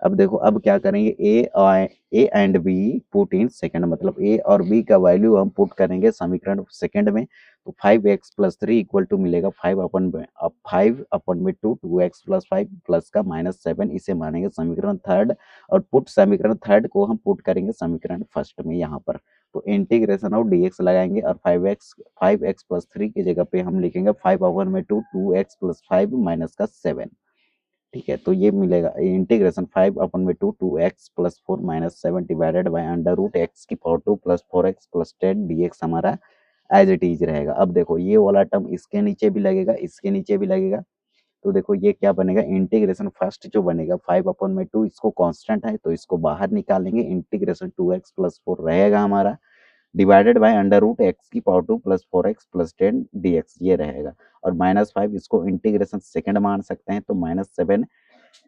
Speaker 1: अब देखो अब क्या करेंगे, A and B put in second, मतलब ए और बी का वैल्यू हम पुट करेंगे समीकरण सेकंड में। तो 5x+3 इक्वल टू मिलेगा 5 अपॉन में 2 2x प्लस 5 प्लस का -7, इसे मानेंगे समीकरण थर्ड। और पुट समीकरण थर्ड को हम पुट करेंगे समीकरण फर्स्ट में यहाँ पर। तो इंटीग्रेशन ऑफ dx लगाएंगे, और 5x+3 की जगह पे हम लिखेंगे 5/2 2x प्लस 5 माइनस का 7। ठीक है, तो ये मिलेगा integration 5/2 2x plus 4 minus 7 divided by under root x की power 2 plus 4x plus 10 dx हमारा एज इट इज रहेगा। अब देखो ये वाला टर्म इसके नीचे भी लगेगा, इसके नीचे भी लगेगा, तो देखो ये क्या बनेगा, इंटीग्रेशन फर्स्ट जो बनेगा 5/2, इसको कांस्टेंट है तो इसको बाहर निकालेंगे, इंटीग्रेशन 2x प्लस 4 रहेगा हमारा, divided by under root x की power 2 plus 4x plus 10 dx ये रहेगा। और -5 इसको इंटीग्रेशन सेकंड मान सकते हैं, तो -7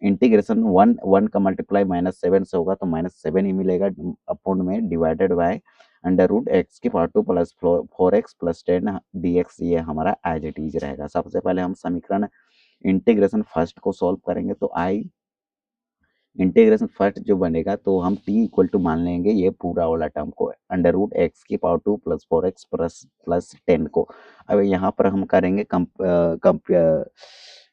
Speaker 1: इंटीग्रेशन 1 का मल्टीप्लाई -7 से होगा, तो -7 ही मिलेगा अपॉन में divided by under root x की power 2 plus 4x plus 10 dx ये हमारा एज इट इज रहेगा। सबसे पहले हम समीकरण इंटीग्रेशन फर्स्ट को सॉल्व करेंगे, तो आई इंटीग्रेशन फर्स्ट जो बनेगा तो हम t इक्वल टू मान लेंगे ये पूरा वाला टर्म को, अंडर रूट एक्स की पावर 2 प्लस 4x प्लस 10 को। अब यहाँ पर हम करेंगे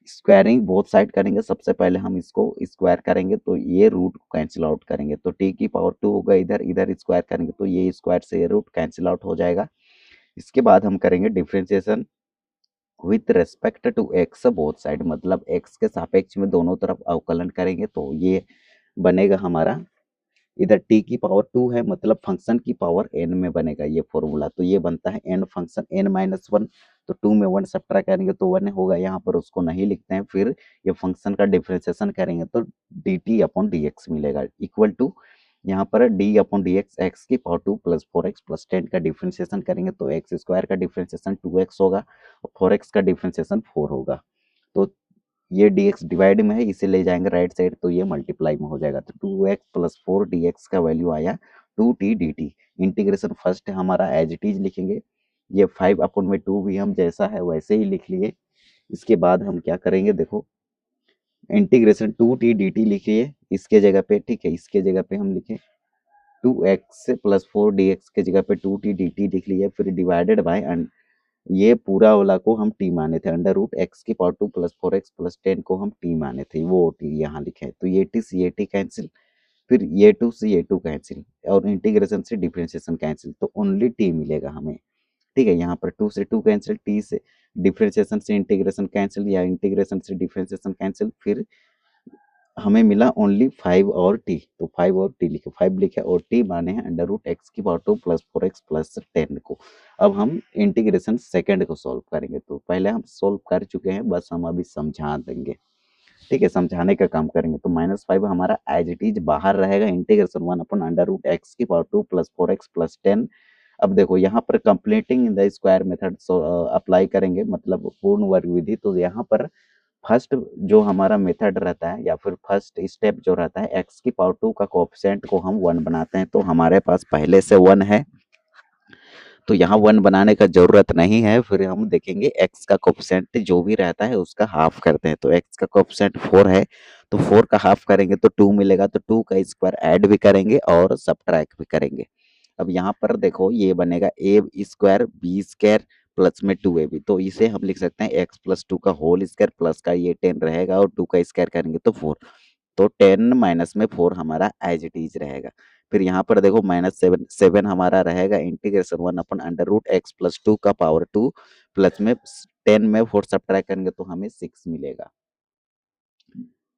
Speaker 1: स्क्वायरिंग बोथ साइड करेंगे। सबसे पहले हम इसको स्क्वायर करेंगे तो ये रूट को कैंसिल आउट करेंगे, तो t की पावर 2 होगा, इधर इधर स्क्वायर करेंगे तो ये स्क्वायर से ये रूट कैंसिल आउट हो जाएगा। इसके बाद हम करेंगे differentiation with respect to x both side, मतलब x के सापेक्ष में दोनों तरफ अवकलन करेंगे, तो ये बनेगा हमारा, इधर t की पावर 2 है मतलब फंक्शन की पावर n में बनेगा ये फॉर्मूला, तो ये बनता है n फंक्शन n-1। तो 2 में 1 सब्ट्रैक्ट करेंगे तो 1 होगा, यहाँ पर उसको नहीं लिखते हैं। फिर ये फंक्शन का डिफरेंशिएशन करेंगे तो dt अपॉन dx मिलेगा, इक्वल टू यहाँ पर d अपॉन dx एक्स की पावर 2 प्लस 4x प्लस 10 का डिफरेंशिएशन करेंगे तो एक्स स्क्वायर का डिफरेंशिएशन 2x होगा, और 4x का डिफरेंशिएशन 4 होगा। तो ये dx डिवाइड में है, इसे ले जाएंगे राइट साइड तो ये मल्टीप्लाई में हो जाएगा, तो 2x प्लस 4 dx का वैल्यू आया 2t dt। इंटीग्रेशन फर्स्ट हमारा एज इट इज लिखेंगे, ये 5/2 भी हम जैसा है वैसे ही लिख लिए। इसके बाद हम क्या करेंगे, देखो इंटीग्रेशन 2t dt लिखिए इसके जगह पे, ठीक है, इसके जगह पे हम लिखे 2x+4 dx के जगह पे 2t dt लिख लिया, फिर डिवाइडेड बाय, ये पूरा वाला को हम t माने थे, √x⁴ प्लस 4x+10 को हम t माने थे, वो t यहाँ लिखे, तो ये t से ये t कैंसिल, फिर ये 2 से ये 2 कैंसिल, और इंटीग्रेशन से डिफरेंशिएशन कैंसिल, तो ओनली t मिलेगा हमें, ठीक है। यहाँ पर 2 से 2 कैंसिल, t से डिफरेंशिएशन से इंटीग्रेशन कैंसिल, या इंटीग्रेशन से डिफरेंशिएशन कैंसिल, फिर हमें मिला ओनली 5 और t, तो 5 और t लिखे, 5 लिखे और t माने हैं √x⁴ प्लस 4x+10 को। अब हम इंटीग्रेशन सेकंड को सॉल्व करेंगे, तो पहले हम सॉल्व कर चुके हैं, बस हम अभी समझा देंगे, ठीक है, समझाने का काम करेंगे। तो -5 हमारा एज इट इज बाहर रहेगा, इंटीग्रेशन 1/√x⁴ प्लस 4x+10। अब देखो यहाँ पर completing in the square method apply करेंगे, मतलब पूर्ण वर्ग विधि, तो यहाँ पर फर्स्ट जो हमारा मेथड रहता है, या फिर फर्स्ट स्टेप जो रहता है, x⁴ का कोएफिशिएंट को हम 1 बनाते हैं, तो हमारे पास पहले से 1 है, तो यहाँ 1 बनाने का जरूरत नहीं है। फिर हम देखेंगे x का कोएफिशिएंट जो भी रहता है उसका हाफ करते हैं, तो x का कोएफिशिएंट 4 है, तो 4 का हाफ करेंगे तो 2 मिलेगा, तो 2 का स्क्वायर ऐड भी करेंगे और सब्ट्रैक्ट भी करेंगे। अब यहाँ पर देखो ये बनेगा a² b² प्लस में 2ab, तो इसे हम लिख सकते हैं x+2 का होल स्क्वायर, प्लस का ये 10 रहेगा और 2 का स्क्वायर करेंगे तो 4, तो 10 माइनस में 4 हमारा एज इट इज रहेगा। फिर यहाँ पर देखो -7 हमारा रहेगा, इंटीग्रेशन 1/√x+2 का पावर 2 प्लस में 10 में 4 सब्ट्रैक्ट करेंगे तो हमें 6 मिलेगा।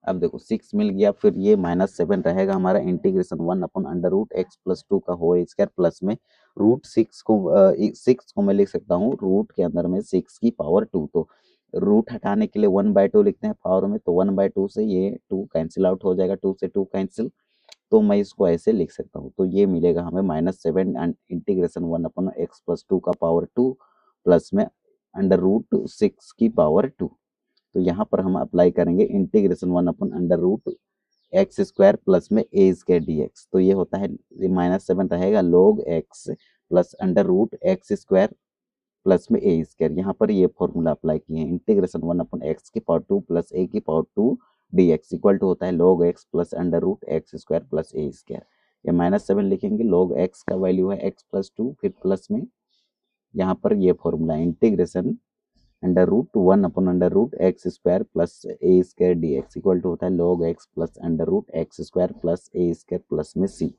Speaker 1: अब देखो 6 मिल गया, फिर ये -7 रहेगा हमारा, इंटीग्रेशन 1/√x+2 का होल स्क्वायर प्लस में √6 को 6 को मैं लिख सकता हूँ रूट के अंदर में 6 की पावर 2, तो रूट हटाने के लिए 1/2 लिखते हैं पावर में, तो 1/2 से ये 2 कैंसिल आउट हो जाएगा, 2 से 2 कैंसिल, तो मैं इसको ऐसे लिख सकता हूँ, तो ये मिलेगा हमें -7 एंड इंटीग्रेशन 1/x+2 का पावर 2 प्लस में √6 की पावर 2, तो यहाँ पर हम अप्लाई करेंगे इंटीग्रेशन 1/√x² प्लस में a² dx, तो ये होता है -7 रहेगा log x plus √x² plus में a², यहाँ पर ये फॉर्मूला अप्लाई किए हैं, integration 1/x⁴ plus a⁴ dx equal to होता है log x plus √x² plus a², ये -7 लिखेंगे, log x का वैल्यू है x+2, फिर प्लस में यहाँ पर ये formula integration √1/√x² plus a² dx equal to होता है log x plus √x² plus a² plus में c।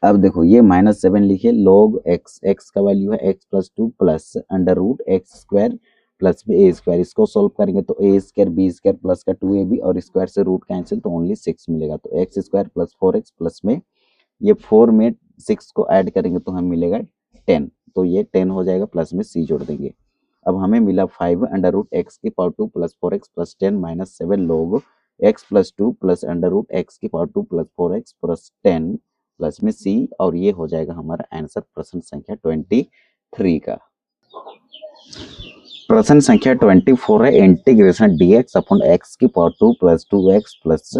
Speaker 1: अब देखो ये -7 लिखे, log x का वैल्यू है x+2 प्लस √x² प्लस में a², इसको सोल्व करेंगे तो a² b² प्लस का 2ab और स्क्वायर से रूट कैंसिल, तो ओनली 6 मिलेगा, तो x² प्लस 4x प्लस में ये 4 में 6 को ऐड करेंगे तो हमें मिलेगा 10, तो ये 10 हो जाएगा, प्लस में c जोड़ देंगे। अब हमें मिला 5/√x⁴ plus 4x plus 10 minus 7 log x+2 plus √x⁴ plus 4x plus 10 plus में c, और ये हो जाएगा हमारा आंसर प्रश्न संख्या 23 का। प्रश्न संख्या 24 है integration dx upon x⁴ plus 2x plus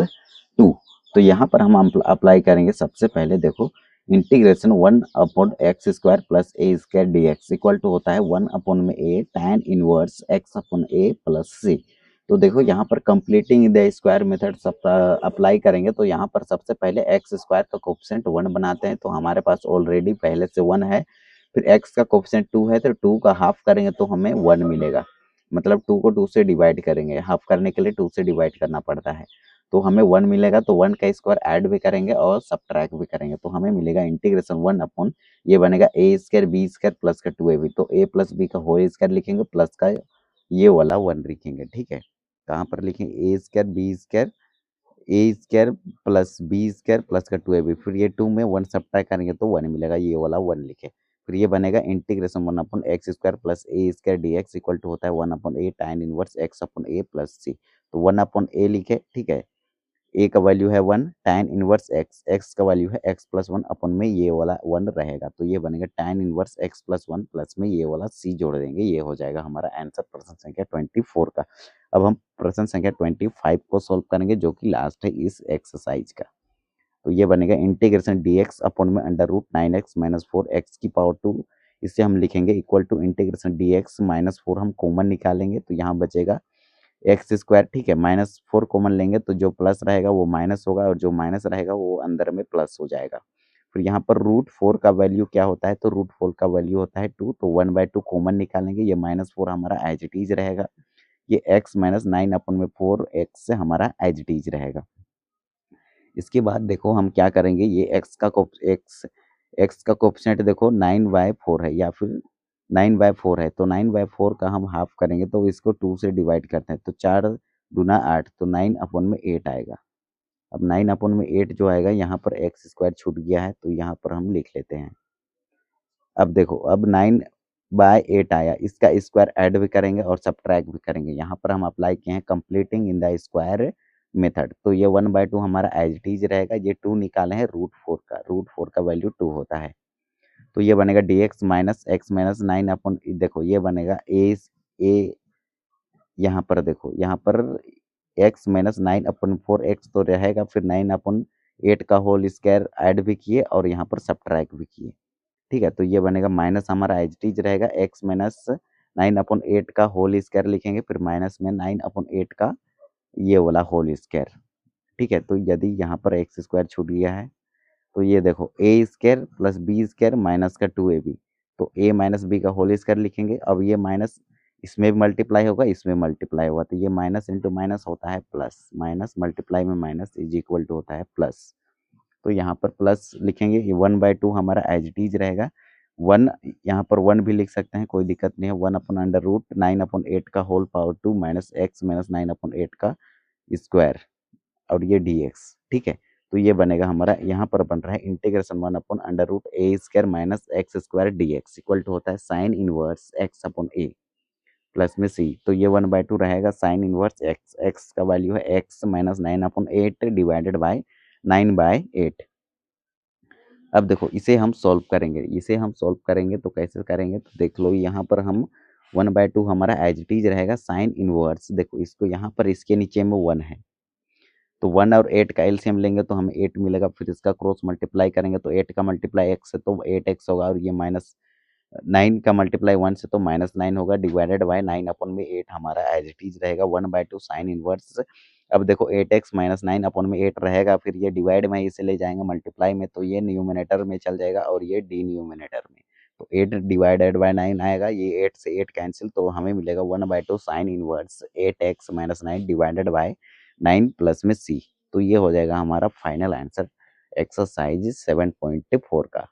Speaker 1: 2, तो यहाँ पर हम अप्लाई करेंगे, सबसे पहले देखो integration 1/x² plus a² dx equal to होता है 1/a tan inverse x/a plus c, तो देखो यहाँ पर completing the square method apply करेंगे, तो यहाँ पर सबसे पहले x² का कोएफिशिएंट 1 बनाते हैं, तो हमारे पास ऑलरेडी पहले से 1 है, फिर x का कोएफिशिएंट 2 है, तो 2 का हाफ करेंगे तो हमें 1 मिलेगा, मतलब 2 को 2 से डिवाइड करेंगे, हाफ करने के लिए 2 से डिवाइड करना पड़ता है, तो हमें 1 मिलेगा, तो 1 का स्क्वायर ऐड भी करेंगे और सब्ट्रैक्ट भी करेंगे, तो हमें मिलेगा इंटीग्रेशन 1 अपॉन ये बनेगा a² b² प्लस का 2ab, तो a प्लस b का होल स्क्वायर लिखेंगे, प्लस का ये वाला 1 लिखेंगे, ठीक है। कहाँ पर लिखेंगे a² b² a² plus b² plus का 2ab, फिर ये 2 में 1 सब्ट्रैक्ट करेंगे तो 1 मिलेगा, ये वाला 1 लिखे, फिर ये बनेगा integration 1/x² plus a² dx equal to होता है 1/a tan inverse x/a plus c, तो 1/a लिखे, ठीक है, a का वैल्यू है 1, tan इनवर्स x का वैल्यू है x प्लस 1 अपन में ये वाला 1 रहेगा, तो ये बनेगा tan inverse x plus 1 plus में ये वाला c जोड़ देंगे, ये हो जाएगा हमारा आंसर प्रश्न संख्या 24 का। अब हम प्रश्न संख्या 25 को सोल्व करेंगे, जो कि लास्ट है इस एक्सरसाइज का, तो ये बनेगा इंटीग्रेशन dx अपॉन में √9x माइनस 4x⁴, इसे हम लिखेंगे equal to integration dx minus 4 हम कॉमन निकालेंगे, तो यहाँ बचेगा एक्स स्क्वायर, ठीक है, -4 कॉमन लेंगे तो जो प्लस रहेगा वो माइनस होगा और जो माइनस रहेगा वो अंदर में प्लस हो जाएगा। फिर यहाँ पर √4 का वैल्यू क्या होता है, तो √4 का वैल्यू होता है 2, तो 1/2 कॉमन निकालेंगे, ये -4 हमारा एज इट इज रहेगा, ये x माइनस 9/4 x से हमारा एज इट इज रहेगा। इसके बाद देखो हम क्या करेंगे, ये x का कोफिशिएंट देखो 9/4 है या फिर 9/4 है, तो 9/4 का हम हाफ करेंगे तो इसको 2 से डिवाइड करते हैं, तो 4 दूना 8, तो 9/8 आएगा। अब 9/8 जो आएगा यहाँ पर एक्स स्क्वायर छूट गया है तो यहाँ पर हम लिख लेते हैं। अब देखो, अब 9/8 आया, इसका स्क्वायर ऐड भी करेंगे और सब्ट्रैक्ट भी करेंगे। यहाँ पर हम अप्लाई किए हैं completing in the square method, तो ये 1/2 हमारा एज इट इज रहेगा, ये 2 निकाले हैं √4 का वैल्यू 2 होता है, तो ये बनेगा dx माइनस एक्स माइनस 9 अपन, देखो ये बनेगा ए, यहाँ पर देखो, यहाँ पर x माइनस 9/4 x तो रहेगा, फिर 9/8 का होल स्क्वायर ऐड भी किए और यहाँ पर सब्ट्रैक्ट भी किए, ठीक है, तो ये बनेगा माइनस हमारा एज इट इज रहेगा, x माइनस 9/8 का होल स्क्वायर लिखेंगे, फिर माइनस में 9/8 का ये वाला होल स्क्वायर, ठीक है, तो यदि यहाँ पर एक्स स्क्वायर छूट गया है तो ये देखो a square plus B square minus का 2ab, तो a माइनस बी का होल स्क्वायर लिखेंगे। अब ये माइनस इसमें भी मल्टीप्लाई होगा, इसमें मल्टीप्लाई होगा, तो ये माइनस इंटू माइनस होता है प्लस, माइनस मल्टीप्लाई में माइनस इज इक्वल टू होता है प्लस, तो यहाँ पर प्लस लिखेंगे, ये 1/2 हमारा एज इट इज रहेगा। 1 यहाँ पर 1 भी लिख सकते हैं, कोई दिक्कत नहीं है, 1/√9/8 का whole power 2 minus x minus 9/8 का स्क्वायर और ये dx, ठीक है, तो ये बनेगा हमारा, यहाँ पर बन रहा है integration 1/√a² minus x square dx equal to होता है साइन इनवर्स x/a प्लस में c, तो ये 1/2 रहेगा साइन इनवर्स x का वैल्यू है x माइनस 9/8 डिवाइडेड बाय 9/8। अब देखो इसे हम सॉल्व करेंगे तो कैसे करेंगे, तो देख लो यहाँ पर हम 1/2 हमारा एज इट इज रहेगा साइन इनवर्स, देखो इसको यहाँ पर इसके नीचे में 1 है, तो 1 और 8 का एलसीएम लेंगे तो हमें 8 मिलेगा, फिर इसका क्रॉस मल्टीप्लाई करेंगे तो 8 का मल्टीप्लाई x से तो 8x होगा, और ये माइनस 9 का मल्टीप्लाई 1 से तो -9 होगा, डिवाइडेड बाय 9/8 हमारा एज इट इज रहेगा 1/2 साइन इनवर्स। अब देखो 8x माइनस 9/8 रहेगा, फिर ये डिवाइड में इसे ले जाएंगे मल्टीप्लाई में, तो ये न्यूमिनेटर में चल जाएगा और ये डिनोमिनेटर में, तो 8 डिवाइडेड बाय 9 आएगा, ये 8 से 8 कैंसिल, तो हमें मिलेगा 1/2 sine inverse 8x minus 9 divided by 9 plus में c, तो ये हो जाएगा हमारा फाइनल आंसर एक्सरसाइज 7.4 का।